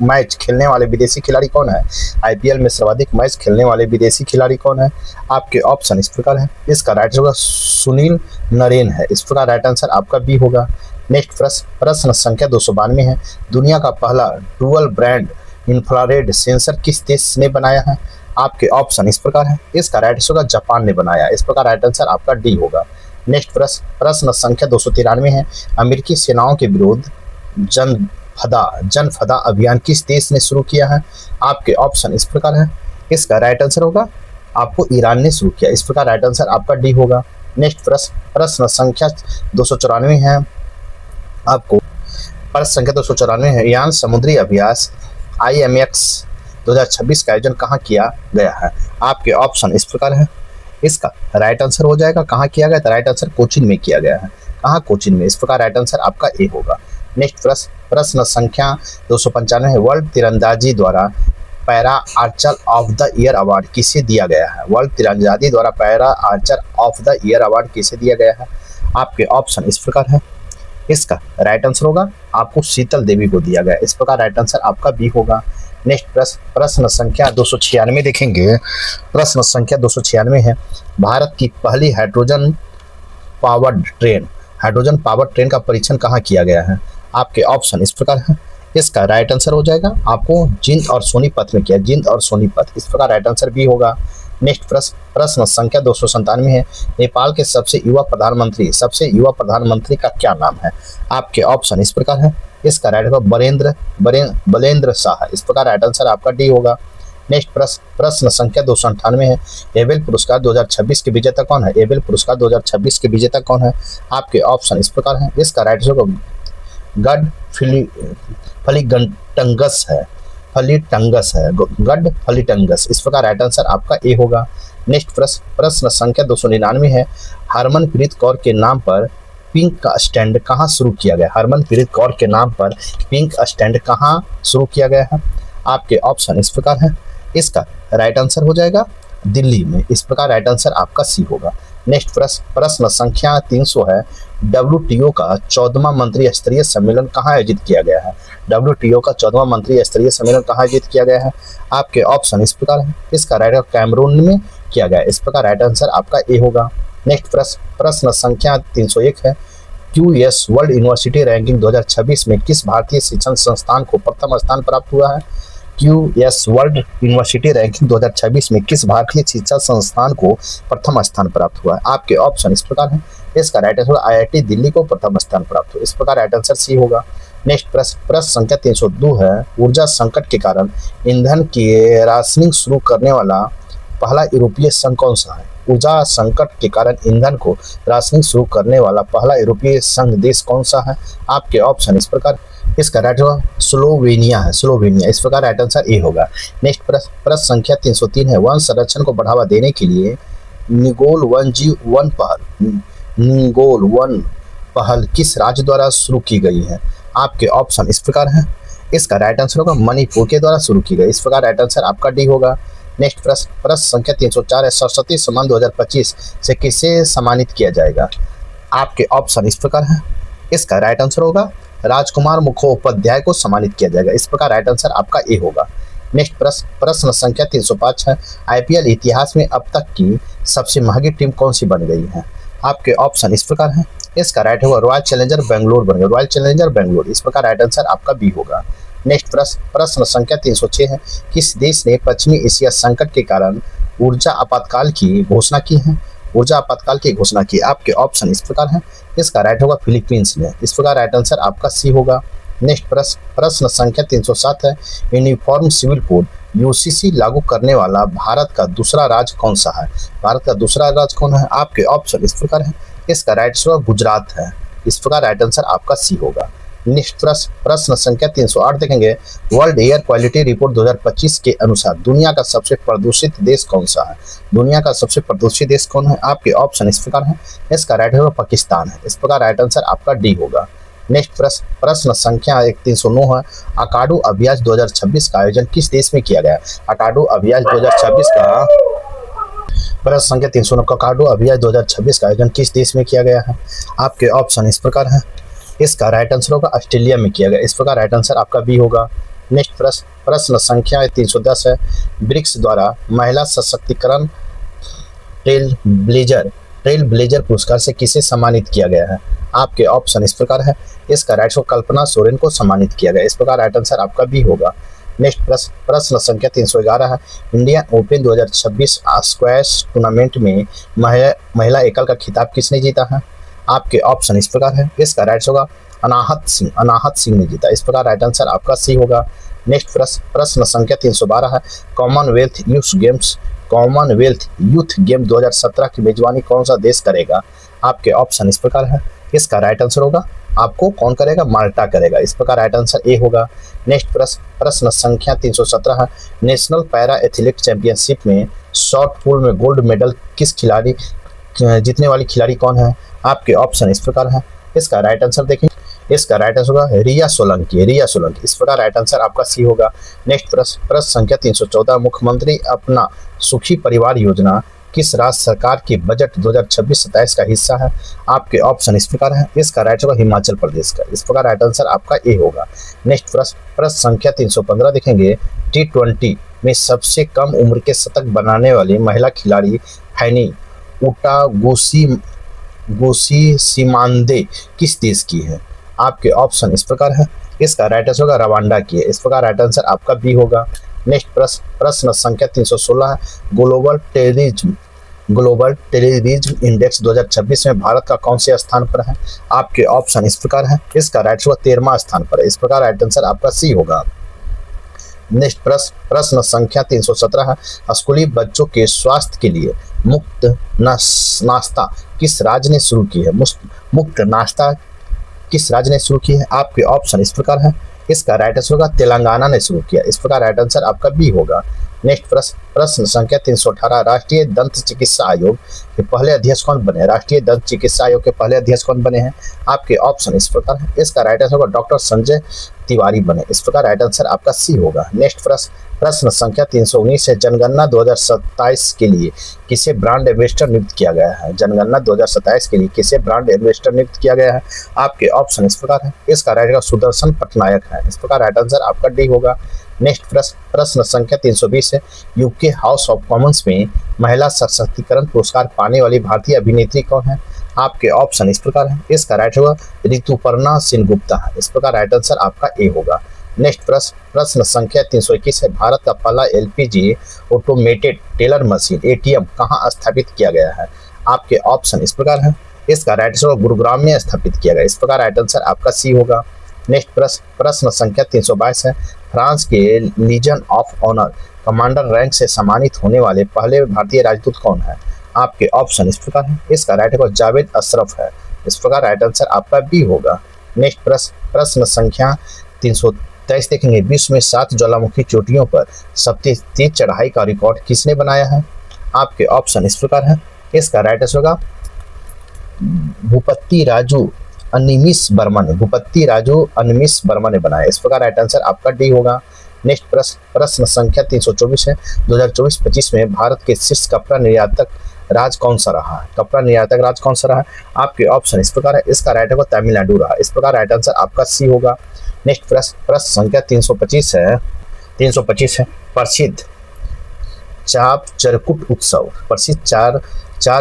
मैच खेलने वाले विदेशी खिलाड़ी कौन है? आईपीएल में सर्वाधिक मैच खेलने वाले विदेशी खिलाड़ी कौन है? आपके ऑप्शन इस प्रकार है। इसका राइट होगा सुनील नरेन है। इस प्रकार राइट आंसर आपका बी होगा। नेक्स्ट प्रश्न संख्या 292 है। दुनिया का पहला डुअल ब्रांड इंफ्रारेड सेंसर किस देश ने बनाया है? आपके ऑप्शन इस प्रकार है। इसका राइट आंसर होगा जापान ने बनाया। इस प्रकार राइट आंसर आपका डी होगा। नेक्स्ट प्रश्न संख्या 293 है। अमेरिकी सेनाओं के विरुद्ध जनफदा अभियान किस देश ने शुरू किया है? आपके ऑप्शन इस प्रकार है। इसका राइट आंसर होगा आपको ईरान ने शुरू किया। इस प्रकार राइट आंसर आपका डी होगा। नेक्स्ट प्रश्न संख्या 294 है। आपको प्रश्न संख्या 294 है। यान समुद्री अभ्यास IMX 2026 का आयोजन कहाँ किया गया है? आपके ऑप्शन इस प्रकार है। इसका राइट आंसर हो जाएगा कहाँ किया गया? तो राइट आंसर कोचीन में किया गया है। कहाँ? कोचीन में। इस प्रकार राइट आंसर आपका ए होगा। नेक्स्ट प्रश्न संख्या 295 है। वर्ल्ड तीरंदाजी द्वारा para Archer of the year award किसे दिया गया है? वर्ल्ड तीरंदाजी द्वारा para Archer of the year award किसे दिया गया है? आपके ऑप्शन इस प्रकार है। इसका राइट आंसर होगा आपको शीतल देवी को दिया गया। इस प्रकार राइट आंसर आपका बी होगा। नेक्स्ट प्रश्न संख्या 296 देखेंगे। प्रश्न संख्या 296 है। भारत की पहली हाइड्रोजन पावर्ड ट्रेन का परीक्षण कहाँ किया गया है? आपके ऑप्शन इस प्रकार है। इसका राइट आंसर हो जाएगा आपको जिंद और सोनीपत में किया। जिंद और सोनीपत। इस प्रकार राइट आंसर भी होगा। नेक्स्ट प्रश्न संख्या 297 है। नेपाल के सबसे युवा प्रधानमंत्री का क्या नाम है? आपके ऑप्शन इस प्रकार है। इसका राइट होगा बलेंद्र शाह। इस प्रकार राइट आंसर आपका डी होगा। नेक्स्ट प्रश्न संख्या 298 है। एबेल पुरस्कार 2026 के विजेता कौन है? एबेल पुरस्कार 2026 के विजेता कौन है? आपके ऑप्शन इस प्रकार है। इसका राइट आंसर होगा गड फलीटंगस। इस प्रकार राइट आंसर आपका ए होगा। नेक्स्ट प्रश्न संख्या 299 है। हरमनप्रीत कौर के नाम पर पिंक का स्टैंड कहाँ शुरू किया गया? हरमनप्रीत कौर के नाम पर पिंक स्टैंड कहाँ शुरू किया गया है? आपके ऑप्शन इस प्रकार है। इसका राइट आंसर हो जाएगा दिल्ली में। इस प्रकार राइट आंसर आपका सी होगा। नेक्स्ट प्रश्न संख्या 300 है। WTO का 14वां मंत्री स्तरीय सम्मेलन कहाँ आयोजित किया गया है? WTO का 14वां मंत्री स्तरीय सम्मेलन कहाँ आयोजित किया गया है? आपके ऑप्शन इस प्रकार है। इसका राइट कैमरून में किया गया। इस प्रकार राइट आंसर आपका ए होगा। नेक्स्ट प्रश्न संख्या 301 है। QS वर्ल्ड यूनिवर्सिटी रैंकिंग 2026 में किस भारतीय शिक्षण संस्थान को प्रथम स्थान प्राप्त हुआ है? QS वर्ल्ड यूनिवर्सिटी रैंकिंग 2026 में किस भारतीय शिक्षा संस्थान को प्रथम स्थान प्राप्त हुआ है? आपके ऑप्शन इस प्रकार है। इसका राइट आंसर IIT दिल्ली को प्रथम स्थान प्राप्त हुआ। इस प्रकार राइट आंसर सी होगा। नेक्स्ट प्रश्न संख्या 302 है। ऊर्जा संकट के कारण ईंधन की राशनिंग शुरू करने वाला पहला यूरोपीय संघ कौन सा है? ऊर्जा संकट के कारण ईंधन को राशनिंग शुरू करने वाला पहला यूरोपीय संघ देश कौन सा है? आपके ऑप्शन इस प्रकार। इसका राइट आंसर स्लोवेनिया है। स्लोवेनिया। इस प्रकार राइट आंसर ए होगा। नेक्स्ट प्रश्न संख्या 303 है। वन संरक्षण को बढ़ावा देने के लिए निगोल वन पहल किस राज्य द्वारा शुरू की गई है? आपके ऑप्शन इस प्रकार है। इसका राइट आंसर होगा मणिपुर के द्वारा शुरू की गई। इस प्रकार राइट आंसर आपका डी होगा। नेक्स्ट प्रश्न संख्या 304 है। सरस्वती सम्मान 2025 से किसे सम्मानित किया जाएगा? आपके ऑप्शन इस प्रकार है। इसका राइट आंसर होगा राजकुमार मुखोपाध्याय को सम्मानित किया जाएगा। इस प्रकार राइट आंसर आपका ए होगा। नेक्स्ट प्रश्न संख्या 305 है, आईपीएल इतिहास में अब तक की सबसे महंगी टीम कौन सी बन गई है? आपके ऑप्शन इस प्रकार हैं। इसका राइट होगा रॉयल चैलेंजर बेंगलोर बन गया, रॉयल चैलेंजर बेंगलोर। इस प्रकार राइट आंसर आपका बी होगा। नेक्स्ट प्रश्न संख्या 306 है, किस देश ने पश्चिमी एशिया संकट के कारण ऊर्जा आपातकाल की घोषणा की है? ऊर्जा आपातकाल की घोषणा की। आपके ऑप्शन इस प्रकार हैं। इसका राइट होगा फिलीपींस ने। इस प्रकार राइट आंसर आपका सी होगा। नेक्स्ट प्रश्न संख्या 307 है, यूनिफॉर्म सिविल कोड यूसीसी लागू करने वाला भारत का दूसरा राज्य कौन सा है? भारत का दूसरा राज्य कौन है? आपके ऑप्शन इस प्रकार है। इसका राइट आंसर गुजरात है। इस प्रकार राइट आंसर आपका सी होगा। नेक्स्ट प्रश्न संख्या 308 देखेंगे, वर्ल्ड एयर क्वालिटी रिपोर्ट 2025 के अनुसार दुनिया का सबसे प्रदूषित देश कौन सा है? दुनिया का सबसे प्रदूषित देश कौन है? आपके ऑप्शन इस प्रकार है। इसका राइट आंसर पाकिस्तान है। इस प्रकार राइट आंसर आपका डी होगा। नेक्स्ट प्रश्न संख्या 309 है, अकाडू अभ्यास 2026 का आयोजन किस देश में किया गया? अकाडू अभ्यास 2026 का प्रश्न संख्या 309 अकाडू अभ्यास 2026 का आयोजन किस देश में किया गया है? आपके ऑप्शन इस प्रकार है। इसका राइट आंसर होगा ऑस्ट्रेलिया में किया गया। इस प्रकार राइट आंसर आपका बी होगा। नेक्स्ट प्रश्न संख्या 310 है, ब्रिक्स द्वारा महिला सशक्तिकरण ट्रेल ब्लेजर पुरस्कार से किसे सम्मानित किया गया है? आपके ऑप्शन इस प्रकार है। इसका राइट आंसर कल्पना सोरेन को सम्मानित किया गया। इस प्रकार राइट आंसर आपका बी होगा। नेक्स्ट प्रश्न संख्या 311 है, इंडियन ओपन 2026 स्क्वैश टूर्नामेंट में महिला एकल का खिताब किसने जीता है? आपके ऑप्शन इस प्रकार है। इसका राइट होगा अनाहत सिंह ने जीता। इस प्रकार राइट आंसर आपका सी होगा। नेक्स्ट प्रश्न संख्या 312 है, कॉमनवेल्थ यूथ गेम 2017 की मेजबानी कौन सा देश करेगा? आपके ऑप्शन इस प्रकार है। इसका राइट आंसर होगा आपको कौन करेगा? माल्टा करेगा। इस प्रकार राइट आंसर ए होगा। नेक्स्ट प्रश्न संख्या 317 है, नेशनल पैरा एथलेटिक चैंपियनशिप में शॉर्ट पुट में गोल्ड मेडल किस खिलाड़ी जीतने वाली खिलाड़ी कौन है? आपके ऑप्शन इस प्रकार है। इसका राइट आंसर देखें। इसका राइट आंसर होगा रिया सोलंकी। इस प्रकार राइट आंसर आपका सी होगा। नेक्स्ट प्रश्न संख्या 314, मुख्यमंत्री अपना सुखी परिवार योजना किस राज्य सरकार के बजट 2026-27 का हिस्सा है? आपके ऑप्शन इस प्रकार है। इसका राइट होगा हिमाचल प्रदेश का। इस प्रकार राइट आंसर आपका ए होगा। नेक्स्ट प्रश्न संख्या 315 देखेंगे, T20 में सबसे कम उम्र के शतक बनाने वाली महिला खिलाड़ी हैनी गोसी सीमांदे किस देश की है? आपके ऑप्शन इस प्रकार है। इसका राइट आंसर होगा रवांडा की है। इस प्रकार राइट आंसर आपका बी होगा। नेक्स्ट प्रश्न संख्या 316 है, ग्लोबल टेररिज्म इंडेक्स 2026 में भारत का कौन से स्थान पर है? आपके ऑप्शन इस प्रकार है। इसका राइट होगा 13वां स्थान पर है। इस प्रकार राइट आंसर आपका सी होगा। नेक्स्ट प्रश्न संख्या 317 है, स्कूली बच्चों के स्वास्थ्य के लिए मुफ्त नाश्ता किस राज्य ने शुरू की है? मुफ्त नाश्ता किस राज्य ने शुरू की है? आपके ऑप्शन इस प्रकार है। इसका राइट आंसर होगा तेलंगाना ने शुरू किया। इस प्रकार राइट आंसर आपका बी होगा। नेक्स्ट प्रश्न संख्या 318, राष्ट्रीय दंत चिकित्सा आयोग के पहले अध्यक्ष कौन बने? राष्ट्रीय दंत चिकित्सा आयोग के पहले अध्यक्ष कौन बने हैं? आपके ऑप्शन इस प्रकार है। इसका राइट आंसर होगा डॉक्टर संजय तिवारी बने। इस प्रकार राइट आंसर आपका सी होगा। नेक्स्ट प्रश्न संख्या 319 है, जनगणना 2027 के लिए किसे ब्रांड एम्बेसडर नियुक्त किया गया है? जनगणना 2027 के लिए किसे ब्रांड एम्बेसडर नियुक्त किया गया है? आपके ऑप्शन इस प्रकार है। इसका राइट आंसर सुदर्शन पटनायक है। इस प्रकार राइट आंसर आपका डी होगा। नेक्स्ट प्रश्न संख्या 320 है, यूके हाउस ऑफ कॉमन्स में महिला सशक्तिकरण पुरस्कार पाने वाली भारतीय अभिनेत्री कौन है? आपके ऑप्शन इस प्रकार है। इसका राइट होगा ऋतुपर्णा सेनगुप्ता है। इस प्रकार राइट आंसर आपका ए होगा। नेक्स्ट प्रश्न संख्या 321 है, भारत का पहला LPG automated teller machine ATM कहाँ स्थापित किया गया है? आपके ऑप्शन इस प्रकार है। इसका राइट आंसर गुरुग्राम में स्थापित किया गया। इस प्रकार राइट आंसर आपका सी होगा। नेक्स्ट प्रश्न संख्या 322 है, फ्रांस के legion of honour commander rank से सम्मानित होने वाले पहले भारतीय राजदूत कौन है? आपके ऑप्शन इस प्रकार है। इसका राइट आंसर जावेद अशरफ है। इस प्रकार राइट आंसर आपका बी होगा। नेक्स्ट प्रश्न संख्या 323 देखेंगे, विश्व में 7 ज्वालामुखी चोटियों पर सबसे तेज चढ़ाई का रिकॉर्ड किसने बनाया है? आपके ऑप्शन इस प्रकार है। इसका राइट आंसर होगा भूपति राजू अनिमिस बर्मा ने बनाया। इस प्रकार राइट आंसर आपका डी होगा। नेक्स्ट प्रश्न संख्या 324 है, 2024-25 में भारत के शीर्ष कपड़ा निर्यातक राज्य कौन सा रहा है? आपके ऑप्शन इस प्रकार है। इसका राइट आंसर तमिलनाडु रहा। इस प्रकार राइट आंसर आपका सी होगा। नेक्स्ट प्रश्न संख्या 325 है, 325 है प्रसिद्ध चार चरकुट उत्सव, प्रसिद्ध चार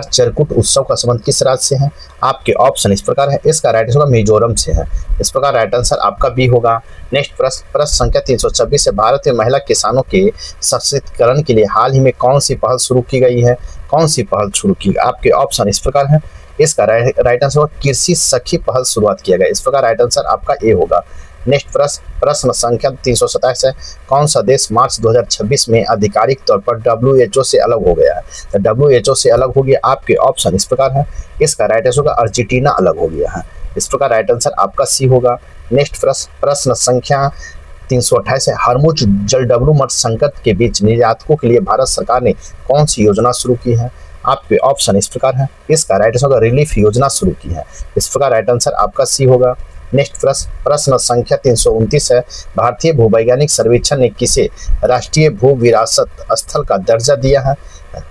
चरकुट उत्सव का संबंध किस राज्य से है? आपके ऑप्शन इस प्रकार है, इसका राइट आंसर मिजोरम से है। इस प्रकार राइट आंसर आपका बी होगा। नेक्स्ट प्रश्न संख्या 326 है, भारत में महिला किसानों के सशक्तिकरण के लिए हाल ही में कौन सी पहल शुरू की गई है? कौन सी पहल शुरू की? आपके ऑप्शन इस प्रकार है, इसका राइट आंसर कृषि सखी पहल शुरुआत किया गया। इस प्रकार राइट आंसर आपका ए होगा। नेक्स्ट प्रश्न संख्या 327 है, कौन सा देश मार्च 2026 में आधिकारिक तौर पर WHO से अलग हो गया है? तो WHO से अलग हो गया, आपके ऑप्शन इस प्रकार है, इसका राइट आंसर होगा अर्जेंटीना अलग हो गया है। इस प्रकार राइट आंसर आपका सी होगा। नेक्स्ट प्रश्न संख्या 328 है, हरमुज जलडमरू मत्स्य संकट के बीच निर्यातकों के लिए भारत सरकार ने कौन सी योजना शुरू की है? आपके ऑप्शन इस प्रकार है, इसका राइट आंसर होगा रिलीफ योजना शुरू की है। इस प्रकार राइट आंसर आपका सी होगा। नेक्स्ट प्रश्न संख्या 329 है, भारतीय भूवैज्ञानिक सर्वेक्षण ने किसे राष्ट्रीय भू विरासत स्थल का दर्जा दिया है?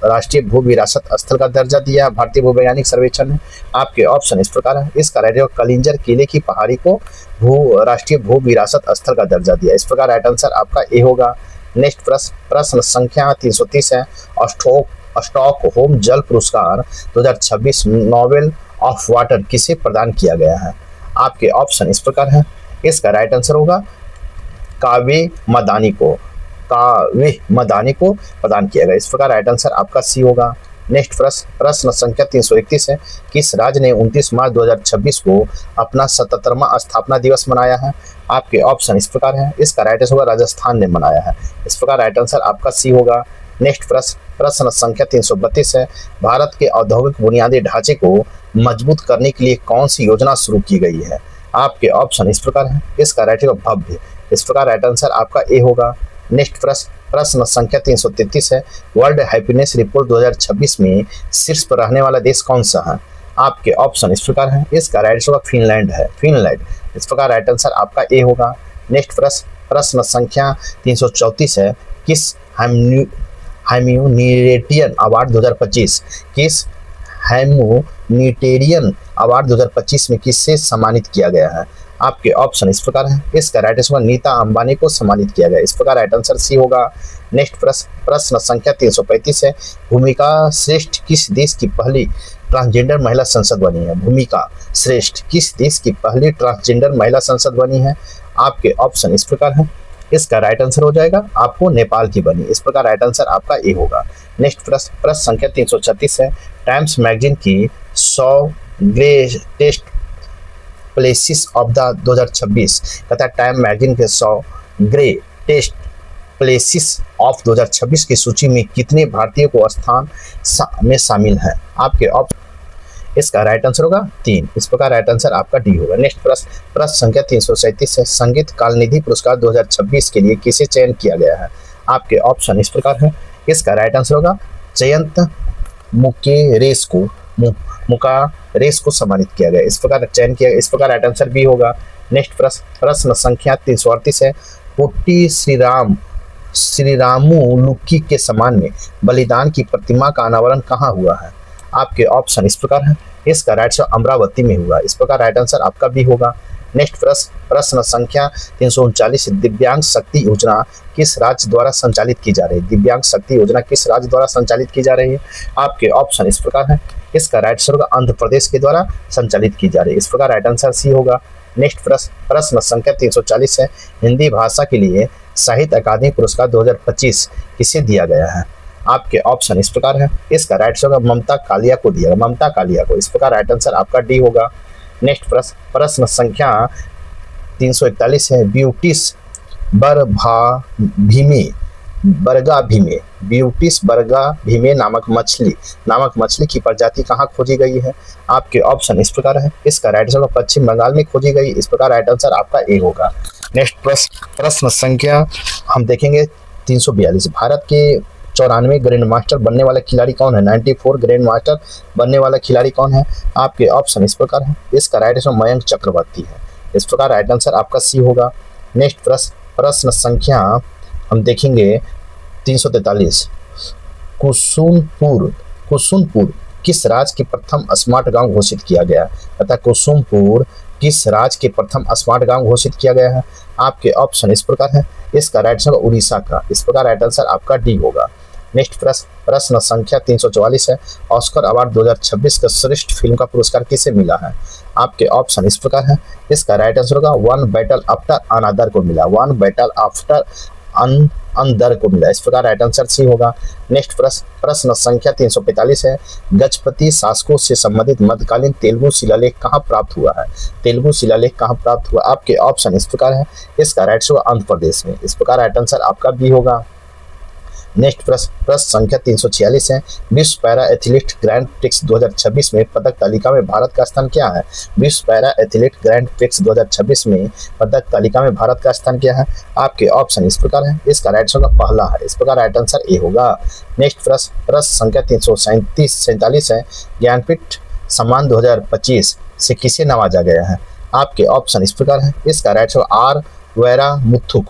राष्ट्रीय भू विरासत स्थल का दर्जा दिया है भारतीय भूवैज्ञानिक सर्वेक्षण ने। आपके ऑप्शन इस प्रकार है, इसका राइट आंसर कलिंजर किले की पहाड़ी को राष्ट्रीय भू विरासत स्थल का दर्जा दिया। इस प्रकार राइट आंसर आपका ए होगा। नेक्स्ट प्रश्न संख्या 330 है, स्टॉकहोम जल पुरस्कार 2026 नोबेल ऑफ वाटर किसे प्रदान किया गया है? आपके ऑप्शन इस प्रकार है, इसका राइट आंसर होगा काव्य मदानी को प्रदान किया गया। इस प्रकार राइट आंसर आपका सी होगा। नेक्स्ट प्रश्न संख्या 331 है, किस राज्य ने 29 मार्च 2026 को अपना 77वां स्थापना दिवस मनाया है? आपके ऑप्शन इस प्रकार है, इसका राइट आंसर होगा राजस्थान ने मनाया है। इस प्रकार राइट आंसर आपका सी होगा। नेक्स्ट प्रश्न संख्या 332 है, भारत के औद्योगिक बुनियादी ढांचे को मजबूत करने के लिए कौन सी योजना शुरू की गई है? आपके ऑप्शन इस प्रकार है, इसका राइट आंसर भव्य। इस प्रकार राइट आंसर आपका ए होगा। नेक्स्ट प्रश्न संख्या 333 है, वर्ल्ड हैप्पीनेस रिपोर्ट 2026 में शीर्ष पर रहने वाला देश कौन सा है? आपके ऑप्शन इस प्रकार है, इसका राइट आंसर फिनलैंड है, फिनलैंड। इस प्रकार राइट आंसर आपका ए होगा। नेक्स्ट प्रश्न संख्या 334 है, किस ह्यूमैनिटेरियन अवार्ड 2025 किस ह्यूमैनिटेरियन अवार्ड 2025 में किससे सम्मानित किया गया है? आपके ऑप्शन इस प्रकार है, इसका राइट आंसर नीता अंबानी को सम्मानित किया गया। इस प्रकार राइट आंसर सी होगा। नेक्स्ट प्रश्न संख्या 335 है, भूमिका श्रेष्ठ किस देश की पहली ट्रांसजेंडर महिला सांसद बनी है? भूमिका श्रेष्ठ किस देश की पहली ट्रांसजेंडर महिला सांसद बनी है? आपके ऑप्शन इस प्रकार है, इसका राइट आंसर हो जाएगा आपको नेपाल की बनी। इस प्रकार राइट आंसर आपका ए होगा। नेक्स्ट प्रश्न संख्या 336 है, टाइम्स मैगजीन की 100 ग्रेटेस्ट प्लेसेस ऑफ द 2026 कहता है टाइम मैगजीन के 100 ग्रेटेस्ट प्लेसेस ऑफ 2026 की सूची में कितने भारतीय को स्थान में शामिल है? आपके ऑप्शन, इसका राइट आंसर होगा 3। इस प्रकार राइट आंसर आपका डी होगा। नेक्स्ट प्रश्न संख्या 337 है, संगीत कालनिधि पुरस्कार 2026 के लिए किसे चयन किया गया है? आपके ऑप्शन इस प्रकार है, इसका राइट आंसर होगा जयंत मुकेरेश को सम्मानित किया गया। इस प्रकार चयन किया, इस प्रकार राइट आंसर बी होगा। नेक्स्ट प्रश्न संख्या 338 है, पोट्टी श्रीरामू लुक्की के सम्मान में बलिदान की प्रतिमा का अनावरण कहाँ हुआ है? आपके ऑप्शन इस प्रकार है, इसका राइट आंसर अमरावती में हुआ। इस प्रकार राइट आंसर आपका भी होगा। नेक्स्ट प्रश्न संख्या 339, दिव्यांग शक्ति योजना किस राज्य द्वारा संचालित की जा रही है? दिव्यांग शक्ति योजना किस राज्य द्वारा संचालित की जा रही है? आपके ऑप्शन इस प्रकार है, इसका राइट आंसर होगा आंध्र प्रदेश के द्वारा संचालित की जा रही है। इस प्रकार राइट आंसर सी होगा। नेक्स्ट प्रश्न संख्या 340 है, हिंदी भाषा के लिए साहित्य अकादमी पुरस्कार 2025 किसे दिया गया है? आपके ऑप्शन इस प्रकार है, इसका राइट आंसर होगा ममता कालिया को दिया, ममता कालिया को। इस प्रकार राइट आंसर आपका डी होगा। नेक्स्ट प्रश्न संख्या 341 है, ब्यूटिस बरगा भीमे नामक मछली की प्रजाति कहाँ खोजी गई है? आपके ऑप्शन इस प्रकार है, इसका राइट आंसर पश्चिम बंगाल में खोजी गई। इस प्रकार राइट आंसर आपका ए होगा। नेक्स्ट प्रश्न संख्या हम देखेंगे 342, भारत के 94 ग्रैंड मास्टर बनने वाला खिलाड़ी कौन है? 94 ग्रैंड मास्टर बनने वाला खिलाड़ी कौन है? आपके ऑप्शन इस प्रकार है, इसका राइट आंसर मयंक चक्रवर्ती है। इस प्रकार राइट आंसर आपका सी होगा। नेक्स्ट प्रश्न संख्या हम देखेंगे 343, कुसुमपुर किस राज्य की प्रथम स्मार्ट गांव घोषित किया गया? अतः कुसुमपुर किस राज्य के प्रथम स्मार्ट गांव घोषित किया गया है? आपके ऑप्शन इस प्रकार है। इसका राइट आंसर उड़ीसा का। इस प्रकार राइट आंसर आपका डी होगा। नेक्स्ट प्रश्न संख्या 344 है। ऑस्कर अवार्ड 2026 का श्रेष्ठ फिल्म का पुरस्कार किसे मिला है? आपके ऑप्शन इस प्रकार है। इसका राइट आंसर होगा वन बैटल आफ्टर अनदर को मिला। वन बैटल आफ्टर अंदर को मिला। इस प्रकार राइट आंसर सी होगा। नेक्स्ट प्रश्न संख्या 345 है। गजपति शासकों से संबंधित मध्यकालीन तेलुगु शिलालेख कहाँ प्राप्त हुआ है? तेलुगु शिलालेख कहाँ प्राप्त हुआ? आपके ऑप्शन इस प्रकार है। इसका राइट होगा आंध्र प्रदेश में। इस प्रकार राइट आंसर आपका बी होगा। नेक्स्ट प्रश्न संख्या 346 है। विश्व पैरा एथलीट ग्रैंड प्रिक्स 2026 में पदक तालिका में भारत का स्थान क्या है? विश्व पैरा एथलीट ग्रैंड प्रिक्स 2026 में पदक तालिका में भारत का स्थान क्या है? आपके ऑप्शन इस प्रकार है। इसका राइट होगा पहला है। इस प्रकार राइट आंसर ए होगा। नेक्स्ट प्रश्न संख्या 347 है। ज्ञानपीठ सम्मान 2025 से किसे नवाजा गया है? आपके ऑप्शन इस प्रकार है। इसका राइट होगा आर वैरा मुथु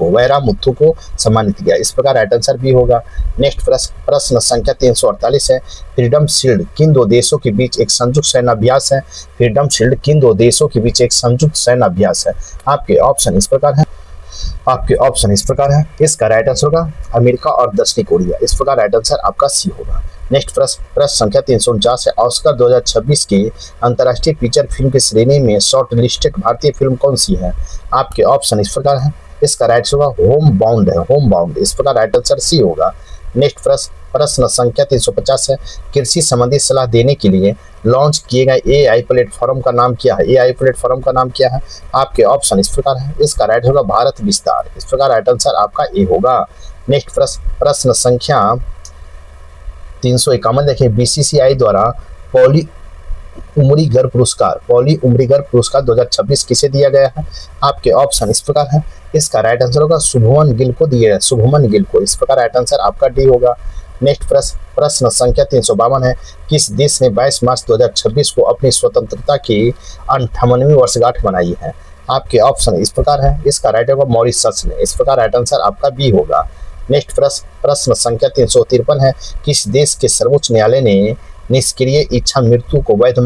को सम्मानित किया। इस प्रकार राइट आंसर भी होगा। नेक्स्ट प्रश्न संख्या 348 है। फ्रीडम शील्ड किन दो देशों के बीच एक संयुक्त सैन्य अभ्यास है? फ्रीडम शील्ड किन दो देशों के बीच एक संयुक्त सैन्य अभ्यास है? आपके ऑप्शन इस प्रकार है। इसका राइट आंसर होगा अमेरिका और दक्षिणी कोरिया। इस प्रकार राइट आंसर आपका सी होगा। नेक्स्ट प्रश्न संख्या 349 है। ऑस्कर 2026 की अंतर्राष्ट्रीय फीचर फिल्म की श्रेणी में शॉर्ट लिस्टेड भारतीय फिल्म कौन सी है? आपके ऑप्शन इस प्रकार है। इसका राइट होगा होम बाउंड। इस प्रकार राइट आंसर सी होगा। नेक्स्ट प्रश्न संख्या 350 है। कृषि संबंधी सलाह देने के लिए लॉन्च किए गए एआई प्लेटफॉर्म का नाम क्या है? आपके ऑप्शन इस प्रकार है। इसका राइट होगा भारत विस्तार। इस प्रकार राइट आंसर आपका ए होगा। नेक्स्ट प्रश्न संख्या 351 देखिए। बीसीसीआई द्वारा पॉली उमरीगर पुरस्कार 2026 किसे दिया गया है? आपके ऑप्शन इस प्रकार है। इसका राइट आंसर होगा शुभमन गिल को दिया है। इस प्रकार राइट आंसर आपका डी होगा। नेक्स्ट प्रश्न संख्या 352 है। किस देश ने 22 मार्च 2026 को अपनी स्वतंत्रता की 58वीं वर्षगांठ मनाई है? आपके ऑप्शन इस प्रकार है। इसका राइट होगा मॉरिशस ने। इस प्रकार राइट आंसर आपका बी होगा। नेक्स्ट प्रश्न संख्या 353 है। किस देश के सर्वोच्च न्यायालय ने निष्क्रिय इच्छा मृत्यु को वैध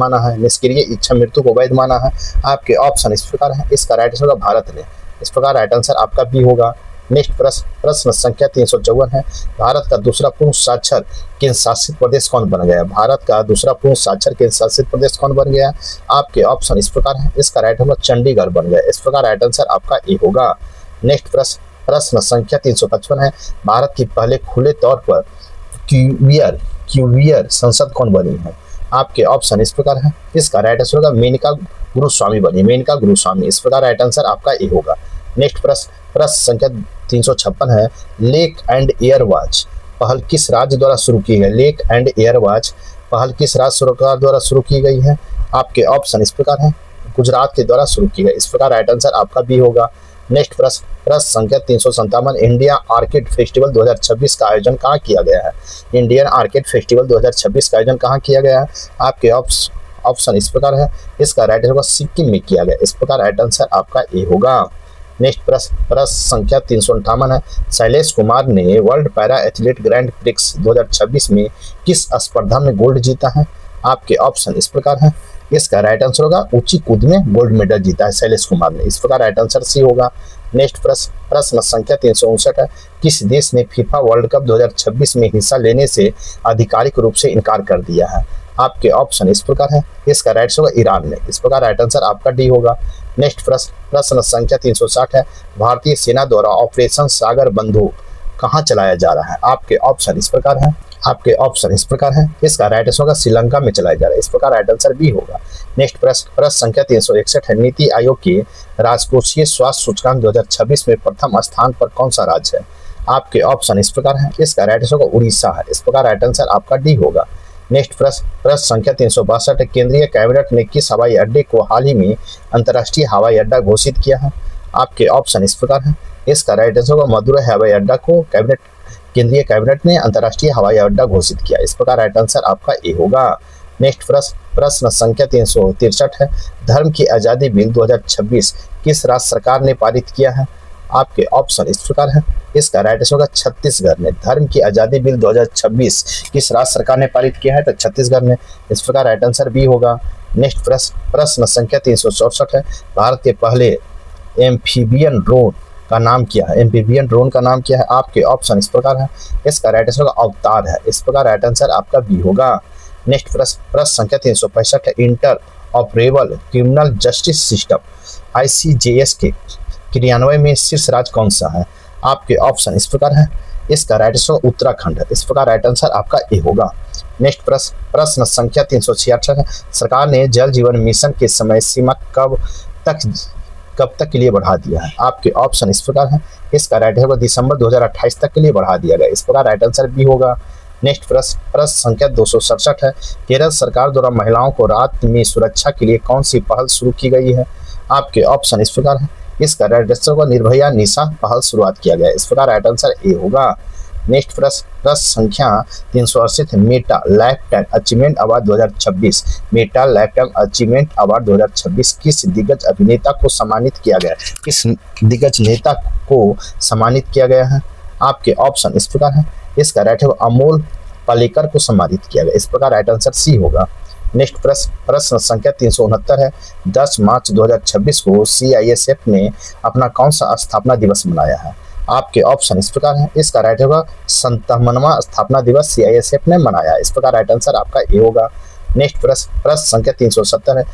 माना है? आपके ऑप्शन इस प्रकार है। इसका राइट आंसर होगा भारत ने। इस प्रकार राइट आंसर आपका बी होगा। नेक्स्ट प्रश्न संख्या 354 है। भारत का दूसरा पूर्ण साक्षर केंद्र शासित प्रदेश कौन बन गया? आपके ऑप्शन इस प्रकार है। इसका राइट होगा चंडीगढ़ बन गया। इस प्रकार राइट आंसर आपका ए होगा। नेक्स्ट प्रश्न संख्या 355 है। भारत की पहले खुले तौर पर क्यूवियर संसद कौन बनी है? आपके ऑप्शन इस प्रकार है। इसका राइट आंसर होगा मेनका गुरुस्वामी। इस प्रकार राइट आंसर आपका ए होगा। नेक्स्ट प्रश्न संख्या 356 है। लेक एंड एयर वॉच पहल किस राज्य द्वारा शुरू की गई? सरकार द्वारा शुरू की गई है? आपके ऑप्शन इस प्रकार है। गुजरात के द्वारा शुरू की गई। इस प्रकार राइट आंसर आपका बी होगा। नेक्स्ट प्रश्न संख्या 357। इंडिया आर्किड फेस्टिवल 2026 का आयोजन कहाँ किया गया है? आपके ऑप्शन इस प्रकार है। इसका राइट होगा सिक्किम में किया गया। इस प्रकार राइट आंसर आपका ए होगा। नेक्स्ट प्रश्न संख्या 358 है। शैलेश कुमार ने world para athlete grand prix 2026 में किस स्पर्धा में गोल्ड जीता है? आपके ऑप्शन इस प्रकार है। इसका राइट आंसर होगा ऊंची कूद में गोल्ड मेडल जीता है शैलेश कुमार ने। इस प्रकार राइट आंसर सी होगा। नेक्स्ट प्रश्न संख्या 359 है। किस देश ने फीफा वर्ल्ड कप 2026 में हिस्सा लेने से आधिकारिक रूप से इनकार कर दिया है? आपके ऑप्शन इस प्रकार है। इसका राइट होगा ईरान ने। इस प्रकार राइट आंसर आपका डी होगा। नेक्स्ट प्रश्न संख्या 360 है। भारतीय सेना द्वारा ऑपरेशन सागर बंदूक कहाँ चलाया जा रहा है? आपके ऑप्शन इस प्रकार है। इसका राइट आंसर होगा श्रीलंका में चलाया जा रहा है। इस प्रकार राइट आंसर बी होगा। नेक्स्ट प्रश्न संख्या 361 है। नीति आयोग की राजकोषीय स्वास्थ्य सूचकांक 2026 में प्रथम स्थान पर कौन सा राज्य है? आपके ऑप्शन इस प्रकार है। इसका राइट आंसर होगा उड़ीसा है। इस प्रकार राइट आंसर आपका डी होगा। नेक्स्ट प्रश्न संख्या 362 है। केंद्रीय कैबिनेट ने किस हवाई अड्डे को हाल ही में अंतर्राष्ट्रीय हवाई अड्डा घोषित किया है? आपके ऑप्शन इस प्रकार है। इसका राइट आंसर होगा मदुरै हवाई अड्डा को केंद्रीय कैबिनेट ने अंतर्राष्ट्रीय हवाई अड्डा घोषित किया। इस प्रकार राइट आंसर आपका ए होगा। नेक्स्ट प्रश्न संख्या 363 है। धर्म की आज़ादी बिल 2026 किस राज्य सरकार ने पारित किया है? आपके ऑप्शन इस प्रकार है। इसका राइट आंसर होगा छत्तीसगढ़ ने। धर्म की आज़ादी बिल 2026 किस राज्य सरकार ने पारित किया है? तो छत्तीसगढ़ ने। इस प्रकार राइट आंसर बी होगा। नेक्स्ट प्रश्न संख्या 364 है, भारत के पहले एम्फीबियन ड्रोन का नाम क्या है? एम्फीबियन ड्रोन का नाम क्या है? आपके ऑप्शन इस प्रकार है, इसका राइट आंसर होगा अवतार है, इस प्रकार राइट आंसर आपका बी होगा। नेक्स्ट प्रश्न संख्या 365 है, inter operable criminal justice system ICJS के क्रियान्वयन में शीर्ष राज्य कौन सा है? आपके ऑप्शन इस प्रकार है, इसका राइट आंसर उत्तराखंड है, इस प्रकार राइट आंसर आपका ए होगा। नेक्स्ट प्रश्न संख्या 366 है, सरकार ने जल जीवन मिशन की समय सीमा कब तक के लिए बढ़ा दिया है? आपके ऑप्शन इस प्रकार है, इसका राइट होगा दिसंबर 2028 तक के लिए बढ़ा दिया गया, इस प्रकार राइट आंसर बी होगा। नेक्स्ट प्रश्न संख्या 267 है, केरल सरकार द्वारा महिलाओं को रात में सुरक्षा के लिए कौन सी पहल शुरू की गई है? आपके ऑप्शन इस प्रकार है, इसका राइट आंसर होगा निर्भया निशा पहल शुरुआत किया गया, इस प्रकार राइट आंसर ए होगा। नेक्स्ट प्रश्न संख्या 368 Meta life time achievement award 2026 Meta life time achievement award 2026 किस दिग्गज अभिनेता को सम्मानित किया गया? किस दिग्गज नेता को सम्मानित किया गया है? आपके ऑप्शन इस प्रकार है, इसका राइट है अमोल पालेकर को सम्मानित किया गया, इस प्रकार राइट आंसर सी होगा। नेक्स्ट प्रश्न संख्या 369 है, 10 मार्च 2026 को CISF ने अपना कौन सा स्थापना दिवस मनाया है? आपके ऑप्शन इस प्रकार है, इसका राइट होगा 57वां स्थापना दिवस CISF ने मनाया, इस प्रकार राइट आंसर आपका ए होगा। नेक्स्ट प्रश्न संख्या 370 है,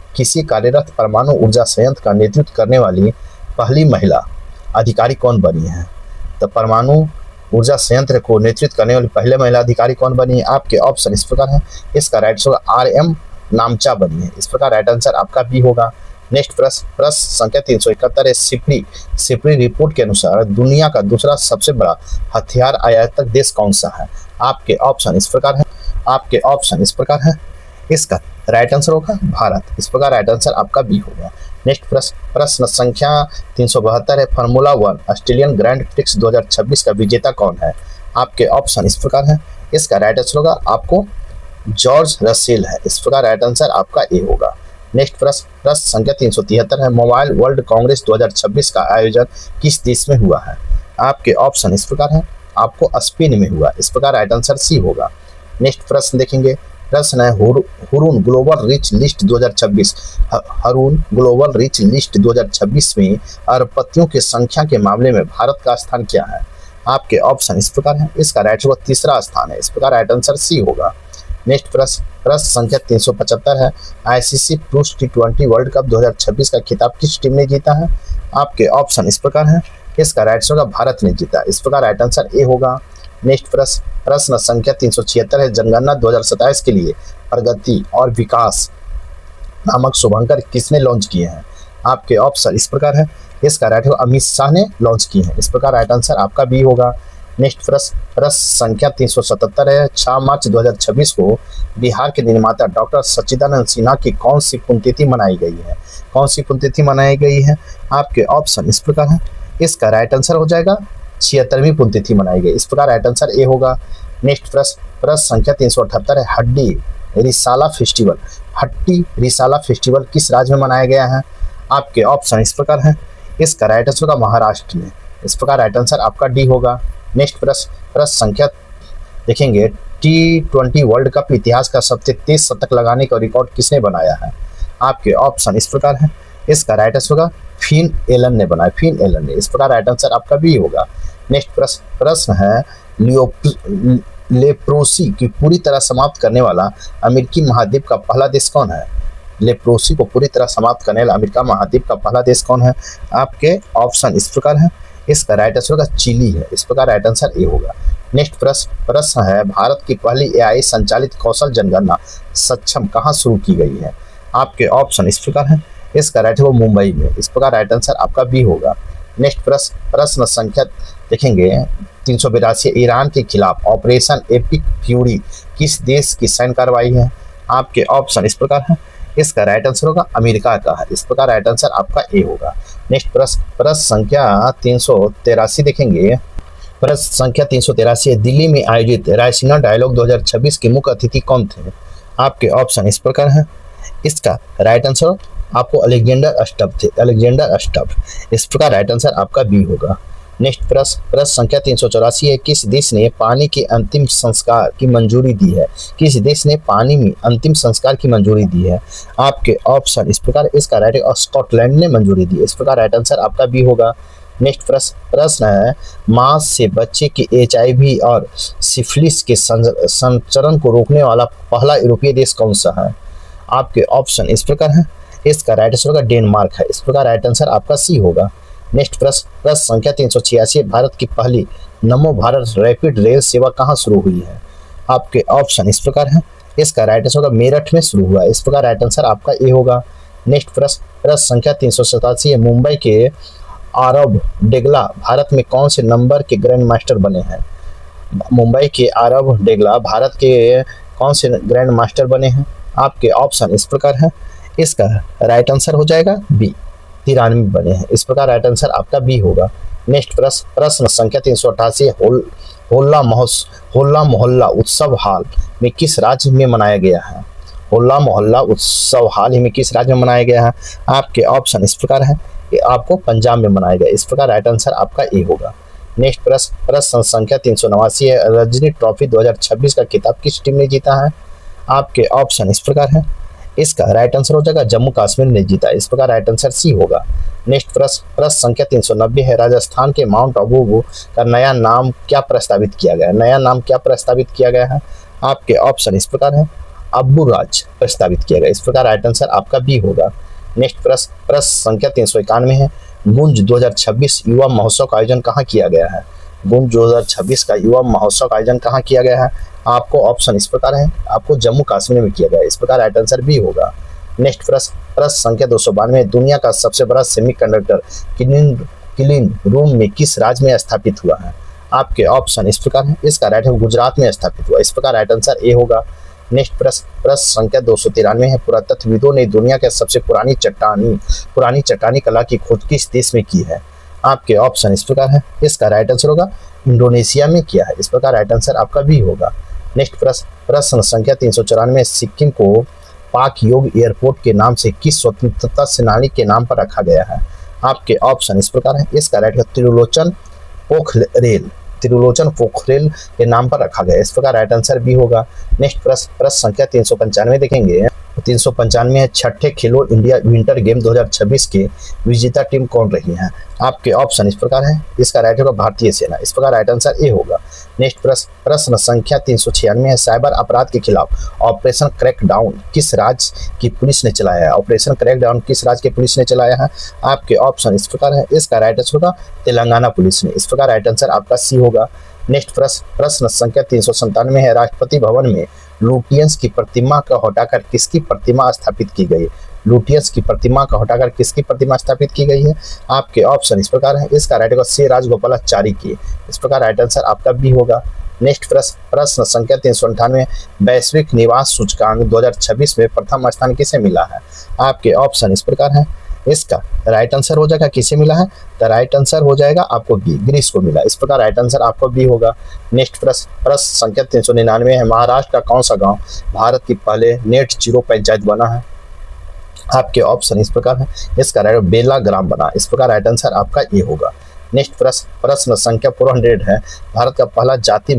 किसी कार्यरत परमाणु ऊर्जा संयंत्र का नेतृत्व करने वाली पहली महिला अधिकारी कौन बनी है? तो परमाणु ऊर्जा संयंत्र को नेतृत्व करने वाली पहले महिला अधिकारी कौन बनी है? आपके ऑप्शन इस प्रकार है, इसका राइट होगा RM नामचा बनी है, इस प्रकार राइट आंसर आपका बी होगा। नेक्स्ट प्रश्न संख्या 371 है, सिपरी रिपोर्ट के अनुसार दुनिया का दूसरा सबसे बड़ा हथियार आयातक देश कौन सा है? आपके ऑप्शन इस प्रकार है, आपके ऑप्शन इस प्रकार है, इसका राइट आंसर होगा भारत, इस प्रकार राइट आंसर आपका बी होगा। नेक्स्ट प्रश्न संख्या 372 है, फार्मूला 1 ऑस्ट्रेलियन ग्रैंड प्रिक्स 2026 का विजेता कौन है? आपके ऑप्शन इस प्रकार है, इसका राइट आंसर होगा आपको जॉर्ज रसेल है, इस प्रकार राइट आंसर आपका ए होगा। नेक्स्ट प्रश्न संख्या 373 है, मोबाइल वर्ल्ड कांग्रेस 2026 का आयोजन किस देश में हुआ है? आपके ऑप्शन इस प्रकार है, आपको स्पेन में हुआ, इस प्रकार राइट आंसर सी होगा। नेक्स्ट प्रश्न देखेंगे, प्रश्न है Hurun global rich list 2026 Haroon global rich list 2026 में अरबपतियों की संख्या के मामले में भारत का स्थान क्या है? आपके ऑप्शन इस प्रकार है, इसका राइट होगा तीसरा स्थान है, इस प्रकार राइट आंसर सी होगा। नेक्स्ट प्रश्न संख्या 375 है, ICC पुरुष T20 वर्ल्ड कप 2026 का खिताब किस टीम ने जीता है? आपके ऑप्शन इस प्रकार है, इसका राइट होगा भारत ने जीता, इस प्रकार राइट आंसर ए होगा। नेक्स्ट प्रश्न संख्या 376 है, जनगणना 2027 के लिए प्रगति और विकास नामक शुभांकर किसने लॉन्च किए हैं? आपके ऑप्शन इस प्रकार है, इसका राइट होगा अमित शाह ने लॉन्च किए हैं, इस प्रकार राइट आंसर आपका बी होगा। नेक्स्ट प्रश्न संख्या 377 है, 6 मार्च 2026 को बिहार के निर्माता डॉक्टर सच्चिदानंद सिन्हा की कौन सी पुण्यतिथि मनाई गई है? कौन सी पुण्यतिथि मनाई गई है? आपके ऑप्शन इस प्रकार है, इसका राइट आंसर हो जाएगा 76वीं पुण्यतिथि मनाई गई, इस प्रकार राइट आंसर ए होगा। नेक्स्ट प्रश्न संख्या 378 है, हट्टी रिसाला फेस्टिवल किस राज्य में मनाया गया है? आपके ऑप्शन इस प्रकार है, इसका राइट आंसर होगा महाराष्ट्र में, इस प्रकार राइट आंसर आपका डी होगा। नेक्स्ट प्रश्न संख्या देखेंगे, T20 वर्ल्ड कप इतिहास का सबसे तेज शतक लगाने का रिकॉर्ड किसने बनाया है? आपके ऑप्शन इस प्रकार है, इसका राइट आंसर होगा फिन एलन ने बनाया, फिन एलन ने, इस प्रकार राइट आंसर आपका बी होगा। नेक्स्ट प्रश्न है, लेप्रोसी की पूरी तरह समाप्त करने वाला अमेरिकी महाद्वीप का पहला देश कौन है? लेप्रोसी को पूरी तरह समाप्त करने वाला अमेरिका महाद्वीप का पहला देश कौन है? आपके ऑप्शन इस प्रकार है, इसका राइट आंसर होगा चिली है, इस प्रकार राइट आंसर ए होगा। नेक्स्ट प्रश्न है, भारत की पहली AI संचालित कौशल जनगणना सक्षम कहाँ शुरू की गई है? आपके ऑप्शन इस प्रकार है, इसका राइट होगा मुंबई में, इस प्रकार राइट आंसर आपका बी होगा। नेक्स्ट प्रश्न संख्या देखेंगे 382, ईरान के खिलाफ ऑपरेशन एपिक फ्यूरी किस देश की सैन्य कार्रवाई है? आपके ऑप्शन इस प्रकार है, इसका राइट आंसर होगा अमेरिका का है, इस प्रकार राइट आंसर आपका ए होगा। नेक्स्ट प्रश्न संख्या 383 देखेंगे, प्रश्न संख्या 383, दिल्ली में आयोजित रायसीना डायलॉग 2026 के मुख्य अतिथि कौन थे? आपके ऑप्शन इस प्रकार है, इसका राइट आंसर आपको अलेक्जेंडर स्टफ थे, अलेक्जेंडर स्टफ, इस प्रकार राइट आंसर आपका बी होगा। नेक्स्ट प्रश्न संख्या 384 है, किस देश ने पानी के अंतिम संस्कार की मंजूरी दी है? किस देश ने पानी में अंतिम संस्कार की मंजूरी दी है? आपके ऑप्शन इस प्रकार, इसका राइट स्कॉटलैंड ने मंजूरी दी है। इस प्रकार राइट आंसर आपका बी होगा। नेक्स्ट प्रश्न है, मां से बच्चे के HIV और सिफिलिस के संचरण को रोकने वाला पहला यूरोपीय देश कौन सा है? आपके ऑप्शन इस प्रकार है, इसका राइट आंसर होगा डेनमार्क है। इस प्रकार राइट आंसर आपका सी होगा। नेक्स्ट प्रश्न संख्या 386, भारत की पहली नमो भारत रैपिड रेल सेवा कहाँ शुरू हुई है? आपके ऑप्शन इस प्रकार है, इसका राइट आंसर होगा मेरठ में शुरू हुआ है। इस प्रकार राइट आंसर आपका ए होगा। नेक्स्ट प्रश्न संख्या 387 है, मुंबई के आरव डेगला भारत में कौन से नंबर के ग्रैंड मास्टर बने हैं? मुंबई के आरव डेगला भारत के कौन से ग्रैंड मास्टर बने हैं? आपके ऑप्शन इस प्रकार है, इसका राइट आंसर हो जाएगा बी, 93 बने हैं। इस प्रकार राइट आंसर आपका बी होगा। नेक्स्ट प्रश्न संख्या 388, होला मोहल्ला उत्सव हाल में किस राज्य में मनाया गया है? होला मोहल्ला उत्सव हाल ही में किस राज्य में मनाया गया है? आपके ऑप्शन इस प्रकार है, आपको पंजाब में मनाया गया। इस प्रकार राइट आंसर आपका ए होगा। नेक्स्ट प्रश्न संख्या 389 है, रणजी ट्रॉफी 2026 का खिताब किस टीम ने जीता है? आपके ऑप्शन इस प्रकार है, इसका राइट आंसर हो जाएगा जम्मू कश्मीर ने जीता। इस प्रकार राइट आंसर सी होगा। नेक्स्ट प्रश्न संख्या 390 है, राजस्थान के माउंट आबू का नया नाम क्या प्रस्तावित किया गया है? नया नाम क्या प्रस्तावित किया गया है? आपके ऑप्शन इस प्रकार है, अब्बू राज प्रस्तावित किया गया। इस प्रकार राइट आंसर आपका बी होगा। नेक्स्ट प्रश्न संख्या 391 है, गुंज 2026 युवा महोत्सव का आयोजन कहाँ किया गया है? गुंज 2026 का युवा महोत्सव का आयोजन कहाँ किया गया है? आपको ऑप्शन इस प्रकार है, आपको जम्मू कश्मीर में किया गया। इस प्रकार राइट आंसर बी होगा। नेक्स्ट प्रश्न संख्या 292, दुनिया का सबसे बड़ा सेमीकंडक्टर क्लीन रूम में किस राज्य में स्थापित हुआ है? आपके ऑप्शन इस प्रकार है, इसका राइट है गुजरात में स्थापित हुआ। इस प्रकार राइट आंसर ए होगा। नेक्स्ट प्रश्न संख्या 293 है, पुरातत्वविदों ने दुनिया के सबसे पुरानी चट्टानी कला की खोज किस देश में की है? आपके ऑप्शन इस प्रकार है, इसका राइट आंसर होगा इंडोनेशिया में किया है। इस प्रकार राइट आंसर आपका बी होगा। नेक्स्ट प्रश्न संख्या 394, सिक्किम को पाक योग एयरपोर्ट के नाम से किस स्वतंत्रता सेनानी के नाम पर रखा गया है? आपके ऑप्शन इस प्रकार है, इसका राइट है त्रिलोचन पोखरेल के नाम पर रखा गया। इस प्रकार राइट आंसर भी होगा। नेक्स्ट प्रश्न संख्या 395 देखेंगे। 395 है, छठे खेलो इंडिया विंटर गेम 2026 के विजेता टीम कौन रही है? आपके ऑप्शन इस प्रकार है, इसका राइट होगा भारतीय सेना। इस प्रकार राइट आंसर ए होगा। नेक्स्ट प्रश्न संख्या 396 है, साइबर अपराध के खिलाफ ऑपरेशन क्रैकडाउन किस राज्य की पुलिस ने चलाया है? ऑपरेशन क्रैकडाउन किस राज्य की पुलिस ने चलाया है? आपके ऑप्शन इस प्रकार है, इसका राइट आंसर होगा तेलंगाना पुलिस ने। इस प्रकार राइट आंसर आपका सी होगा। नेक्स्ट प्रश्न संख्या 397 है, राष्ट्रपति भवन में लुटियंस की प्रतिमा का हटाकर किसकी प्रतिमा स्थापित की गई? लुटियंस की प्रतिमा का हटाकर किसकी प्रतिमा स्थापित की गई है? आपके ऑप्शन इस प्रकार है, इसका राइट होगा सी राजगोपालाचारी की। इस प्रकार राइट आंसर आपका बी होगा। नेक्स्ट प्रश्न संख्या 398, वैश्विक निवास सूचकांक 2026 में प्रथम स्थान किसे मिला है? आपके ऑप्शन इस प्रकार है, इसका राइट आंसर हो जाएगा किसे मिला है? तो राइट आंसर हो जाएगा आपको बी, ग्रीस को मिला। इस प्रकार राइट आंसर आपको बी होगा। नेक्स्ट प्रश्न संख्या 399 है, महाराष्ट्र का कौन सा गांव भारत की पहले नेट जीरो पंचायत बना है? आपके ऑप्शन इस प्रकार है, इसका राइट बेला ग्राम बना। इस प्रकार राइट आंसर आपका ए होगा। नेक्स्ट प्रश्न संख्या 400 है, भारत का पहला जाति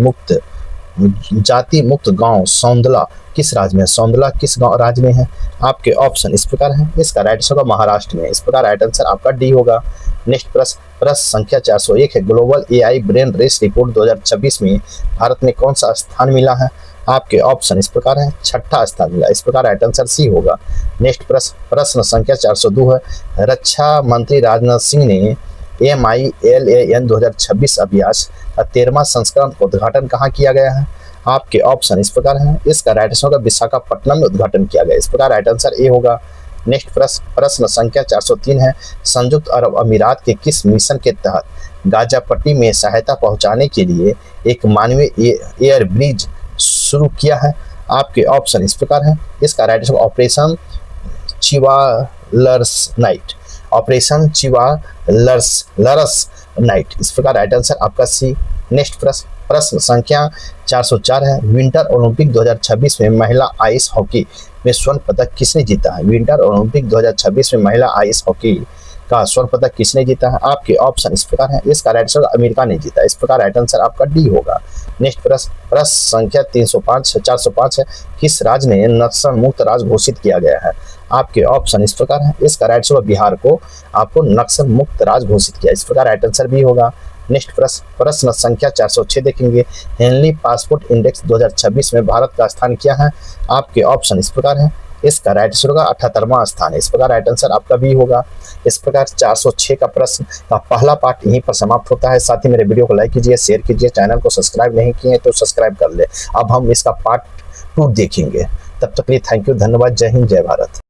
मुक्त गांव सौंदला किस राज्य में? सौंदला किस गांव राज्य में है? आपके ऑप्शन इस प्रकार है, इसका राइट आंसर होगा महाराष्ट्र में। इस प्रकार राइट आंसर आपका डी होगा। नेक्स्ट प्रश्न संख्या 401 है, global AI brain race report 2026 में भारत में कौन सा स्थान मिला है? आपके ऑप्शन इस प्रकार है, छठा स्थान मिला। इस प्रकार राइट आंसर सी होगा। नेक्स्ट प्रश्न संख्या 402 है, रक्षा मंत्री राजनाथ सिंह ने MILAN 2026 अभ्यास का 13वां संस्करण का उद्घाटन कहाँ किया गया है? आपके ऑप्शन इस प्रकार है, इसका राइट आंसर होगा विशाखापट्टनम में उद्घाटन किया गया। इस प्रकार राइट आंसर ए होगा। नेक्स्ट प्रश्न संख्या 403 है, संयुक्त अरब अमीरात के किस मिशन के तहत गाजापट्टी में सहायता पहुंचाने के लिए एक मानवीय एयर ब्रिज शुरू किया है? आपके ऑप्शन इस प्रकार है, इसका right answer operation chivalrous knight. Operation chivalrous knight. इस प्रकार राइट आंसर आपका सी। नेक्स्ट प्रश्न संख्या 404 है, विंटर ओलंपिक 2026 में महिला आइस हॉकी में स्वर्ण पदक किसने जीता है? विंटर ओलंपिक 2026 में महिला आइस हॉकी का स्वर्ण पदक किसने जीता है? आपके ऑप्शन इस प्रकार हैं। इसका राइट आंसर अमेरिका ने जीता। इस प्रकार राइट आंसर आपका डी होगा। नेक्स्ट प्रश्न संख्या 405 है। किस राज्य ने नक्सल मुक्त राज्य घोषित किया गया है? आपके ऑप्शन इस प्रकार हैं। इसका राइट आंसर बिहार को आपको नक्सल मुक्त राज्य घोषित किया। इस प्रकार राइट आंसर भी होगा। नेक्स्ट प्रश्न संख्या 406 देखेंगे। हेनली पासपोर्ट इंडेक्स 2026 में भारत का स्थान क्या है? आपके ऑप्शन इस प्रकार हैं। इसका राइट आंसर होगा 78वां स्थान है। इस प्रकार राइट आंसर आपका भी होगा। इस प्रकार 406 का प्रश्न का पहला पार्ट यहीं पर समाप्त होता है। साथ ही मेरे वीडियो को लाइक कीजिए, शेयर कीजिए, चैनल को सब्सक्राइब नहीं किए तो सब्सक्राइब कर ले। अब हम इसका पार्ट 2 देखेंगे। तब तक के लिए थैंक यू, धन्यवाद, जय हिंद, जय भारत।